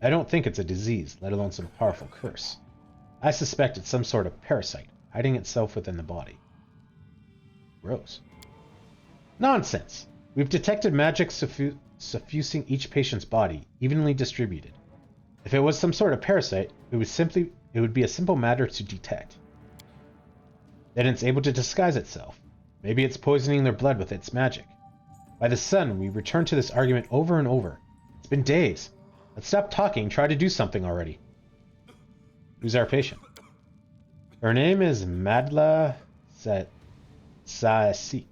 I don't think it's a disease, let alone some powerful curse. I suspect it's some sort of parasite, hiding itself within the body. Gross. Nonsense! We've detected magic suffusing each patient's body, evenly distributed. If it was some sort of parasite, it would be a simple matter to detect. Then it's able to disguise itself. Maybe it's poisoning their blood with its magic. By the sun, we return to this argument over and over. It's been days. Let's stop talking and try to do something already. Who's our patient? Her name is Madla Saasik,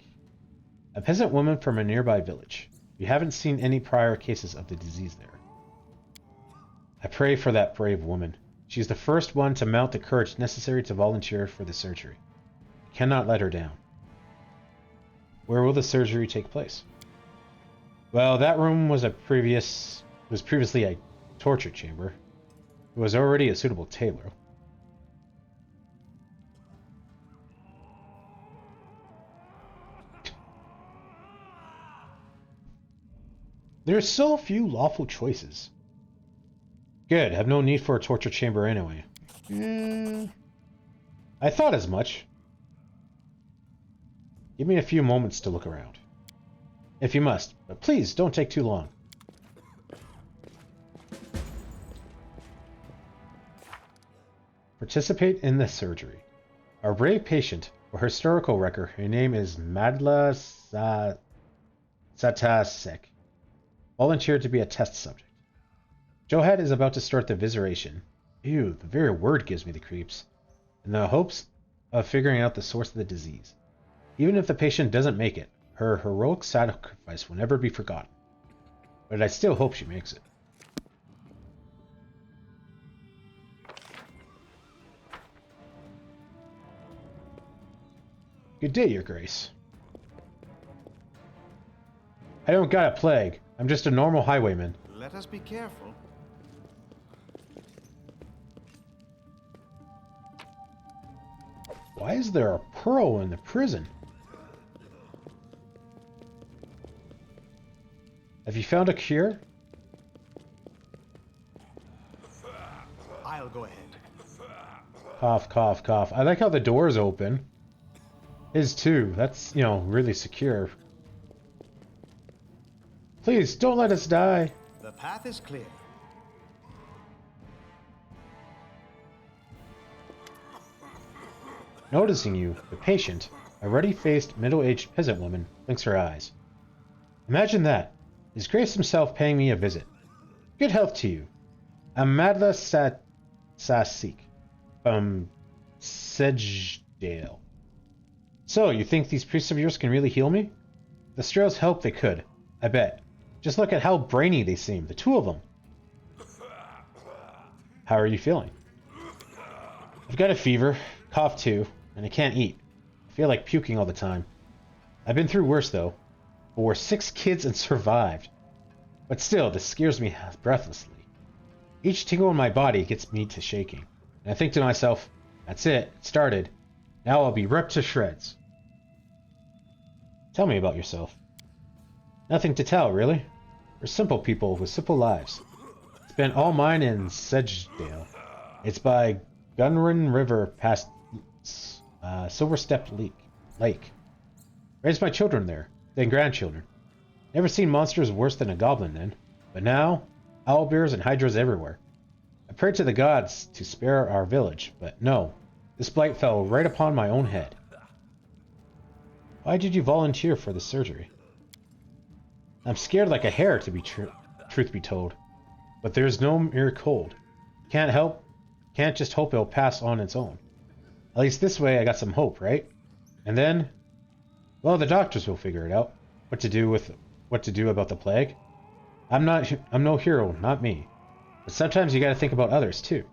a peasant woman from a nearby village. We haven't seen any prior cases of the disease there. I pray for that brave woman. She's the first one to mount the courage necessary to volunteer for the surgery. I cannot let her down. Where will the surgery take place? Well, that room was previously a torture chamber. It was already a suitable tailor. There are so few lawful choices. Good, have no need for a torture chamber anyway. I thought as much. Give me a few moments to look around. If you must, but please don't take too long. Participate in the surgery. Our brave patient, or historical record, her name is Madla Satasek, volunteered to be a test subject. Johat is about to start the viseration. Ew, the very word gives me the creeps. In the hopes of figuring out the source of the disease. Even if the patient doesn't make it, her heroic sacrifice will never be forgotten. But I still hope she makes it. Good day, Your Grace. I don't got a plague. I'm just a normal highwayman. Let us be careful. Why is there a pearl in the prison? Have you found a cure? I'll go ahead. Cough, cough, cough. I like how the door's open. His too. That's, really secure. Please, don't let us die. The path is clear. Noticing you, the patient, a ruddy-faced, middle-aged peasant woman, blinks her eyes. Imagine that. His Grace himself paying me a visit. Good health to you. I'm Madla Saasik from Sedgedale. So, you think these priests of yours can really heal me? The Strels helped they could, I bet. Just look at how brainy they seem, the two of them. How are you feeling? I've got a fever, cough too, and I can't eat. I feel like puking all the time. I've been through worse though. Bore 6 kids and survived. But still, this scares me breathlessly. Each tingle in my body gets me to shaking. And I think to myself, that's it started. Now I'll be ripped to shreds. Tell me about yourself. Nothing to tell, really. We're simple people with simple lives. Spent all mine in Sedgedale. It's by Gunrun River past Silverstep Lake. Raised my children there, then grandchildren. Never seen monsters worse than a goblin then. But now, owlbears and hydras everywhere. I prayed to the gods to spare our village, but no. This blight fell right upon my own head. Why did you volunteer for the surgery? I'm scared like a hare, to be truth be told. But there's no mere cold. Can't just hope it'll pass on its own. At least this way I got some hope, right? And then, well, the doctors will figure it out. What to do about the plague. I'm no hero, not me. But sometimes you gotta think about others too.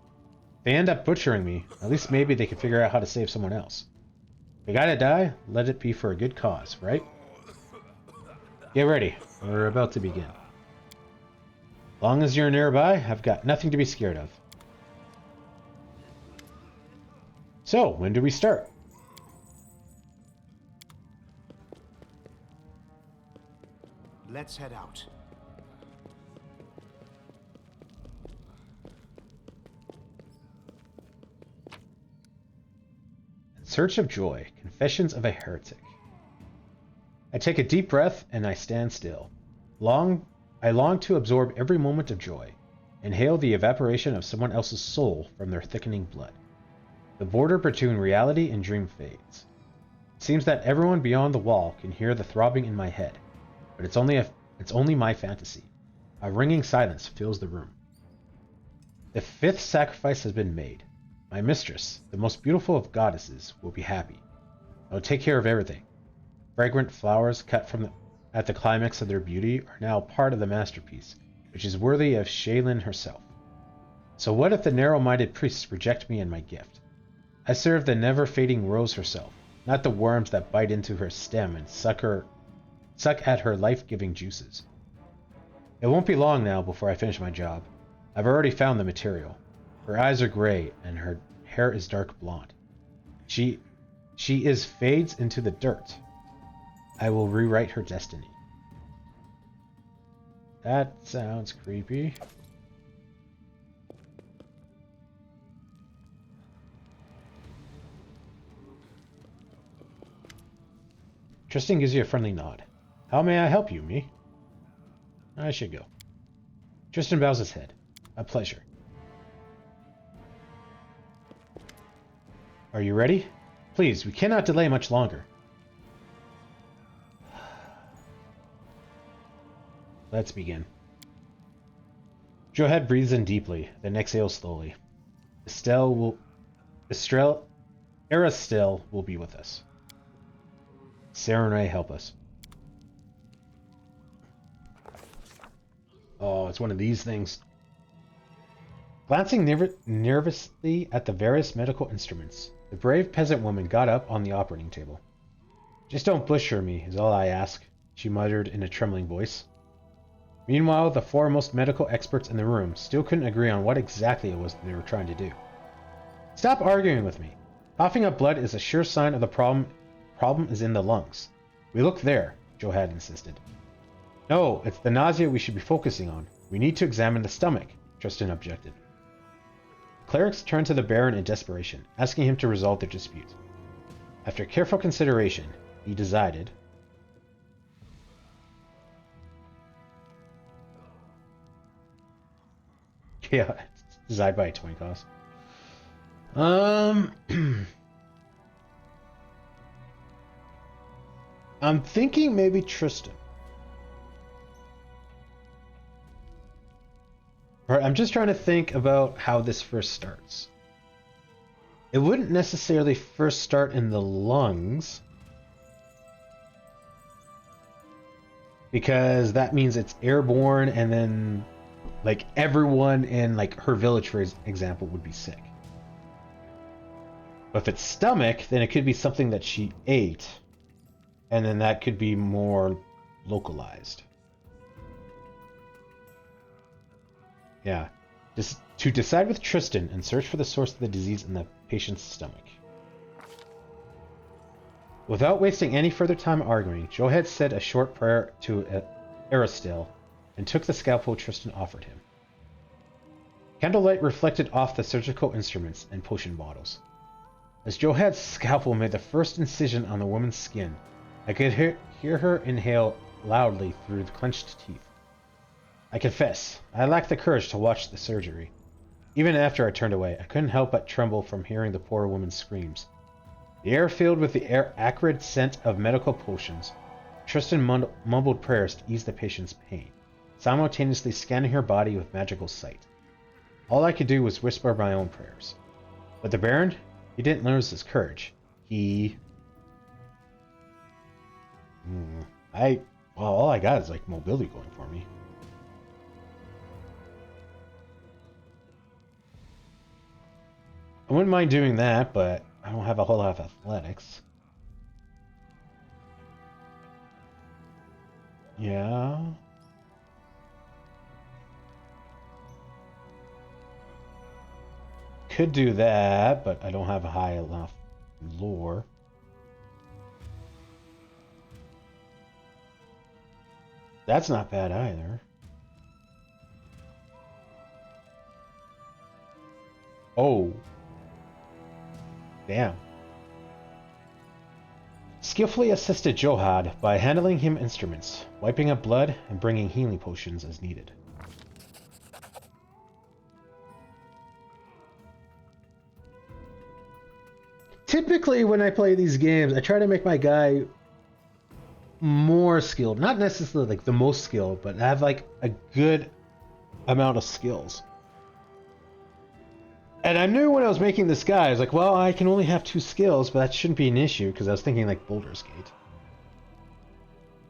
If they end up butchering me, at least maybe they can figure out how to save someone else. If they gotta die, let it be for a good cause, right? Get ready. We're about to begin. Long as you're nearby, I've got nothing to be scared of. So, when do we start? Let's head out. In Search of Joy, Confessions of a Heretic. I take a deep breath and I stand still. I long to absorb every moment of joy, inhale the evaporation of someone else's soul from their thickening blood. The border between reality and dream fades. It seems that everyone beyond the wall can hear the throbbing in my head, but it's only my fantasy. A ringing silence fills the room. The fifth sacrifice has been made. My mistress, the most beautiful of goddesses, will be happy. I will take care of everything. Fragrant flowers cut at the climax of their beauty are now part of the masterpiece, which is worthy of Shaylin herself. So what if the narrow-minded priests reject me and my gift? I serve the never-fading rose herself, not the worms that bite into her stem and suck at her life-giving juices. It won't be long now before I finish my job. I've already found the material. Her eyes are gray and her hair is dark blonde. She fades into the dirt. I will rewrite her destiny. That sounds creepy. Tristan gives you a friendly nod. How may I help you, me? I should go. Tristan bows his head. A pleasure. Are you ready? Please, we cannot delay much longer. Let's begin. Johed breathes in deeply, then exhales slowly. Arastil will be with us. Sarenrae, help us. Oh, it's one of these things. Glancing nervously at the various medical instruments, the brave peasant woman got up on the operating table. Just don't butcher me, is all I ask, she muttered in a trembling voice. Meanwhile, the foremost medical experts in the room still couldn't agree on what exactly it was they were trying to do. Stop arguing with me. Coughing up blood is a sure sign of the problem. Problem is in the lungs. We look there, Johed insisted. No, it's the nausea we should be focusing on. We need to examine the stomach, Tristan objected. Clerics turned to the Baron in desperation, asking him to resolve their dispute. After careful consideration, he decided... Yeah, designed by 20 cost. I'm thinking maybe Tristan. Alright, I'm just trying to think about how this first starts. It wouldn't necessarily first start in the lungs, because that means it's airborne, and then like everyone in like her village, for example, would be sick. But if it's stomach, then it could be something that she ate, and then that could be more localized. Yeah. Just to decide with Tristan and search for the source of the disease in the patient's stomach. Without wasting any further time arguing, Johed said a short prayer to Arastil and took the scalpel Tristan offered him. Candlelight reflected off the surgical instruments and potion bottles. As Johed's scalpel made the first incision on the woman's skin, I could hear her inhale loudly through the clenched teeth. I confess, I lacked the courage to watch the surgery. Even after I turned away, I couldn't help but tremble from hearing the poor woman's screams. The air filled with the acrid scent of medical potions. Tristan mumbled prayers to ease the patient's pain, simultaneously scanning her body with magical sight. All I could do was whisper my own prayers. But the Baron, he didn't lose his courage. All I got is like mobility going for me. I wouldn't mind doing that, but I don't have a whole lot of athletics. Yeah. Could do that, but I don't have a high enough lore. That's not bad either. Oh. Damn. Skillfully assisted Johad by handling him instruments, wiping up blood, and bringing healing potions as needed. Typically, when I play these games, I try to make my guy more skilled. Not necessarily like the most skilled, but have like a good amount of skills. And I knew when I was making this guy, I was like, well, I can only have 2 skills, but that shouldn't be an issue, because I was thinking like Baldur's Gate.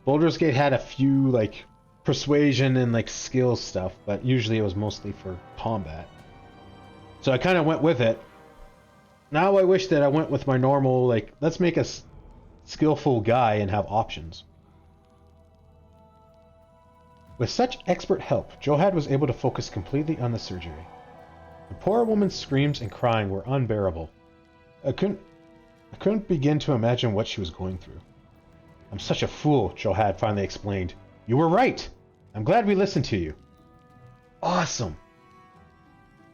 Baldur's Gate had a few like persuasion and like skill stuff, but usually it was mostly for combat. So I kind of went with it. Now I wish that I went with my normal, like, let's make a skillful guy and have options. With such expert help, Johad was able to focus completely on the surgery. The poor woman's screams and crying were unbearable. I couldn't begin to imagine what she was going through. I'm such a fool, Johad finally explained. You were right. I'm glad we listened to you. Awesome.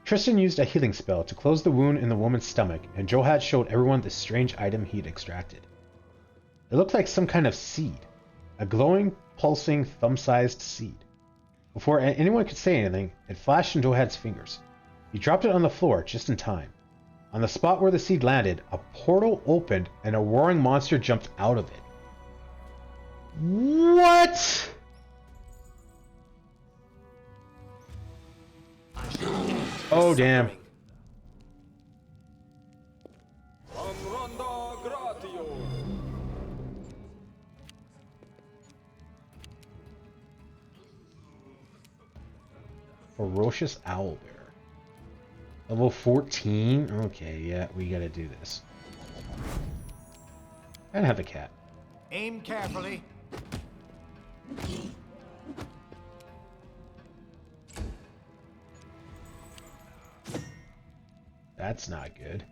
Tristan used a healing spell to close the wound in the woman's stomach, and Johad showed everyone the strange item he'd extracted. It looked like some kind of seed. A glowing, pulsing, thumb-sized seed. Before anyone could say anything, it flashed in Johad's fingers. He dropped it on the floor just in time. On the spot where the seed landed, a portal opened and a roaring monster jumped out of it. What? Oh, damn. Amranda Gratio. Ferocious Owlbear. Level 14? Okay, yeah, we gotta do this. And have a cat. Aim carefully. That's not good.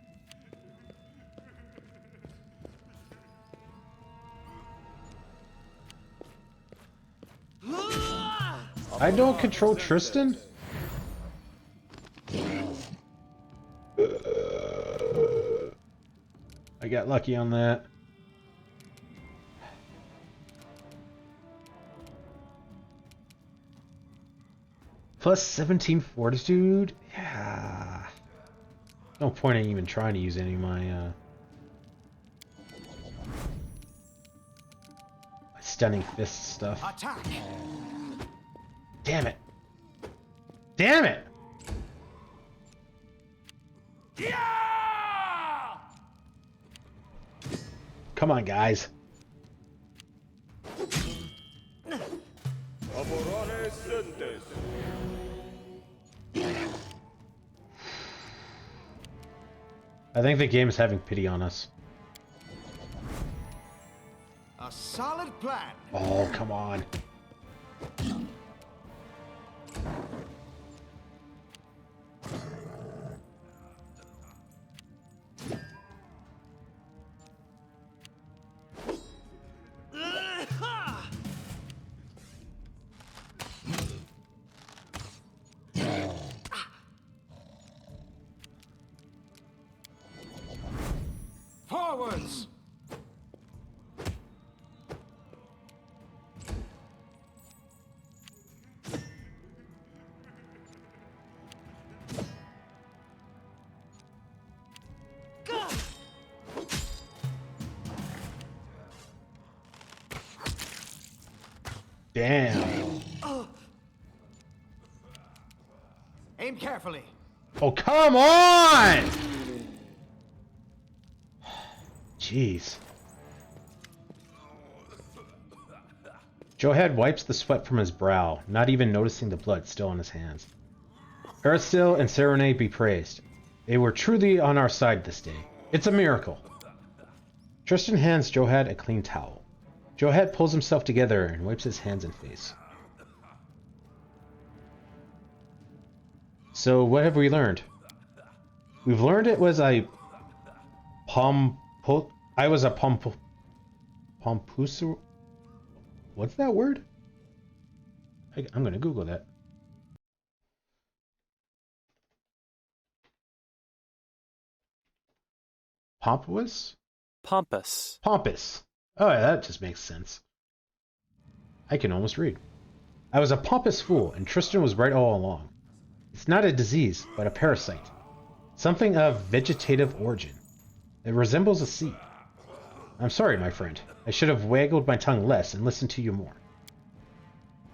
I don't control Tristan? I got lucky on that. Plus 17 fortitude? Yeah. No point in even trying to use any of my stunning fist stuff. Attack. Damn it. Damn it! Yeah! Come on, guys. Amorane Sentes. I think the game is having pity on us. A solid plan. Oh, come on. Forwards. Damn. Aim carefully. Oh, come on! Jeez. Johad wipes the sweat from his brow, not even noticing the blood still on his hands. Aristil and Serenade be praised. They were truly on our side this day. It's a miracle. Tristan hands Johad a clean towel. Johad pulls himself together and wipes his hands and face. So, what have we learned? We've learned it was a pompusu. What's that word? I'm going to Google that. Pompous? Pompous. Pompous. Oh, yeah, that just makes sense. I can almost read. I was a pompous fool, and Tristan was right all along. It's not a disease, but a parasite. Something of vegetative origin. It resembles a seed. I'm sorry, my friend. I should have waggled my tongue less and listened to you more.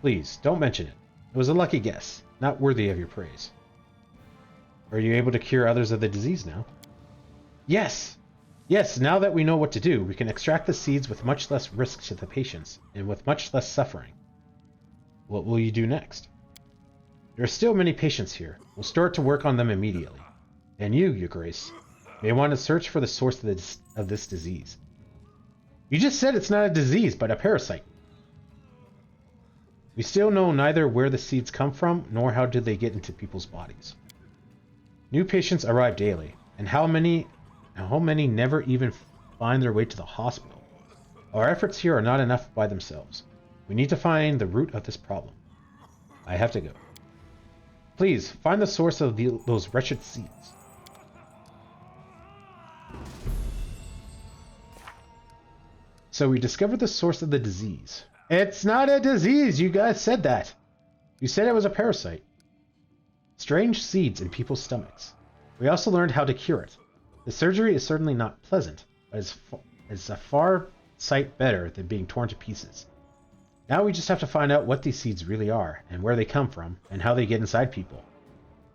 Please, don't mention it. It was a lucky guess, not worthy of your praise. Are you able to cure others of the disease now? Yes! Yes, now that we know what to do, we can extract the seeds with much less risk to the patients, and with much less suffering. What will you do next? There are still many patients here. We'll start to work on them immediately. And you, Your Grace, may want to search for the source of this disease. You just said it's not a disease, but a parasite. We still know neither where the seeds come from, nor how do they get into people's bodies. New patients arrive daily, and how many never even find their way to the hospital. Our efforts here are not enough by themselves. We need to find the root of this problem. I have to go. Please, find the source of those wretched seeds. So we discovered the source of the disease. It's not a disease! You guys said that! You said it was a parasite. Strange seeds in people's stomachs. We also learned how to cure it. The surgery is certainly not pleasant, but it's a far sight better than being torn to pieces. Now we just have to find out what these seeds really are, and where they come from, and how they get inside people.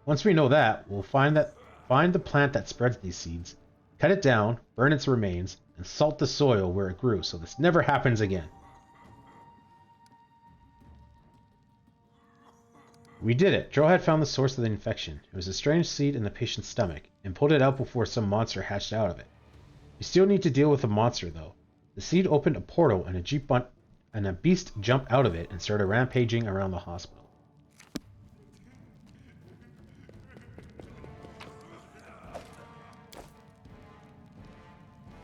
Once we know that, we'll find the plant that spreads these seeds, cut it down, burn its remains, and salt the soil where it grew so this never happens again. We did it. Joe had found the source of the infection. It was a strange seed in the patient's stomach, and pulled it out before some monster hatched out of it. We still need to deal with the monster, though. The seed opened a portal, and a beast jumped out of it and started rampaging around the hospital.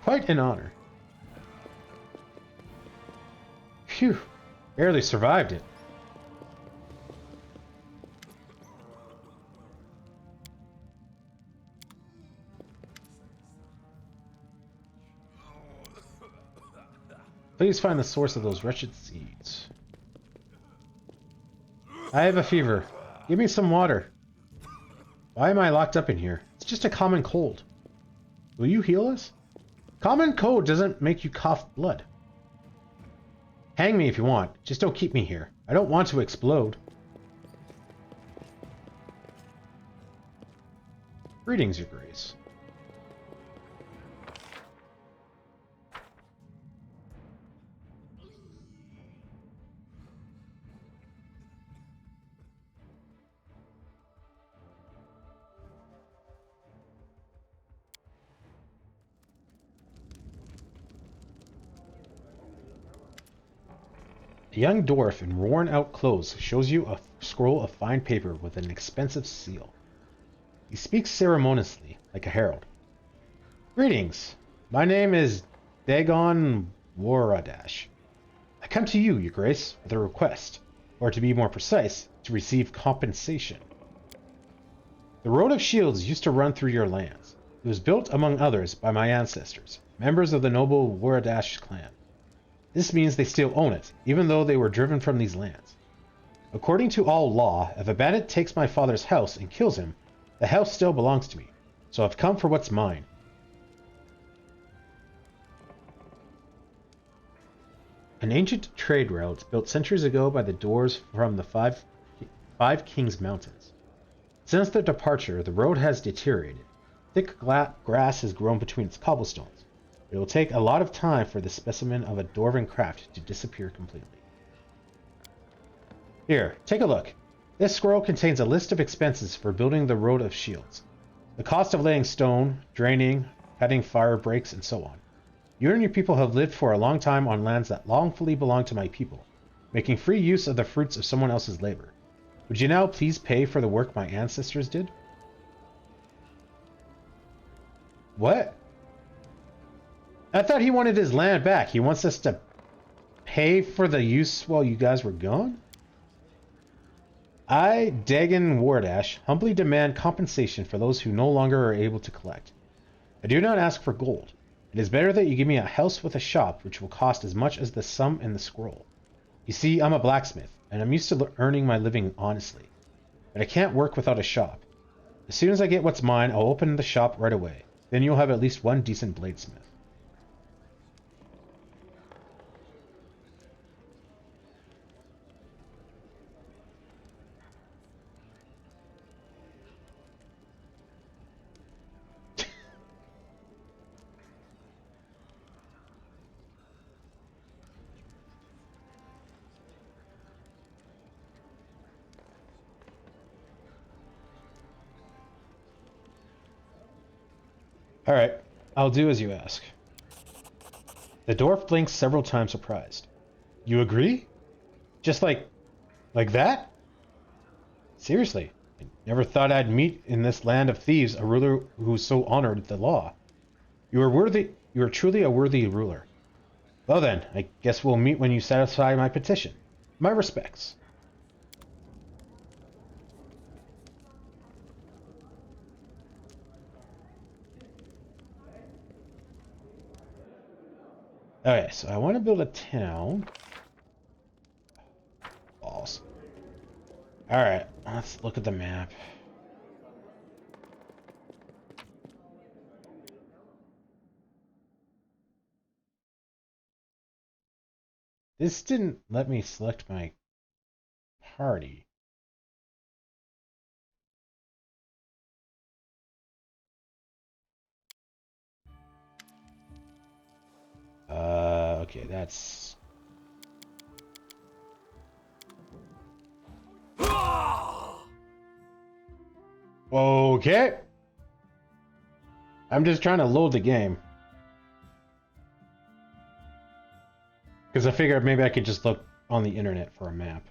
Quite an honor. Phew, barely survived it. Please find the source of those wretched seeds. I have a fever. Give me some water. Why am I locked up in here? It's just a common cold. Will you heal us? Common cold doesn't make you cough blood. Hang me if you want. Just don't keep me here. I don't want to explode. Greetings, Your Grace. A young dwarf in worn-out clothes shows you a scroll of fine paper with an expensive seal. He speaks ceremoniously, like a herald. Greetings. My name is Dagon Waradash. I come to you, Your Grace, with a request, or to be more precise, to receive compensation. The Road of Shields used to run through your lands. It was built, among others, by my ancestors, members of the noble Waradash clan. This means they still own it, even though they were driven from these lands. According to all law, if a bandit takes my father's house and kills him, the house still belongs to me, so I've come for what's mine. An ancient trade route built centuries ago by the Dwarves from the Five Kings Mountains. Since their departure, the road has deteriorated. Thick grass has grown between its cobblestones. It will take a lot of time for this specimen of a dwarven craft to disappear completely. Here, take a look. This scroll contains a list of expenses for building the Road of Shields. The cost of laying stone, draining, cutting fire breaks, and so on. You and your people have lived for a long time on lands that lawfully belong to my people, making free use of the fruits of someone else's labor. Would you now please pay for the work my ancestors did? What? I thought he wanted his land back. He wants us to pay for the use while you guys were gone? I, Dagon Wardash, humbly demand compensation for those who no longer are able to collect. I do not ask for gold. It is better that you give me a house with a shop which will cost as much as the sum in the scroll. You see, I'm a blacksmith, and I'm used to earning my living honestly. But I can't work without a shop. As soon as I get what's mine, I'll open the shop right away. Then you'll have at least one decent bladesmith. Alright, I'll do as you ask. The dwarf blinks several times, surprised. You agree? Just like that? Seriously, I never thought I'd meet in this land of thieves a ruler who so honored the law. You are truly a worthy ruler. Well then, I guess we'll meet when you satisfy my petition. My respects. Okay, so I want to build a town. Balls. Alright, let's look at the map. This didn't let me select my party. Okay, that's... Okay. I'm just trying to load the game. Because I figured maybe I could just look on the internet for a map.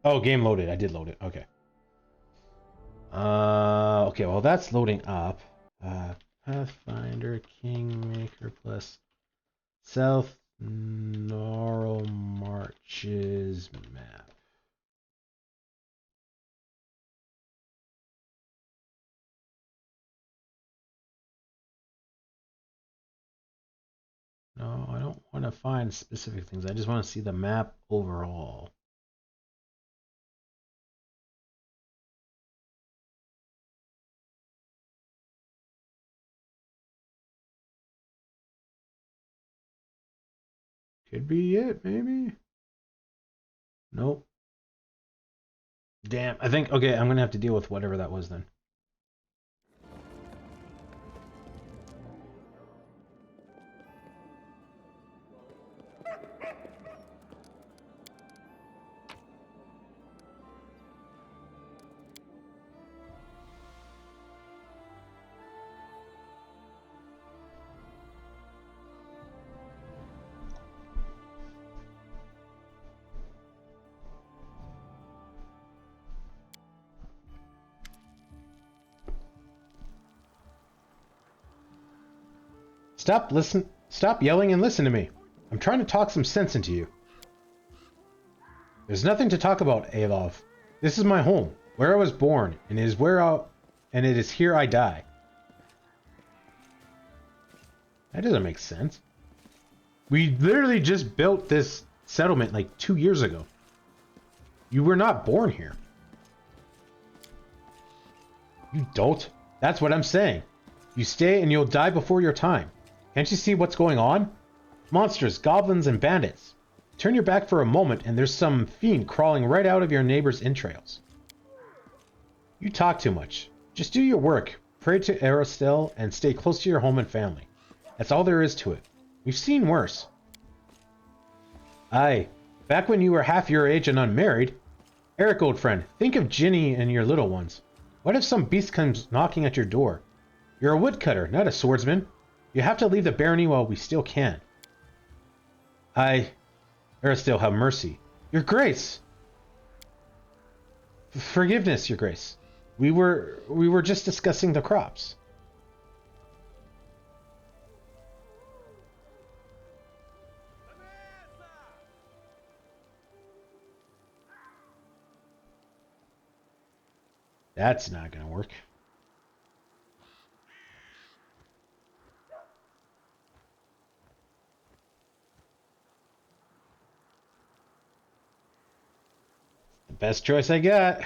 Oh, game loaded. I did load it. Okay. Okay, well that's loading up. Pathfinder Kingmaker plus South Gnarl Marches map. No, I don't want to find specific things. I just want to see the map overall. Could be it, maybe? Nope. Damn, I think, okay, I'm gonna have to deal with whatever that was then. Stop yelling and listen to me. I'm trying to talk some sense into you. There's nothing to talk about, Alov. This is my home, where I was born, and it is here I die. That doesn't make sense. We literally just built this settlement like 2 years ago. You were not born here. You don't? That's what I'm saying. You stay and you'll die before your time. Can't you see what's going on? Monsters, goblins, and bandits. Turn your back for a moment and there's some fiend crawling right out of your neighbor's entrails. You talk too much. Just do your work, pray to Aristel, and stay close to your home and family. That's all there is to it. We've seen worse. Aye, back when you were half your age and unmarried. Eric, old friend, think of Ginny and your little ones. What if some beast comes knocking at your door? You're a woodcutter, not a swordsman. You have to leave the barony while we still can. Aristel, have mercy. Your Grace! Forgiveness, Your Grace. We were just discussing the crops. That's not gonna work. The best choice I got.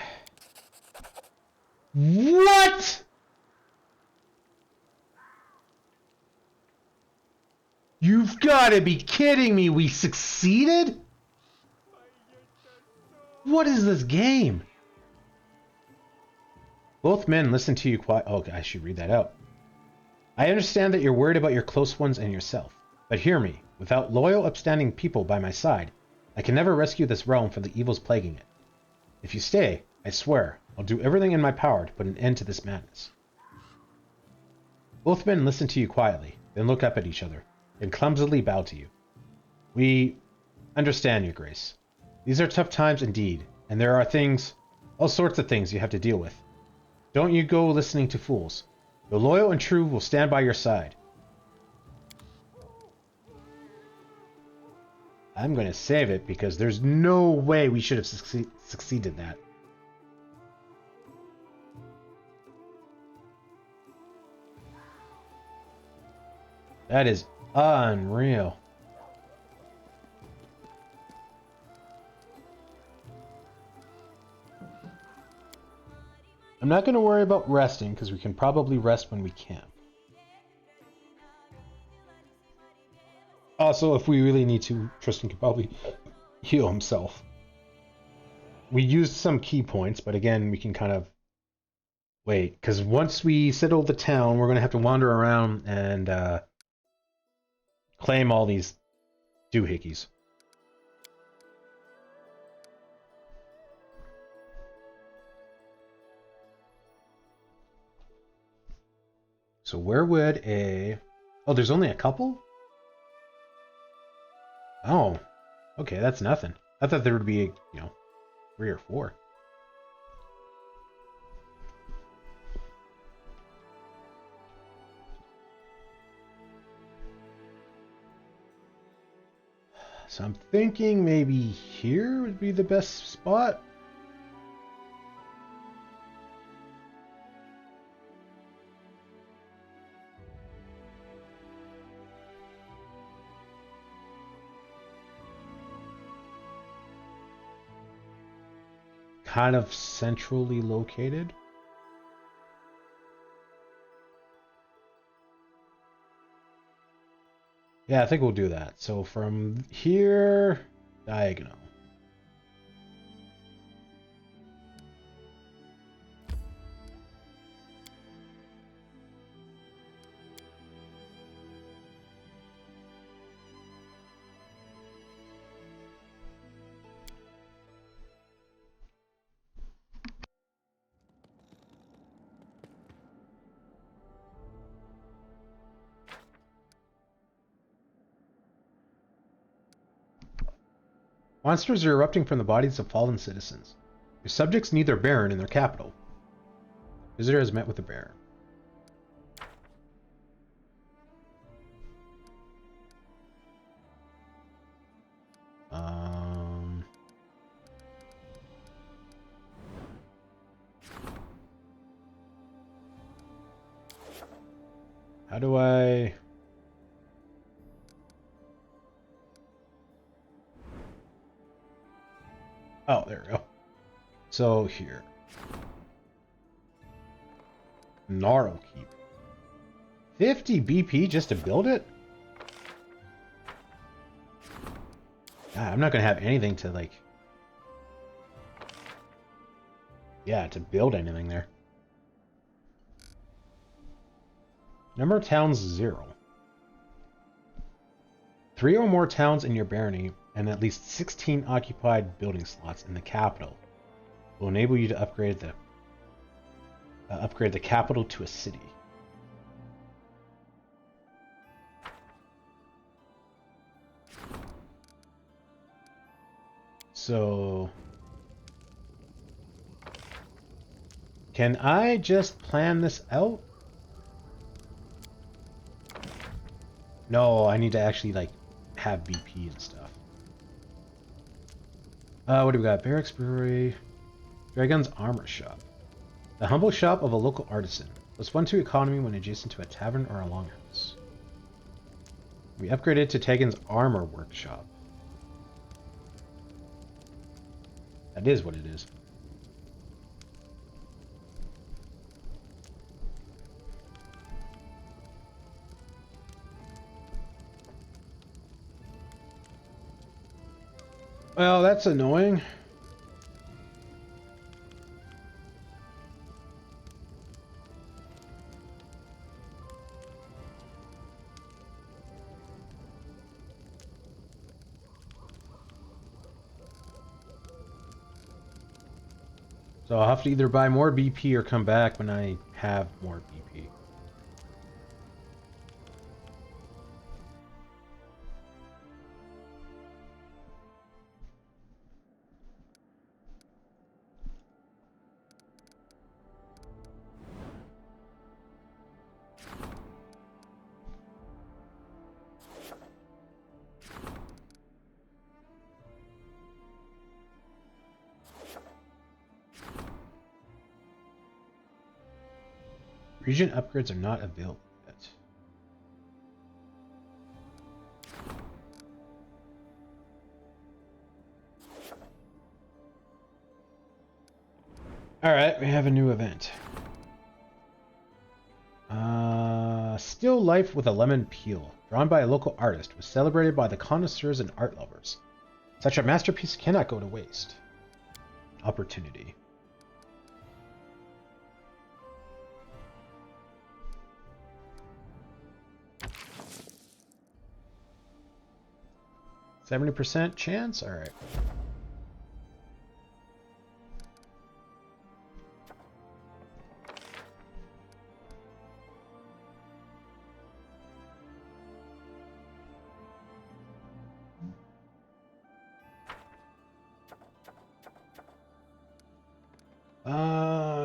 What? You've got to be kidding me. We succeeded? What is this game? Both men listen to you quiet. Oh, I should read that out. I understand that you're worried about your close ones and yourself. But hear me. Without loyal, upstanding people by my side, I can never rescue this realm from the evils plaguing it. If you stay, I swear, I'll do everything in my power to put an end to this madness. Both men listen to you quietly, then look up at each other, and clumsily bow to you. We understand, Your Grace. These are tough times indeed, and there are things, all sorts of things you have to deal with. Don't you go listening to fools. The loyal and true will stand by your side. I'm going to save it because there's no way we should have succeeded that. That is unreal. I'm not going to worry about resting because we can probably rest when we camp. Also, if we really need to, Tristan can probably heal himself. We used some key points, but again, we can kind of wait. Because once we settle the town, we're going to have to wander around and claim all these doohickeys. So where would a... Oh, there's only a couple? Oh, okay, that's nothing. I thought there would be, 3 or 4. So I'm thinking maybe here would be the best spot. Kind of centrally located. Yeah, I think we'll do that. So from here, diagonal. Monsters are erupting from the bodies of fallen citizens. Your subjects need their Baron in their capital. Visitor has met with the Baron. How do I... Oh, there we go. So here. Gnarl Keep. 50 BP just to build it? God, I'm not going to have anything to, like... Yeah, to build anything there. Number of towns, 0. 3 or more towns in your barony and at least 16 occupied building slots in the capital will enable you to upgrade the capital to a city. So, can I just plan this out? No, I need to actually, like, have BP and stuff. What do we got? Barracks Brewery. Dragon's Armor Shop. The humble shop of a local artisan. +1 to economy when adjacent to a tavern or a longhouse. We upgraded to Tegan's armor workshop. That is what it is. Well, that's annoying. So I'll have to either buy more BP or come back when I have more BP. Region upgrades are not available yet. Alright, we have a new event. Still Life with a Lemon Peel, drawn by a local artist, was celebrated by the connoisseurs and art lovers. Such a masterpiece cannot go to waste. Opportunity. %70 chance? Alright.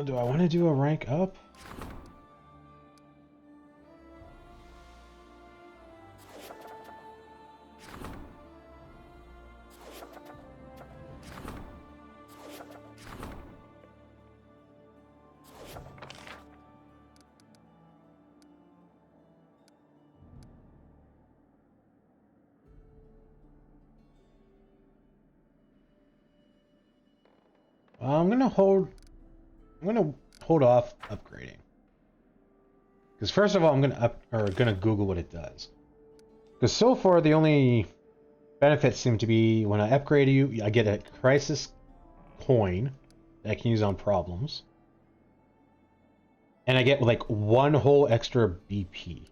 Do I want to do a rank up? I'm gonna hold off upgrading. Because first of all, I'm gonna Google what it does. Because so far the only benefits seem to be when I upgrade you, I get a crisis coin that I can use on problems. And I get like 1 whole extra BP.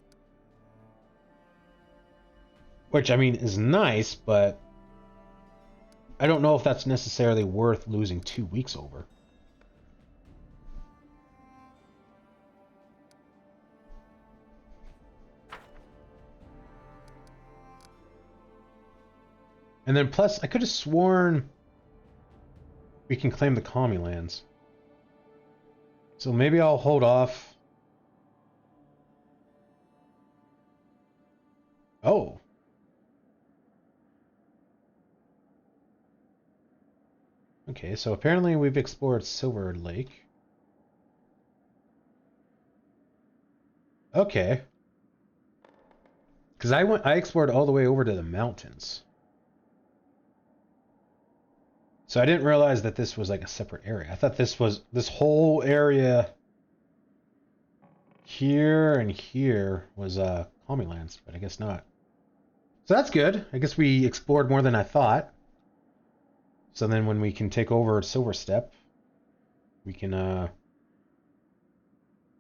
Which, I mean, is nice, but I don't know if that's necessarily worth losing 2 weeks over. And then plus, I could have sworn we can claim the commie lands. So maybe I'll hold off. Oh. Okay, so apparently we've explored Silver Lake. Okay. Because I explored all the way over to the mountains. So I didn't realize that this was like a separate area. I thought this was this whole area here and here was commie lands, but I guess not. So that's good. I guess we explored more than I thought. So then when we can take over Silverstep, we can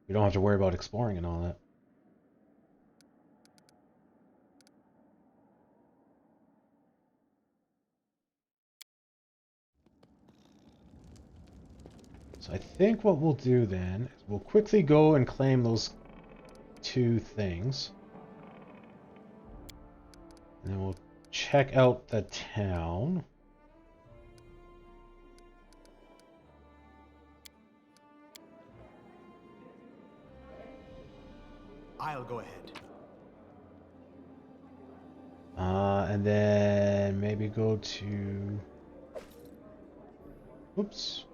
we don't have to worry about exploring and all that. So I think what we'll do then is we'll quickly go and claim those 2 things. And then we'll check out the town. I'll go ahead. And then maybe go to... Oops.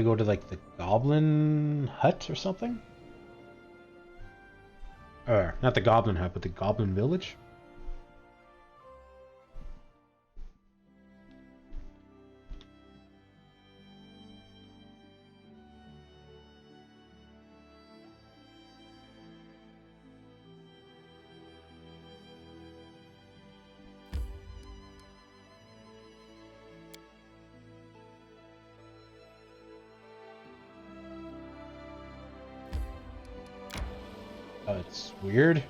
we go to like the Goblin Hut or something? Or not the Goblin Hut, but the Goblin Village? Oh, it's weird.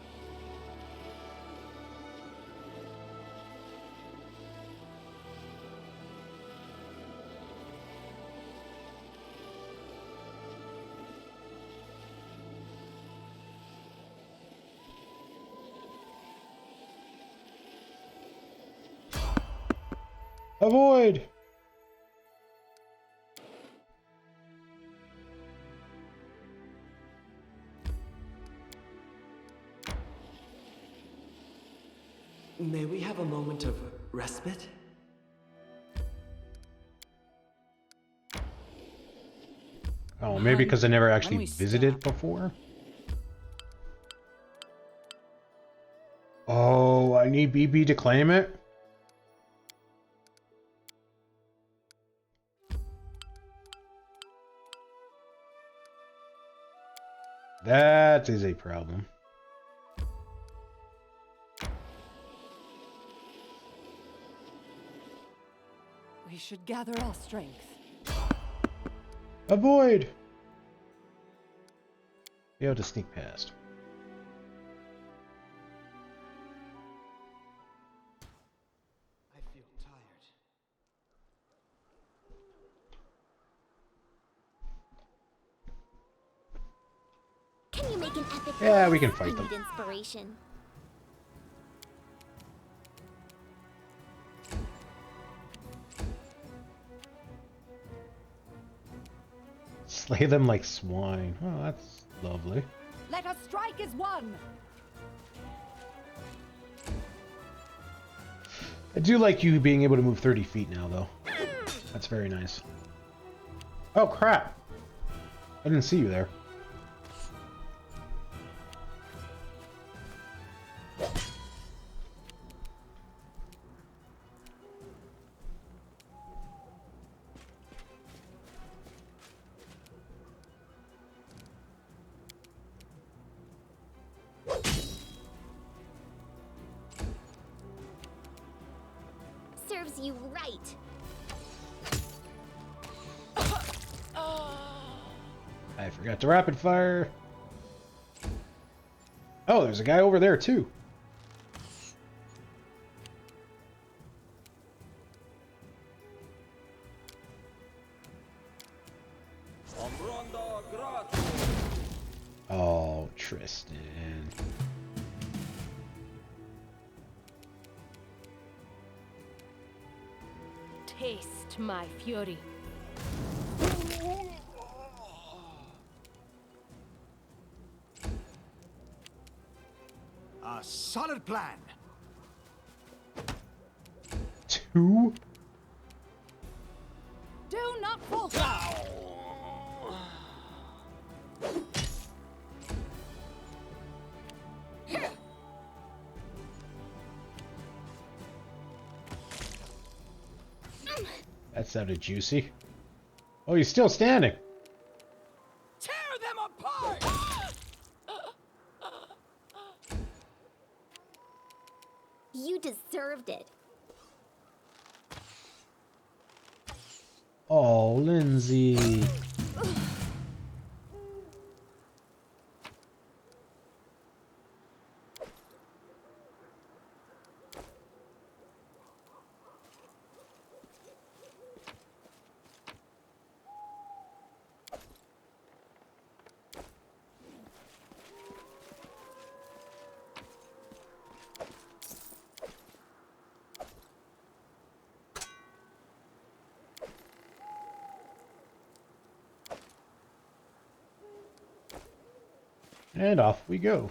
Avoid! May we have a moment of respite? Oh, maybe because I never actually we visited stop? before? Oh, I need BB to claim it? That is a problem. We should gather our strength. Avoid! Be able to sneak past. I feel tired. Can you make an epic Yeah, pose? we can fight I them. need inspiration. Slay them like swine. Oh, that's lovely. Let us strike as one! I do like you being able to move 30 feet now, though. That's very nice. Oh, crap! I didn't see you there. Serves you right. I forgot to rapid fire. Oh, there's a guy over there, too. Amranda Grat. Oh, Tristan. Taste my fury. A solid plan. 2? Do not falter! That sounded juicy. Oh, he's still standing. Tear them apart! You deserved it. Oh, Lindsay. And off we go.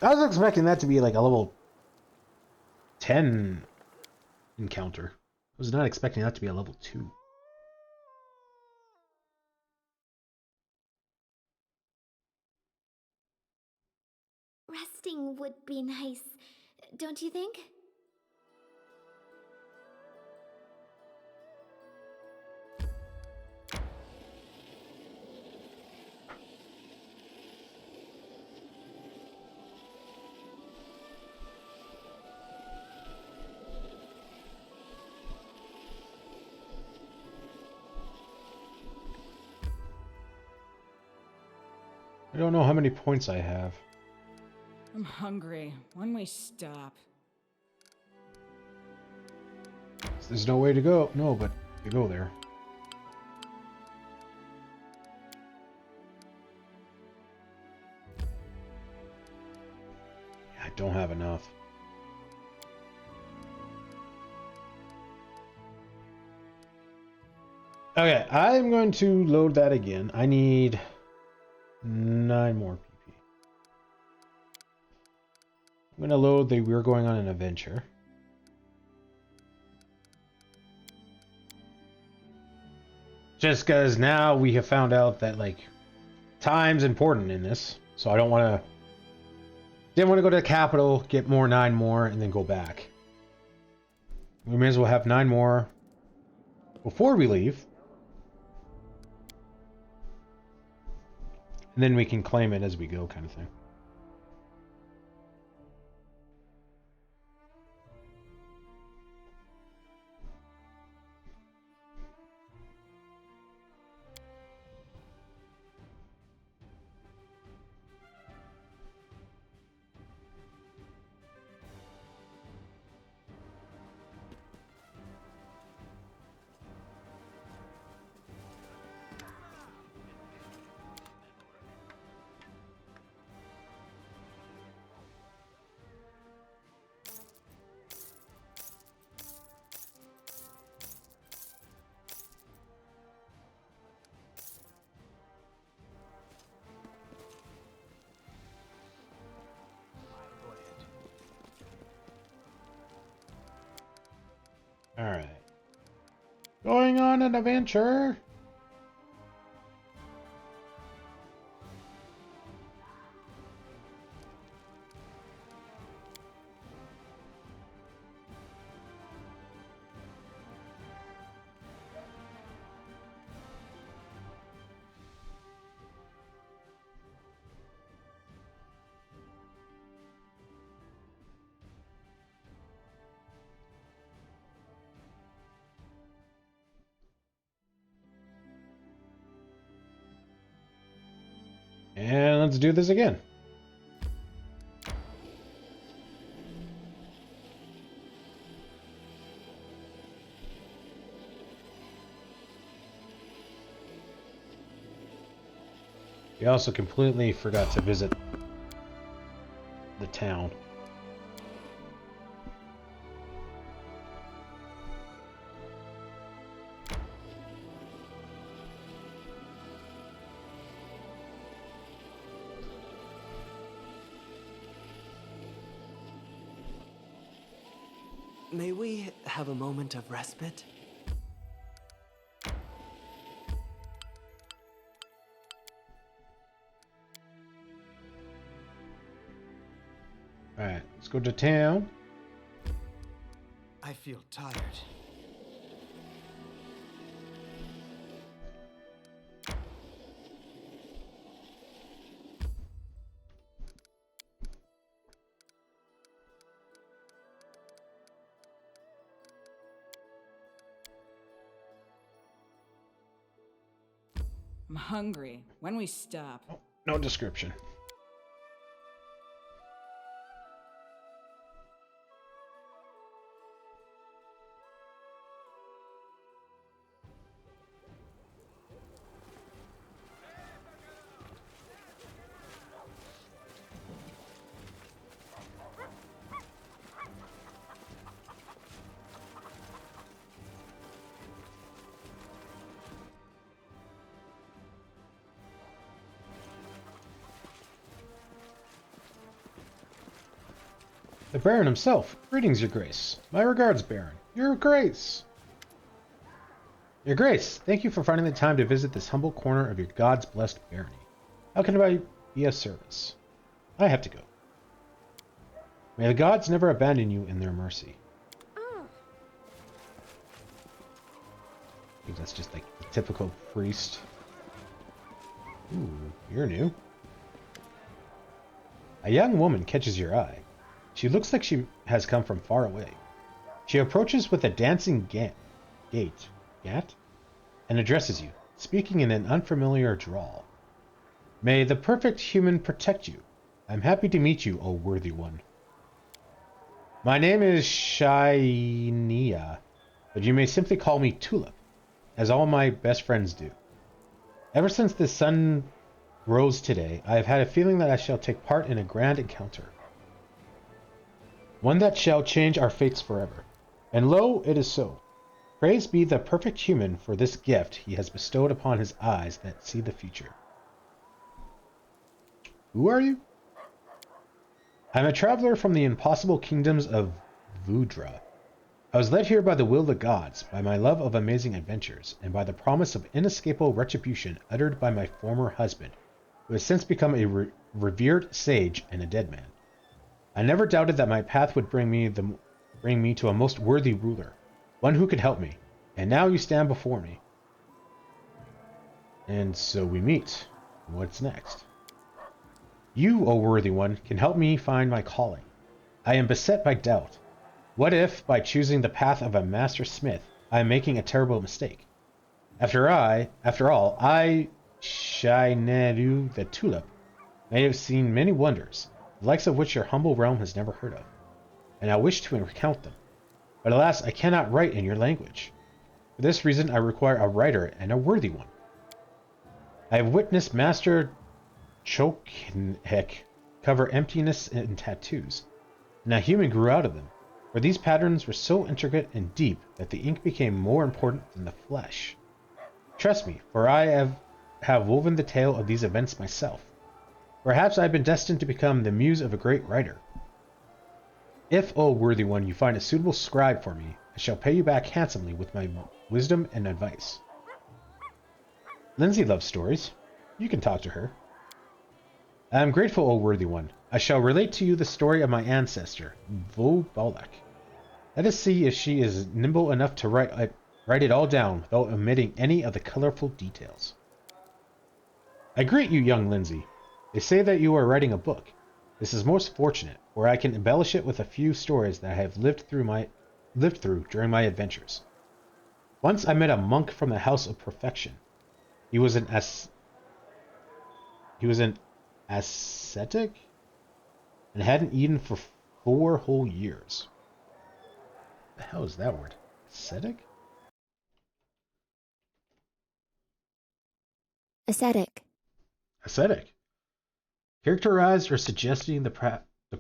I was expecting that to be like a level 10 encounter. I was not expecting that to be a level 2. resting would be nice, don't you think? I don't know how many points I have. I'm hungry. When we stop. There's no way to go. No, but to go there. I don't have enough. Okay, I'm going to load that again. I need 9 more PP. I'm going to load the We're Going on an Adventure. Just because now we have found out that, like, time's important in this. So I don't want to... Didn't want to go to the capital, get 9 more, and then go back. We may as well have 9 more before we leave. And then we can claim it as we go, kind of thing. Alright. Going on an adventure! And let's do this again. We also completely forgot to visit the town. May we have a moment of respite? Alright, let's go to town. I feel tired. I'm hungry. When we stop. Oh, no description. The Baron himself. Greetings, Your Grace. My regards, Baron. Your Grace. Your Grace, thank you for finding the time to visit this humble corner of your God's blessed barony. How can I be of service? I have to go. May the gods never abandon you in their mercy. Oh, I think that's just like the typical priest. Ooh, you're new. A young woman catches your eye. She looks like she has come from far away. She approaches with a dancing gat, and addresses you, speaking in an unfamiliar drawl. May the perfect human protect you. I'm happy to meet you, O worthy one. My name is Shainia, but you may simply call me Tulip, as all my best friends do. Ever since the sun rose today, I have had a feeling that I shall take part in a grand encounter. One that shall change our fates forever. And lo, it is so. Praise be the perfect human for this gift he has bestowed upon his eyes that see the future. Who are you? I am a traveler from the impossible kingdoms of Vudra. I was led here by the will of the gods, by my love of amazing adventures, and by the promise of inescapable retribution uttered by my former husband, who has since become a revered sage and a dead man. I never doubted that my path would bring me to a most worthy ruler, one who could help me, and now you stand before me. And so we meet. What's next? You, O worthy one, can help me find my calling. I am beset by doubt. What if, by choosing the path of a master smith, I am making a terrible mistake? After all, I, Shaineru the Tulip, may have seen many wonders, the likes of which your humble realm has never heard of, and I wish to recount them. But alas, I cannot write in your language. For this reason, I require a writer, and a worthy one. I have witnessed Master Chokhek cover emptiness in tattoos, and a human grew out of them, for these patterns were so intricate and deep that the ink became more important than the flesh. Trust me, for I have woven the tale of these events myself. Perhaps I have been destined to become the muse of a great writer. If, O worthy one, you find a suitable scribe for me, I shall pay you back handsomely with my wisdom and advice. Lindsay loves stories. You can talk to her. I am grateful, O worthy one. I shall relate to you the story of my ancestor, Vo Balak. Let us see if she is nimble enough to write it all down without omitting any of the colorful details. I greet you, young Lindsay. They say that you are writing a book. This is most fortunate, for I can embellish it with a few stories that I have lived through during my adventures. Once I met a monk from the House of Perfection. He was an ascetic and hadn't eaten for 4 whole years. What the hell is that word? Ascetic? ascetic. Ascetic. Characterized or suggesting the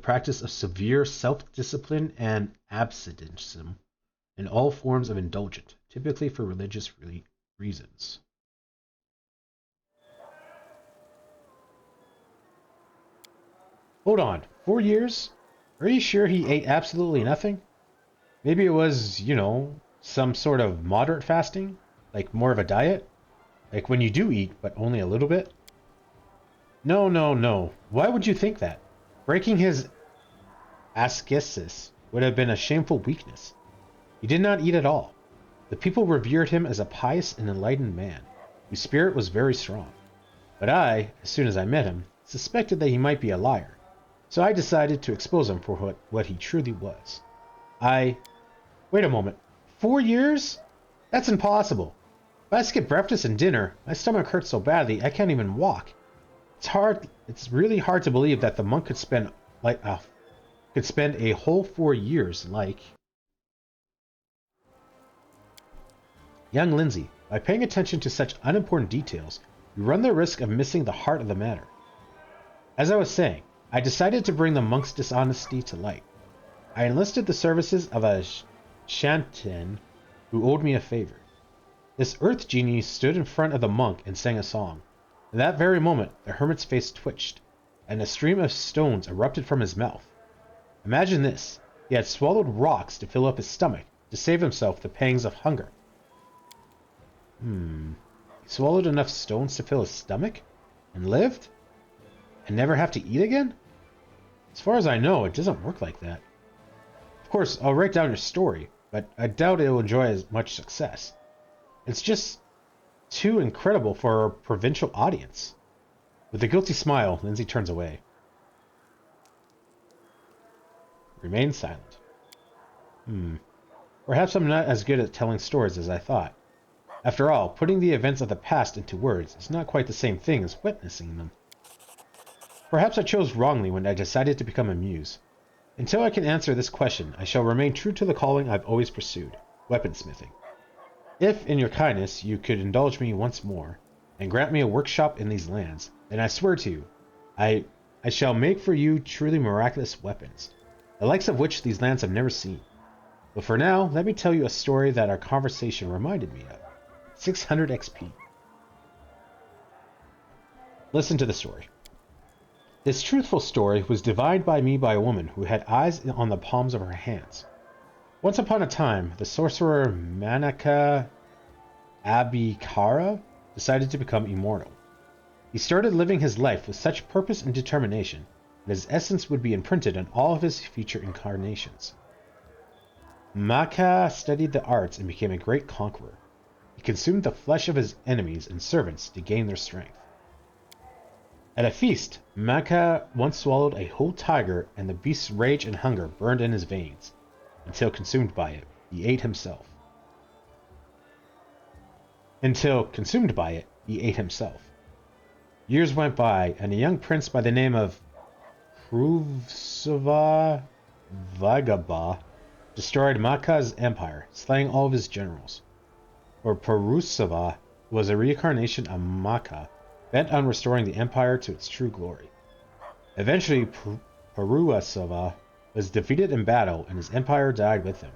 practice of severe self-discipline and abstinence in all forms of indulgence, typically for religious reasons. Hold on, 4 years? Are you sure he ate absolutely nothing? Maybe it was, some sort of moderate fasting? Like more of a diet? Like when you do eat, but only a little bit? No. Why would you think that? Breaking his ascesis would have been a shameful weakness. He did not eat at all. The people revered him as a pious and enlightened man, whose spirit was very strong. But I, as soon as I met him, suspected that he might be a liar. So I decided to expose him for what he truly was. Wait a moment. 4 years? That's impossible. If I skip breakfast and dinner, my stomach hurts so badly I can't even walk. It's really hard to believe that the monk could spend a whole 4 years like... Young Lindsay, by paying attention to such unimportant details, you run the risk of missing the heart of the matter. As I was saying, I decided to bring the monk's dishonesty to light. I enlisted the services of a Shanten who owed me a favor. This earth genie stood in front of the monk and sang a song. In that very moment, the hermit's face twitched, and a stream of stones erupted from his mouth. Imagine this. He had swallowed rocks to fill up his stomach, to save himself the pangs of hunger. He swallowed enough stones to fill his stomach? And lived? And never have to eat again? As far as I know, it doesn't work like that. Of course, I'll write down your story, but I doubt it will enjoy as much success. It's just too incredible for a provincial audience. With a guilty smile, Lindsay turns away. Remain silent. Perhaps I'm not as good at telling stories as I thought. After all, putting the events of the past into words is not quite the same thing as witnessing them. Perhaps I chose wrongly when I decided to become a muse. Until I can answer this question, I shall remain true to the calling I've always pursued, weaponsmithing. If, in your kindness, you could indulge me once more, and grant me a workshop in these lands, then I swear to you, I shall make for you truly miraculous weapons, the likes of which these lands have never seen. But for now, let me tell you a story that our conversation reminded me of. 600 XP. Listen to the story. This truthful story was divined by me by a woman who had eyes on the palms of her hands. Once upon a time, the sorcerer Manaka Abhikara decided to become immortal. He started living his life with such purpose and determination that his essence would be imprinted on all of his future incarnations. Maka studied the arts and became a great conqueror. He consumed the flesh of his enemies and servants to gain their strength. At a feast, Maka once swallowed a whole tiger, and the beast's rage and hunger burned in his veins. Until consumed by it, he ate himself. Years went by, and a young prince by the name of Pruvsova Vagaba destroyed Maka's empire, slaying all of his generals. For Prusova was a reincarnation of Maka, bent on restoring the empire to its true glory. Eventually, Prusova was defeated in battle, and his empire died with him.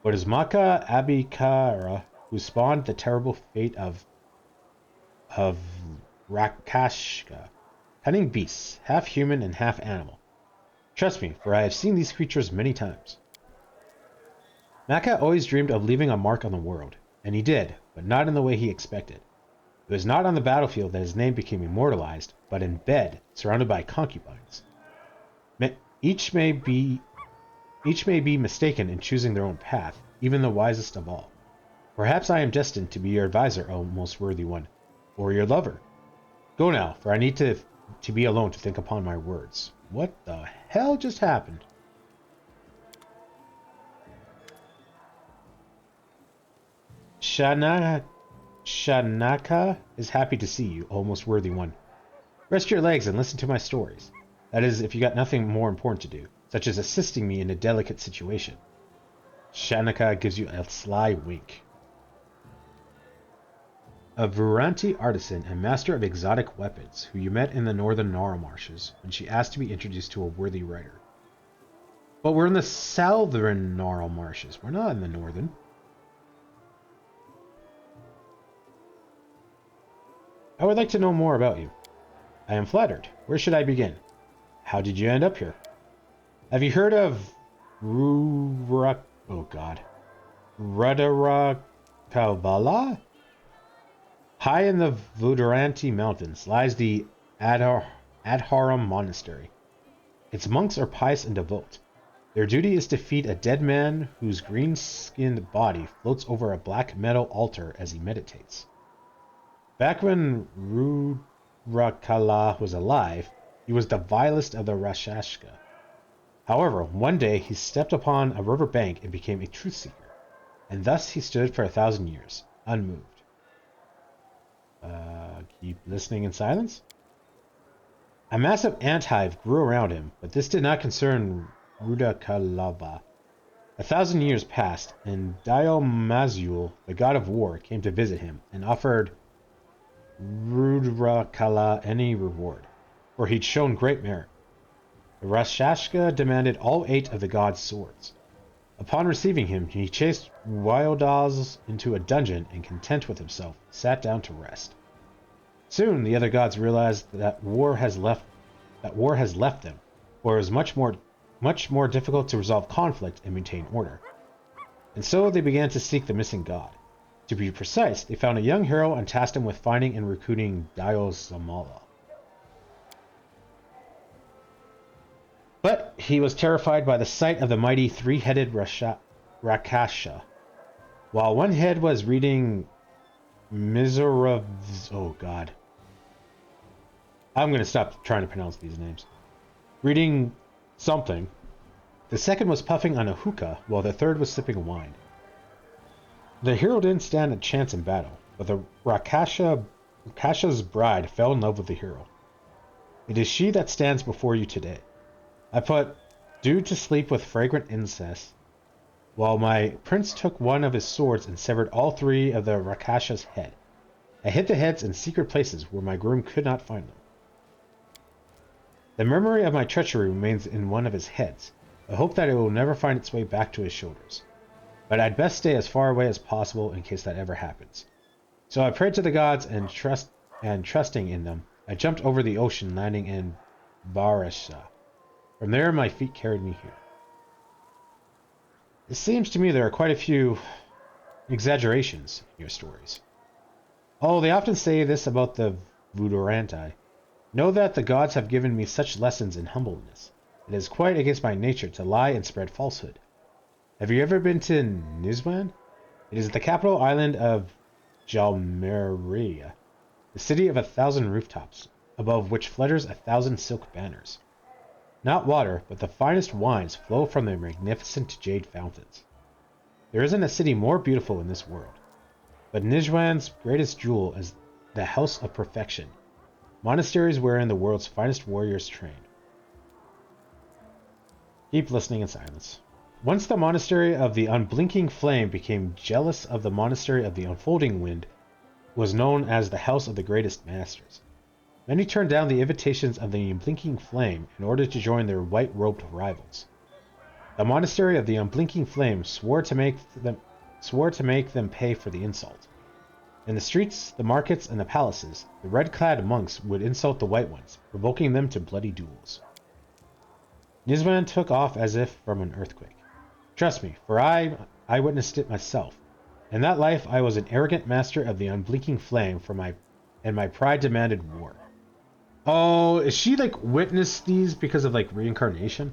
But it was Maka Abhikara who spawned the terrible fate of Rakashka, cunning beasts, half human and half animal. Trust me, for I have seen these creatures many times. Maka always dreamed of leaving a mark on the world, and he did, but not in the way he expected. It was not on the battlefield that his name became immortalized, but in bed, surrounded by concubines. Each may be mistaken in choosing their own path, even the wisest of all. Perhaps I am destined to be your advisor, O most worthy one, or your lover. Go now, for I need to be alone to think upon my words. What the hell just happened? Shanaka is happy to see you, O most worthy one. Rest your legs and listen to my stories. That is, if you got nothing more important to do, such as assisting me in a delicate situation. Shanaka gives you a sly wink. A Viranti artisan and master of exotic weapons, who you met in the northern Gnarl Marshes when she asked to be introduced to a worthy writer. But we're in the southern Gnarl Marshes. We're not in the northern. I would like to know more about you. I am flattered. Where should I begin? How did you end up here? Have you heard of Rudrakavala? High in the Vudaranti Mountains lies the Adharam Monastery. Its monks are pious and devout. Their duty is to feed a dead man whose green-skinned body floats over a black metal altar as he meditates. Back when Rudrakala was alive, he was the vilest of the Rakshasa. However, one day he stepped upon a river bank and became a truth seeker, and thus he stood for 1,000 years, unmoved. Keep listening in silence? A massive ant hive grew around him, but this did not concern Rudakalava. 1,000 years passed, and Diomazul, the god of war, came to visit him and offered Rudrakala any reward, for he'd shown great merit. The Rakshasa demanded all 8 of the god's swords. Upon receiving him, he chased Wildals into a dungeon and, content with himself, sat down to rest. Soon the other gods realized that war has left them, for it was much more difficult to resolve conflict and maintain order. And so they began to seek the missing god. To be precise, they found a young hero and tasked him with finding and recruiting Diosamala. But he was terrified by the sight of the mighty three-headed Rakasha. While one head was reading Oh god. I'm going to stop trying to pronounce these names. Reading something. The second was puffing on a hookah, while the third was sipping wine. The hero didn't stand a chance in battle, but the Rakasha's bride fell in love with the hero. It is she that stands before you today. I put dew to sleep with fragrant incense, while my prince took one of his swords and severed all three of the Rakasha's head. I hid the heads in secret places where my groom could not find them. The memory of my treachery remains in one of his heads. I hope that it will never find its way back to his shoulders. But I'd best stay as far away as possible in case that ever happens. So I prayed to the gods and trusting in them, I jumped over the ocean, landing in Barisha. From there, my feet carried me here. It seems to me there are quite a few exaggerations in your stories. Oh, they often say this about the Voodooranti. Know that the gods have given me such lessons in humbleness. It is quite against my nature to lie and spread falsehood. Have you ever been to Nizwan? It is the capital island of Jalmeria, the city of 1,000 rooftops, above which flutters 1,000 silk banners. Not water, but the finest wines flow from their magnificent jade fountains. There isn't a city more beautiful in this world. But Nizwan's greatest jewel is the House of Perfection, monasteries wherein the world's finest warriors train. Keep listening in silence. Once the monastery of the Unblinking Flame became jealous of the monastery of the Unfolding Wind, was known as the House of the Greatest Masters. Many turned down the invitations of the Unblinking Flame in order to join their white-robed rivals. The monastery of the Unblinking Flame swore to make them pay for the insult. In the streets, the markets, and the palaces, the red-clad monks would insult the white ones, provoking them to bloody duels. Nizwan took off as if from an earthquake. Trust me, for I witnessed it myself. In that life, I was an arrogant master of the Unblinking Flame, and my pride demanded war. Oh, is she like witnessed these because of like reincarnation?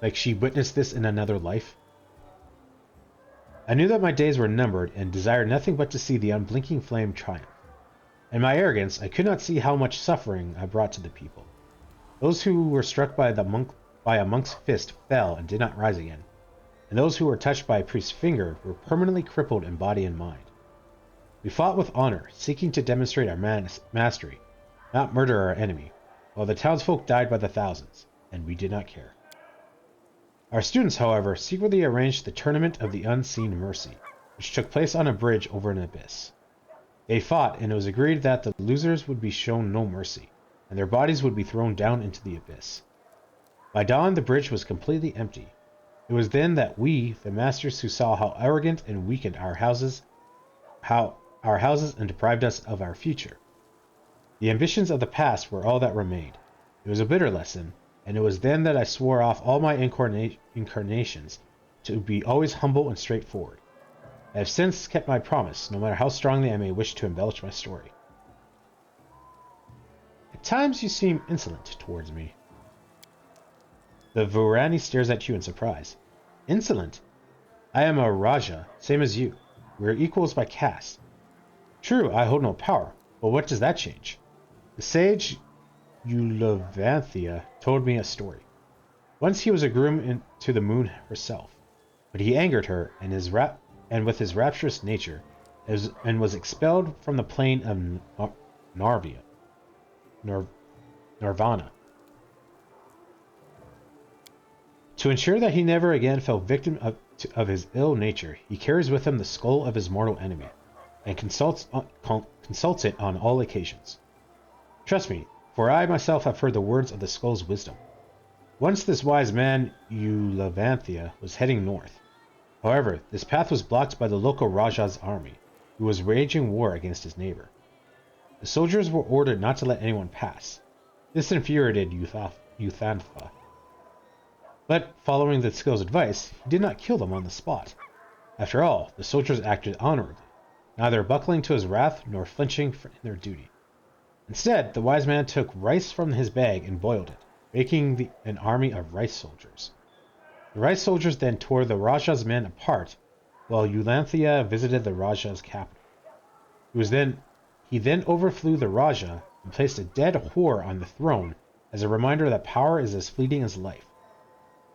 Like she witnessed this in another life? I knew that my days were numbered and desired nothing but to see the Unblinking Flame triumph. In my arrogance, I could not see how much suffering I brought to the people. Those who were struck by a monk's fist fell and did not rise again, and those who were touched by a priest's finger were permanently crippled in body and mind. We fought with honor, seeking to demonstrate our mastery, not murder our enemy, while the townsfolk died by the thousands, and we did not care. Our students, however, secretly arranged the Tournament of the Unseen Mercy, which took place on a bridge over an abyss. They fought, and it was agreed that the losers would be shown no mercy, and their bodies would be thrown down into the abyss. By dawn, the bridge was completely empty. It was then that we, the masters who saw how arrogant and weakened our houses and deprived us of our future. The ambitions of the past were all that remained. It was a bitter lesson, and it was then that I swore off all my incarnations to be always humble and straightforward. I have since kept my promise, no matter how strongly I may wish to embellish my story. At times you seem insolent towards me. The Vurani stares at you in surprise. Insolent? I am a Raja, same as you. We are equals by caste. True, I hold no power, but what does that change? The sage Eulavanthia told me a story. Once he was a groom to the moon herself, but he angered her and with his rapturous nature, and was expelled from the plane of Nirvana. To ensure that he never again fell victim of his ill nature, he carries with him the skull of his mortal enemy, and consults it on all occasions. Trust me, for I myself have heard the words of the skull's wisdom. Once this wise man, Eulavanthia, was heading north. However, this path was blocked by the local Raja's army, who was waging war against his neighbor. The soldiers were ordered not to let anyone pass. This infuriated Euthantha. But, following the skull's advice, he did not kill them on the spot. After all, the soldiers acted honorably, neither buckling to his wrath nor flinching in their duty. Instead, the wise man took rice from his bag and boiled it. making an army of rice soldiers. The rice soldiers then tore the Raja's men apart, while Eulanthia visited the Raja's capital. He then overthrew the Raja and placed a dead whore on the throne as a reminder that power is as fleeting as life.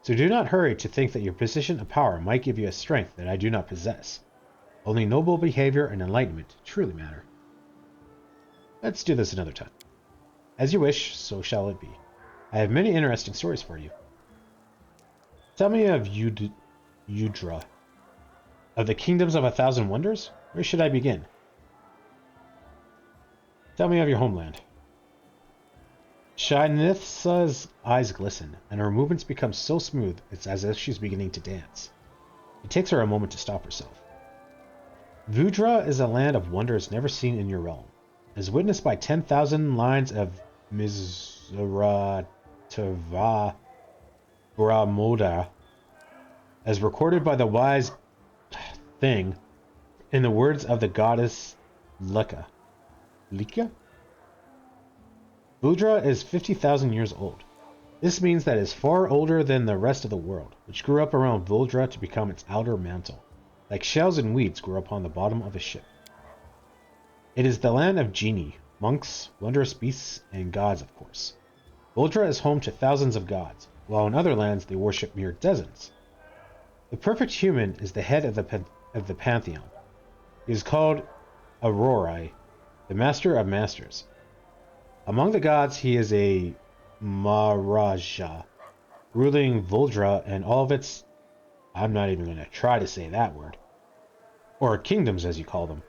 So do not hurry to think that your position of power might give you a strength that I do not possess. Only noble behavior and enlightenment truly matter. Let's do this another time. As you wish, so shall it be. I have many interesting stories for you. Tell me of Udra. Of the kingdoms of 1,000 wonders? Where should I begin? Tell me of your homeland. Shinitha's eyes glisten, and her movements become so smooth it's as if she's beginning to dance. It takes her a moment to stop herself. Vudra is a land of wonders never seen in your realm. As witnessed by 10,000 lines of Mizratava Bramoda, as recorded by the wise thing in the words of the goddess Lika. Vudra is 50,000 years old. This means that it is far older than the rest of the world, which grew up around Vudra to become its outer mantle, like shells and weeds grow upon the bottom of a ship. It is the land of genii, monks, wondrous beasts, and gods, of course. Vudra is home to thousands of gods, while in other lands they worship mere dozens. The perfect human is the head of the pantheon. He is called Aurorai, the master of masters. Among the gods, he is a Maharaja, ruling Vudra and all of its... I'm not even going to try to say that word. Or kingdoms, as you call them.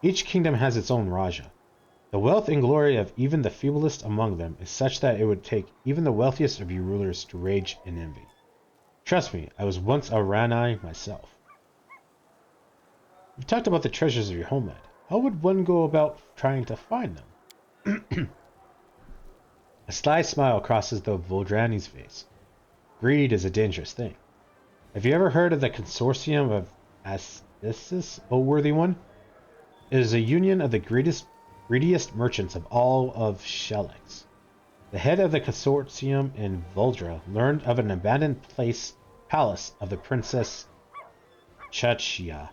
Each kingdom has its own Raja. The wealth and glory of even the feeblest among them is such that it would take even the wealthiest of you rulers to rage in envy. Trust me, I was once a Ranai myself. You've talked about the treasures of your homeland. How would one go about trying to find them? A sly smile crosses the Voldrani's face. Greed is a dangerous thing. Have you ever heard of the Consortium of Asbestos, O worthy one? It is a union of the greediest merchants of all of Shelex. The head of the consortium in Voldra learned of an abandoned palace of the Princess Chachia,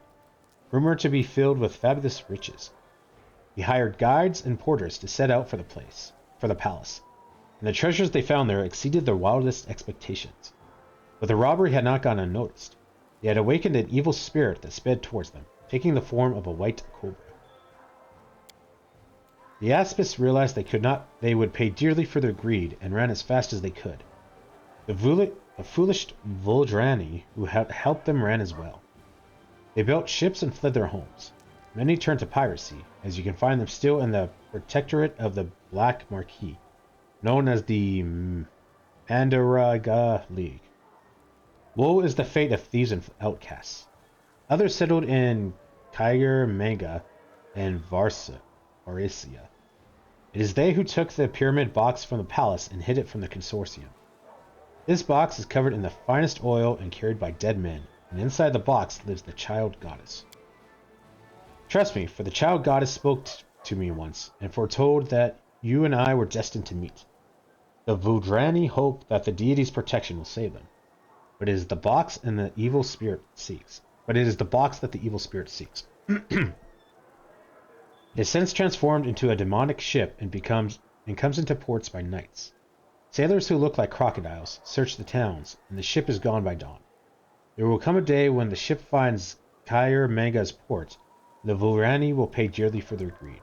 rumored to be filled with fabulous riches. He hired guides and porters to set out for the palace, and the treasures they found there exceeded their wildest expectations. But the robbery had not gone unnoticed. They had awakened an evil spirit that sped towards them, taking the form of a white cobra. The Aspis realized they would pay dearly for their greed and ran as fast as they could. The foolish Voldrani who had helped them ran as well. They built ships and fled their homes. Many turned to piracy, as you can find them still in the protectorate of the Black Marquis, known as the Pandaraga League. Woe is the fate of thieves and outcasts. Others settled in Kyger Manga and Varisia. It is they who took the pyramid box from the palace and hid it from the consortium. This box is covered in the finest oil and carried by dead men, and inside the box lives the child goddess. Trust me, for the child goddess spoke to me once, and foretold that you and I were destined to meet. The Vudrani hope that the deity's protection will save them. But it is the box that the evil spirit seeks. It is since transformed into a demonic ship and comes into ports by nights. Sailors who look like crocodiles search the towns, and the ship is gone by dawn. There will come a day when the ship finds Kyr Manga's port, and the Vulrani will pay dearly for their greed.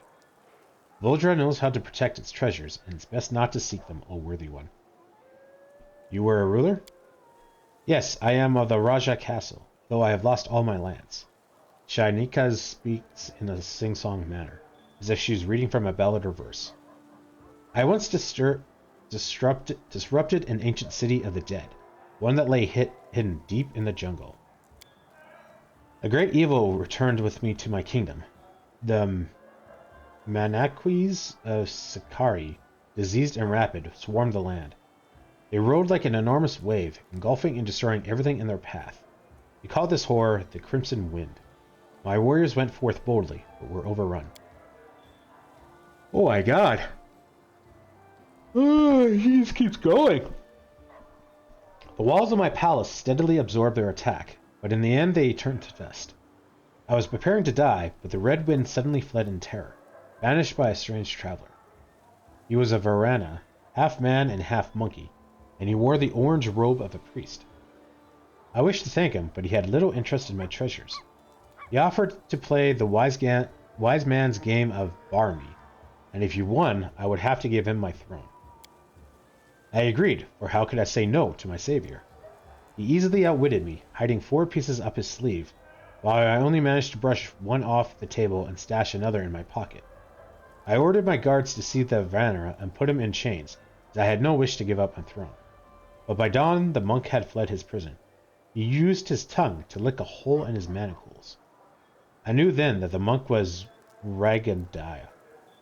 Voldra knows how to protect its treasures, and it's best not to seek them, O worthy one. You were a ruler? Yes, I am of the Raja Castle, though I have lost all my lands. Shainika speaks in a sing-song manner, as if she was reading from a ballad or verse. I once disrupted an ancient city of the dead, one that lay hidden deep in the jungle. A great evil returned with me to my kingdom. The Manaquis of Sakari, diseased and rapid, swarmed the land. They rode like an enormous wave, engulfing and destroying everything in their path. We called this horror the Crimson Wind. My warriors went forth boldly, but were overrun. Oh my god! Oh, he just keeps going. The walls of my palace steadily absorbed their attack, but in the end they turned to dust. I was preparing to die, but the red wind suddenly fled in terror, banished by a strange traveler. He was a Varana, half man and half monkey, and he wore the orange robe of a priest. I wished to thank him, but he had little interest in my treasures. He offered to play the wise man's game of bar me, and if he won, I would have to give him my throne. I agreed, for how could I say no to my savior? He easily outwitted me, hiding 4 pieces up his sleeve, while I only managed to brush one off the table and stash another in my pocket. I ordered my guards to seize the Vanera and put him in chains, as I had no wish to give up my throne. But by dawn the monk had fled his prison. He used his tongue to lick a hole in his manacles. I knew then that the monk was Ragandaya,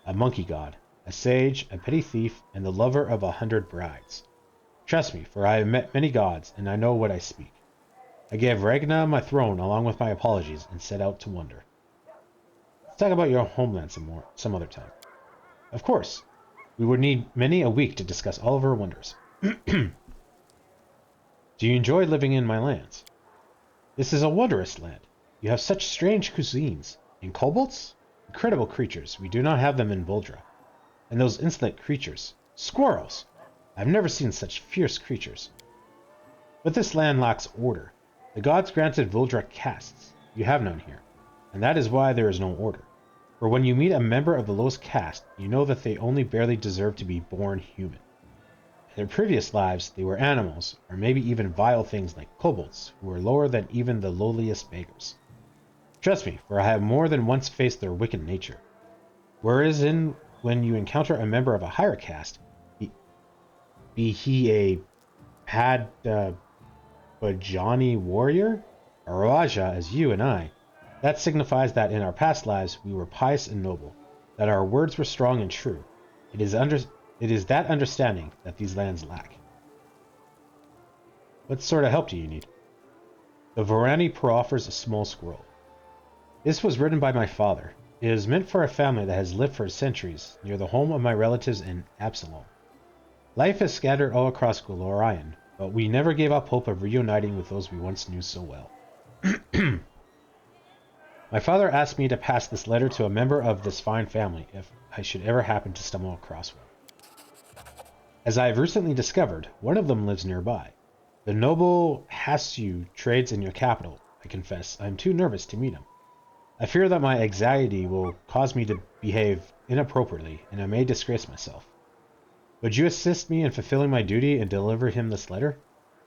a monkey god, a sage, a petty thief, and the lover of 100 brides. Trust me, for I have met many gods, and I know what I speak. I gave Ragna my throne along with my apologies, and set out to wander. Let's talk about your homeland some other time. Of course, we would need many a week to discuss all of our wonders. Do you enjoy living in my lands? This is a wondrous land. You have such strange cuisines. And kobolds? Incredible creatures. We do not have them in Voldra. And those insolent creatures. Squirrels! I've never seen such fierce creatures. But this land lacks order. The gods granted Voldra castes. You have none here. And that is why there is no order. For when you meet a member of the lowest caste, you know that they only barely deserve to be born human. In their previous lives, they were animals, or maybe even vile things like kobolds, who were lower than even the lowliest beggars. Trust me, for I have more than once faced their wicked nature. Whereas when you encounter a member of a higher caste, be he a Bajani warrior, or Raja as you and I, that signifies that in our past lives we were pious and noble, that our words were strong and true. It is that understanding that these lands lack. What sort of help do you need? The Varani proffers a small scroll. This was written by my father. It is meant for a family that has lived for centuries near the home of my relatives in Absalom. Life is scattered all across Golarion, but we never gave up hope of reuniting with those we once knew so well. My father asked me to pass this letter to a member of this fine family if I should ever happen to stumble across one. As I have recently discovered, one of them lives nearby. The noble Hasu trades in your capital. I confess, I am too nervous to meet him. I fear that my anxiety will cause me to behave inappropriately, and I may disgrace myself. Would you assist me in fulfilling my duty and deliver him this letter?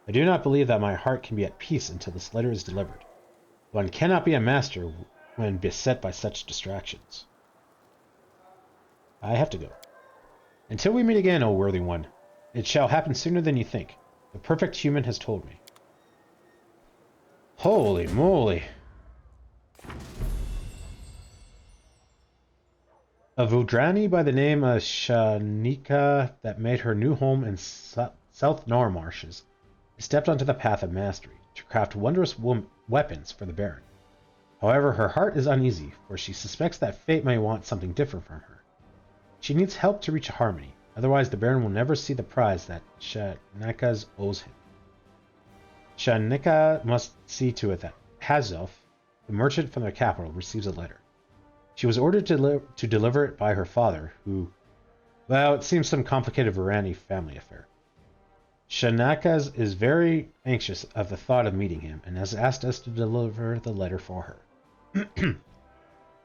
I do not believe that my heart can be at peace until this letter is delivered. One cannot be a master when beset by such distractions. I have to go. Until we meet again, O worthy one. It shall happen sooner than you think. The perfect human has told me. Holy moly! A Vudrani by the name of Shanika that made her new home in South Nor Marshes stepped onto the path of mastery to craft wondrous weapons for the Baron. However, her heart is uneasy, for she suspects that fate may want something different from her. She needs help to reach harmony, otherwise the Baron will never see the prize that Shanika owes him. Shanika must see to it that Hazof, the merchant from the capital, receives a letter. She was ordered to deliver it by her father, who, well, it seems some complicated Varani family affair. Shanakas is very anxious of the thought of meeting him, and has asked us to deliver the letter for her.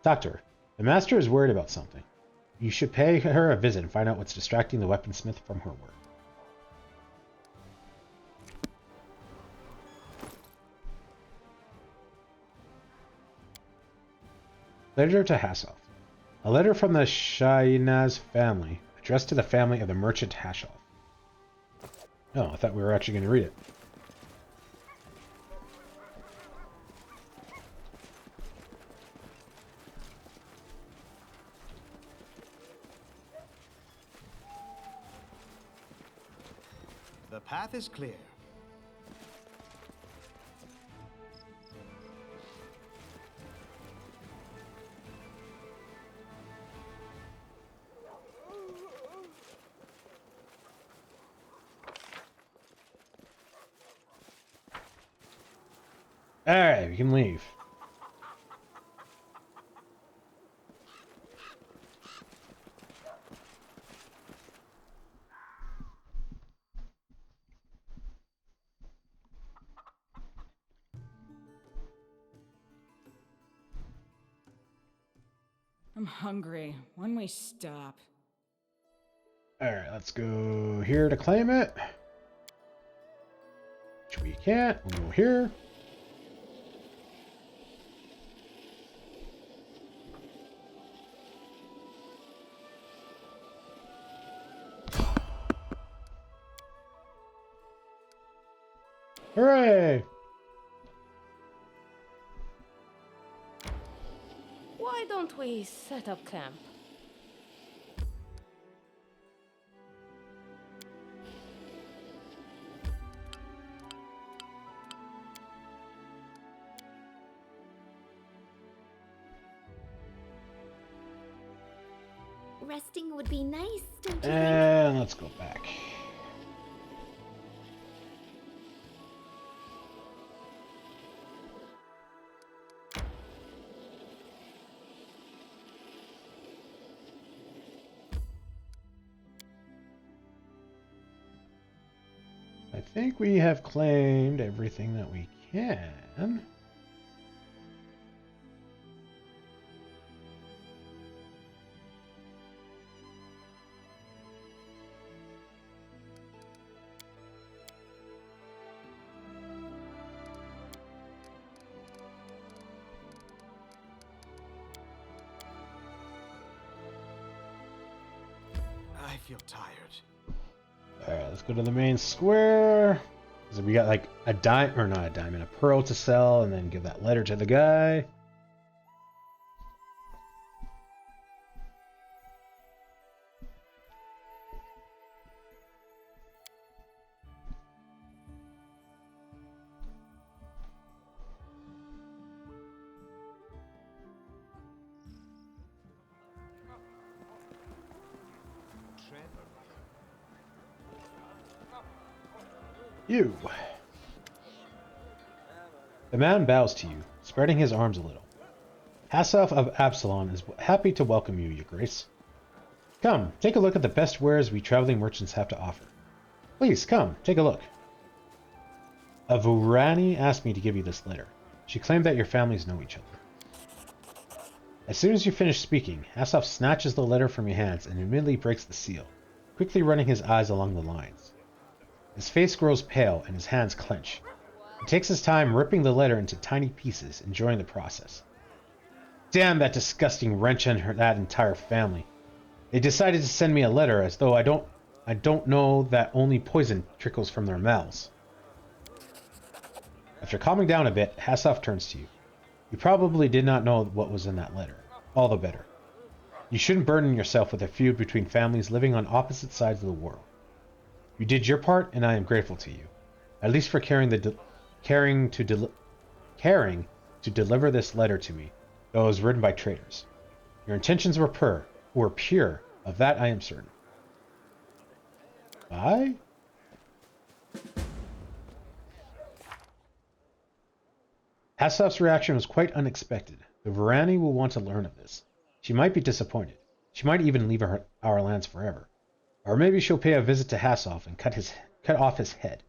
Doctor, the master is worried about something. You should pay her a visit and find out what's distracting the weaponsmith from her work. Letter to Hassoff. A letter from the Shainaz family, addressed to the family of the merchant Hashoff. Oh, I thought we were actually going to read it. The path is clear. Alright, we can leave. I'm hungry. When we stop? Alright, let's go here to claim it. Which we can't. We'll go here. Hooray! Why don't we set up camp? Resting would be nice, don't you think? And let's go back. I think we have claimed everything that we can. I feel tired. Alright, let's go to the main square. So we got like a dime, or not a diamond, a pearl to sell, and then give that letter to the guy. You. The man bows to you, spreading his arms a little. Hassaf of Absalom is happy to welcome you, Your Grace. Come, take a look at the best wares we traveling merchants have to offer. Please, come, take a look. Avurani asked me to give you this letter. She claimed that your families know each other. As soon as you finish speaking, Hassaf snatches the letter from your hands and immediately breaks the seal, quickly running his eyes along the lines. His face grows pale and his hands clench. He takes his time ripping the letter into tiny pieces, enjoying the process. Damn that disgusting wretch and that entire family. They decided to send me a letter as though I don't know that only poison trickles from their mouths. After calming down a bit, Hassaf turns to you. You probably did not know what was in that letter. All the better. You shouldn't burden yourself with a feud between families living on opposite sides of the world. You did your part, and I am grateful to you, at least for caring to deliver this letter to me, though it was written by traitors. Your intentions were pure, of that I am certain. Bye? Hassaf's reaction was quite unexpected. The Varani will want to learn of this. She might be disappointed. She might even leave our lands forever. Or maybe she'll pay a visit to Hassaf and cut off his head.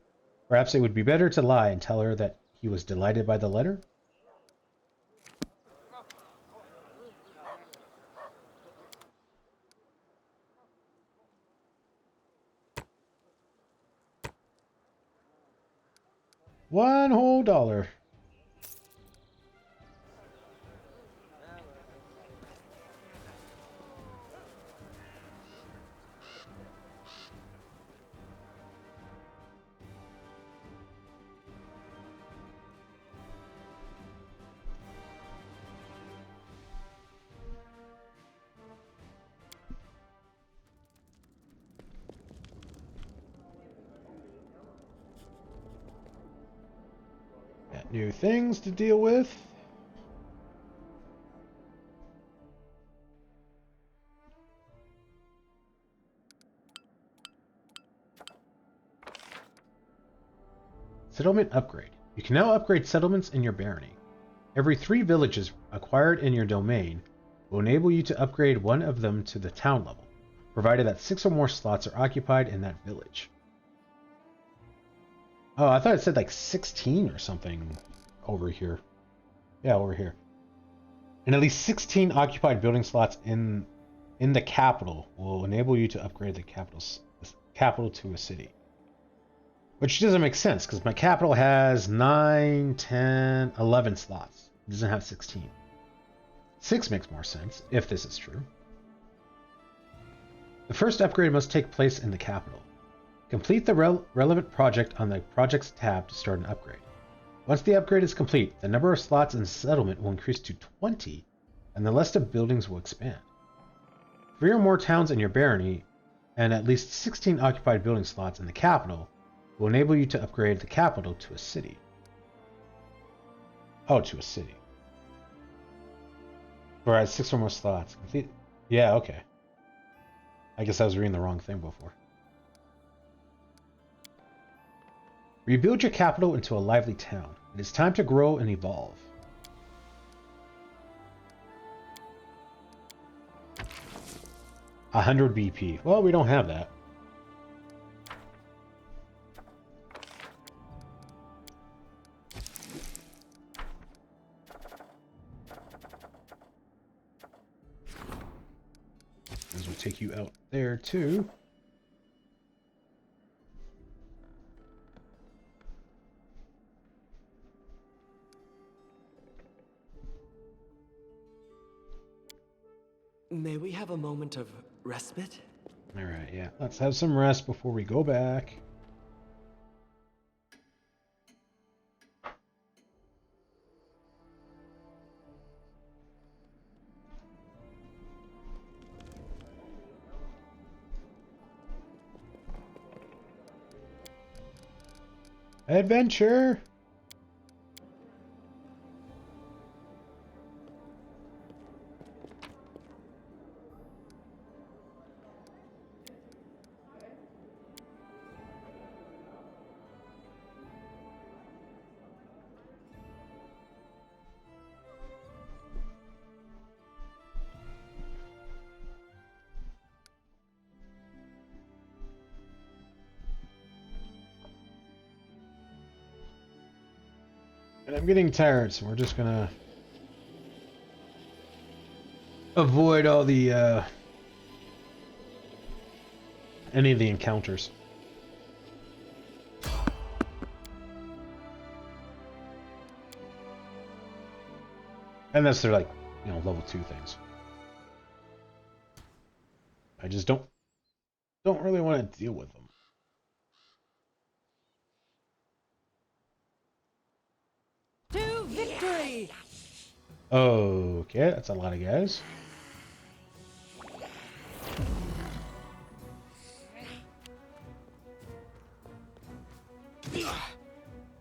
Perhaps it would be better to lie and tell her that he was delighted by the letter? One whole dollar. Got new things to deal with. Settlement upgrade. You can now upgrade settlements in your barony. Every 3 villages acquired in your domain will enable you to upgrade one of them to the town level, provided that 6 or more slots are occupied in that village. Oh, I thought it said like 16 or something over here. Yeah, over here. And at least 16 occupied building slots in the capital will enable you to upgrade the capital to a city. Which doesn't make sense, because my capital has 9, 10, 11 slots. It doesn't have 16. 6 makes more sense, if this is true. The first upgrade must take place in the capital. Complete the relevant project on the Projects tab to start an upgrade. Once the upgrade is complete, the number of slots in the settlement will increase to 20, and the list of buildings will expand. 3 or more towns in your barony, and at least 16 occupied building slots in the capital, will enable you to upgrade the capital to a city. Oh, to a city. Whereas 6 or more slots. Complete. Yeah, okay. I guess I was reading the wrong thing before. Rebuild your capital into a lively town. It is time to grow and evolve. $100 BP. Well, we don't have that. This will take you out there too. May we have a moment of respite? Alright, yeah. Let's have some rest before we go back. Adventure! And I'm getting tired, so we're just gonna avoid all the any of the encounters. Unless they're like, you know, level 2 things. I just don't really want to deal with them. To victory! Okay, that's a lot of guys.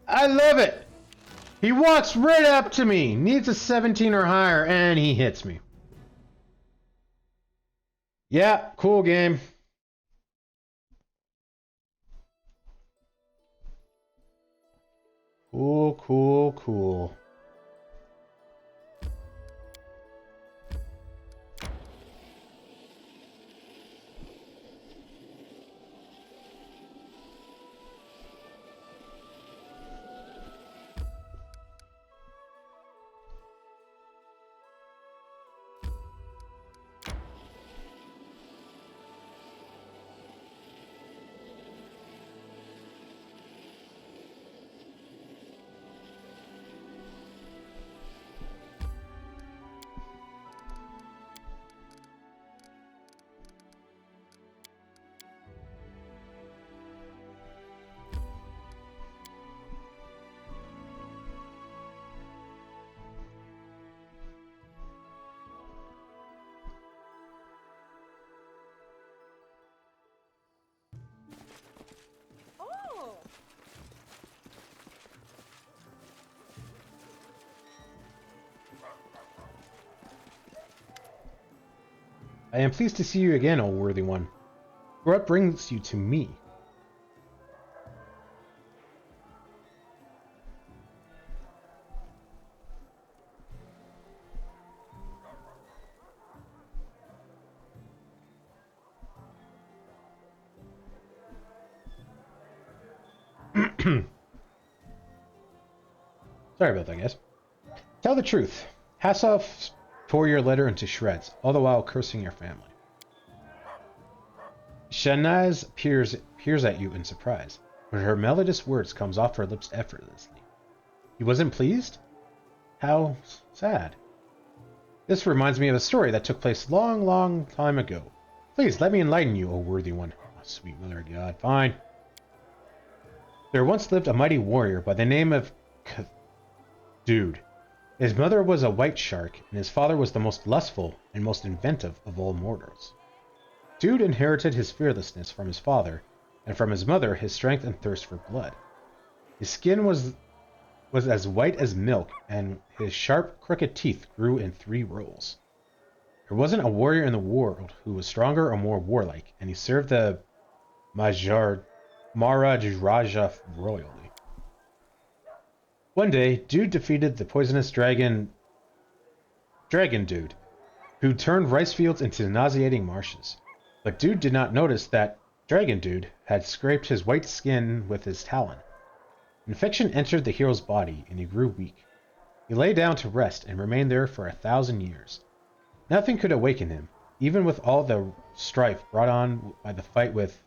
I love it! He walks right up to me, needs a 17 or higher, and he hits me. Yeah, cool game. Cool, cool, cool. I am pleased to see you again, O worthy one. What brings you to me? Sorry about that, guys. Tell the truth. Hasselhoff tore your letter into shreds, all the while cursing your family. Shanaz peers at you in surprise, but her melodious words comes off her lips effortlessly. He wasn't pleased? How sad. This reminds me of a story that took place long, long time ago. Please, let me enlighten you, O worthy one. Oh, sweet mother of God. Fine. There once lived a mighty warrior by the name of Dude. His mother was a white shark, and his father was the most lustful and most inventive of all mortals. Dude inherited his fearlessness from his father, and from his mother his strength and thirst for blood. His skin was as white as milk, and his sharp, crooked teeth grew in 3 rows. There wasn't a warrior in the world who was stronger or more warlike, and he served the Maharaja royally. One day, Dude defeated the poisonous Dragon Dude, who turned rice fields into nauseating marshes. But Dude did not notice that Dragon Dude had scraped his white skin with his talon. Infection entered the hero's body, and he grew weak. He lay down to rest and remained there for 1,000 years. Nothing could awaken him, even with all the strife brought on by the fight with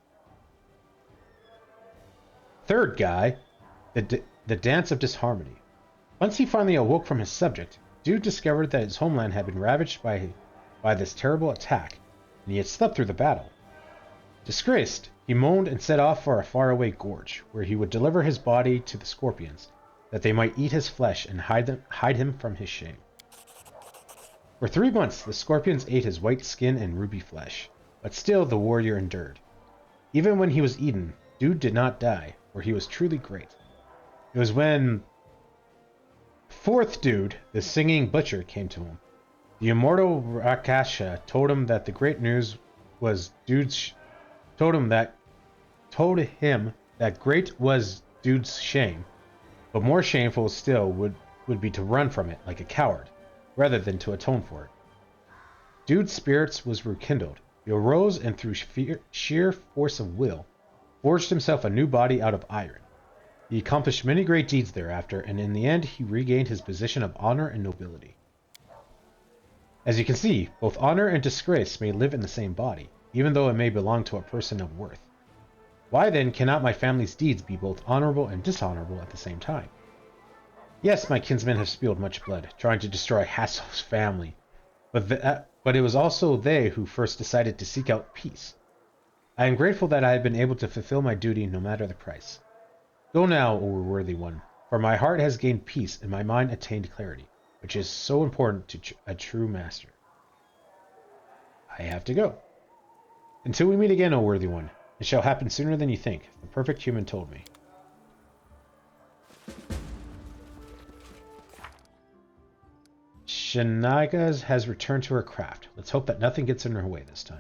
third guy, the Dance of Disharmony. Once he finally awoke from his subject, Dude discovered that his homeland had been ravaged by this terrible attack, and he had slept through the battle. Disgraced, he moaned and set off for a faraway gorge, where he would deliver his body to the scorpions, that they might eat his flesh and hide him from his shame. For 3 months, the scorpions ate his white skin and ruby flesh, but still the warrior endured. Even when he was eaten, Dude did not die, for he was truly great. It was when 4th Dude, the singing butcher, came to him. The immortal Rakasha told him that the great news was told him that great was Dude's shame, but more shameful still would be to run from it like a coward, rather than to atone for it. Dude's spirits was rekindled. He arose and through sheer force of will, forged himself a new body out of iron. He accomplished many great deeds thereafter, and in the end he regained his position of honor and nobility. As you can see, both honor and disgrace may live in the same body, even though it may belong to a person of worth. Why then cannot my family's deeds be both honorable and dishonorable at the same time? Yes, my kinsmen have spilled much blood, trying to destroy Hasselhoff's family, but it was also they who first decided to seek out peace. I am grateful that I have been able to fulfill my duty no matter the price. Go now, O worthy one, for my heart has gained peace and my mind attained clarity, which is so important to a true master. I have to go. Until we meet again, O worthy one. It shall happen sooner than you think, the perfect human told me. Shanaz has returned to her craft. Let's hope that nothing gets in her way this time.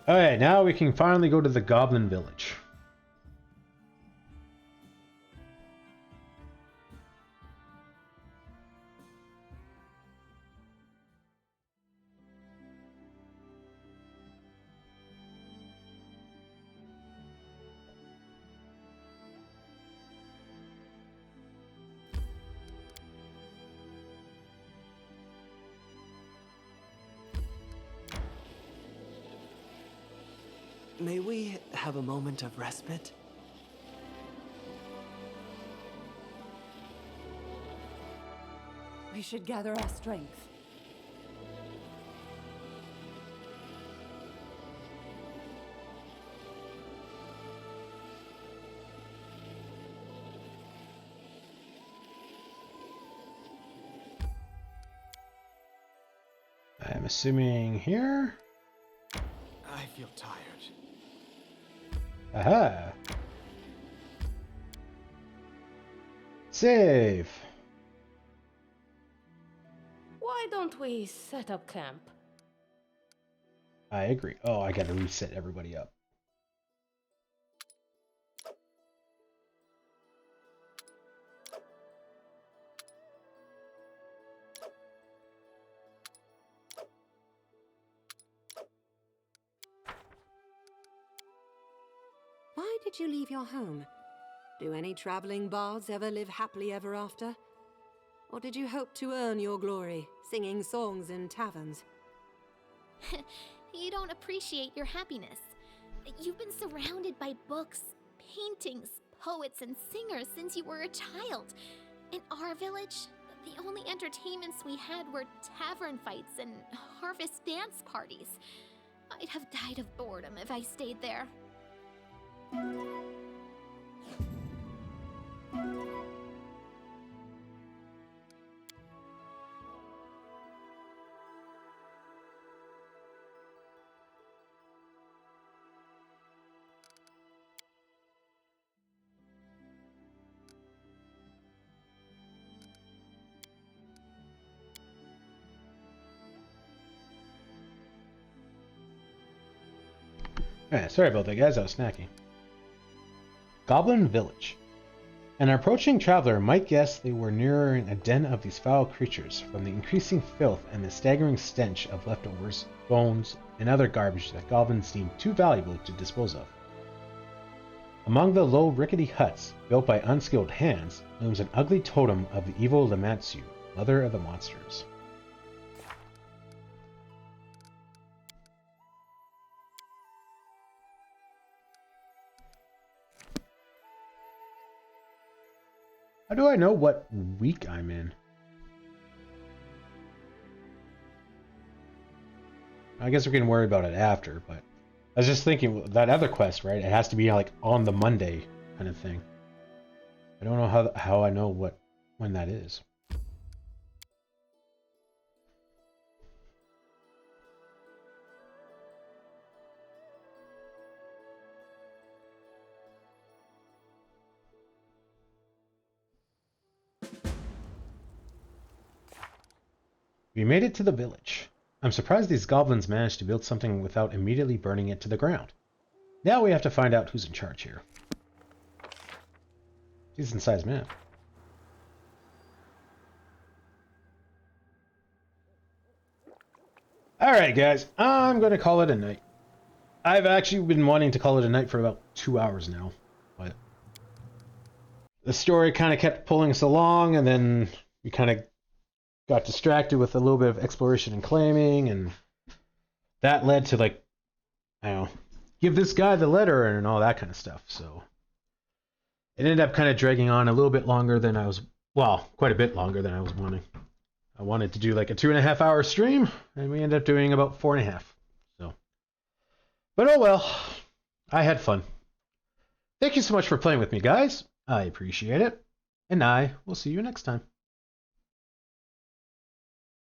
Alright, now we can finally go to the Goblin Village. May we have a moment of respite? We should gather our strength. I'm assuming here? I feel tired. Aha! Save! Why don't we set up camp? I agree. Oh, I gotta reset everybody up. did you leave your home? Do any traveling bards ever live happily ever after? Or did you hope to earn your glory, singing songs in taverns? You don't appreciate your happiness. You've been surrounded by books, paintings, poets, and singers since you were a child. In our village, the only entertainments we had were tavern fights and harvest dance parties. I'd have died of boredom if I stayed there. Alright, sorry about that, guys. I was snacking. Goblin Village. An approaching traveler might guess they were nearing a den of these foul creatures from the increasing filth and the staggering stench of leftovers, bones, and other garbage that goblins deem too valuable to dispose of. Among the low, rickety huts, built by unskilled hands, looms an ugly totem of the evil Lamatsu, mother of the monsters. How do I know what week I'm in? I guess we can worry about it after, but I was just thinking, that other quest, right? It has to be like on the Monday kind of thing. I don't know how I know when that is. We made it to the village. I'm surprised these goblins managed to build something without immediately burning it to the ground. Now we have to find out who's in charge here. Decent sized map. Alright guys, I'm going to call it a night. I've actually been wanting to call it a night for about 2 hours now, but the story kind of kept pulling us along, and then we kind of got distracted with a little bit of exploration and claiming, and that led to, like, I don't know, give this guy the letter and all that kind of stuff. So it ended up kind of dragging on a little bit longer than I was, well, quite a bit longer than I was wanting. I wanted to do like a 2.5 hour stream, and we ended up doing about 4.5. So, but oh well, I had fun. Thank you so much for playing with me, guys. I appreciate it, and I will see you next time.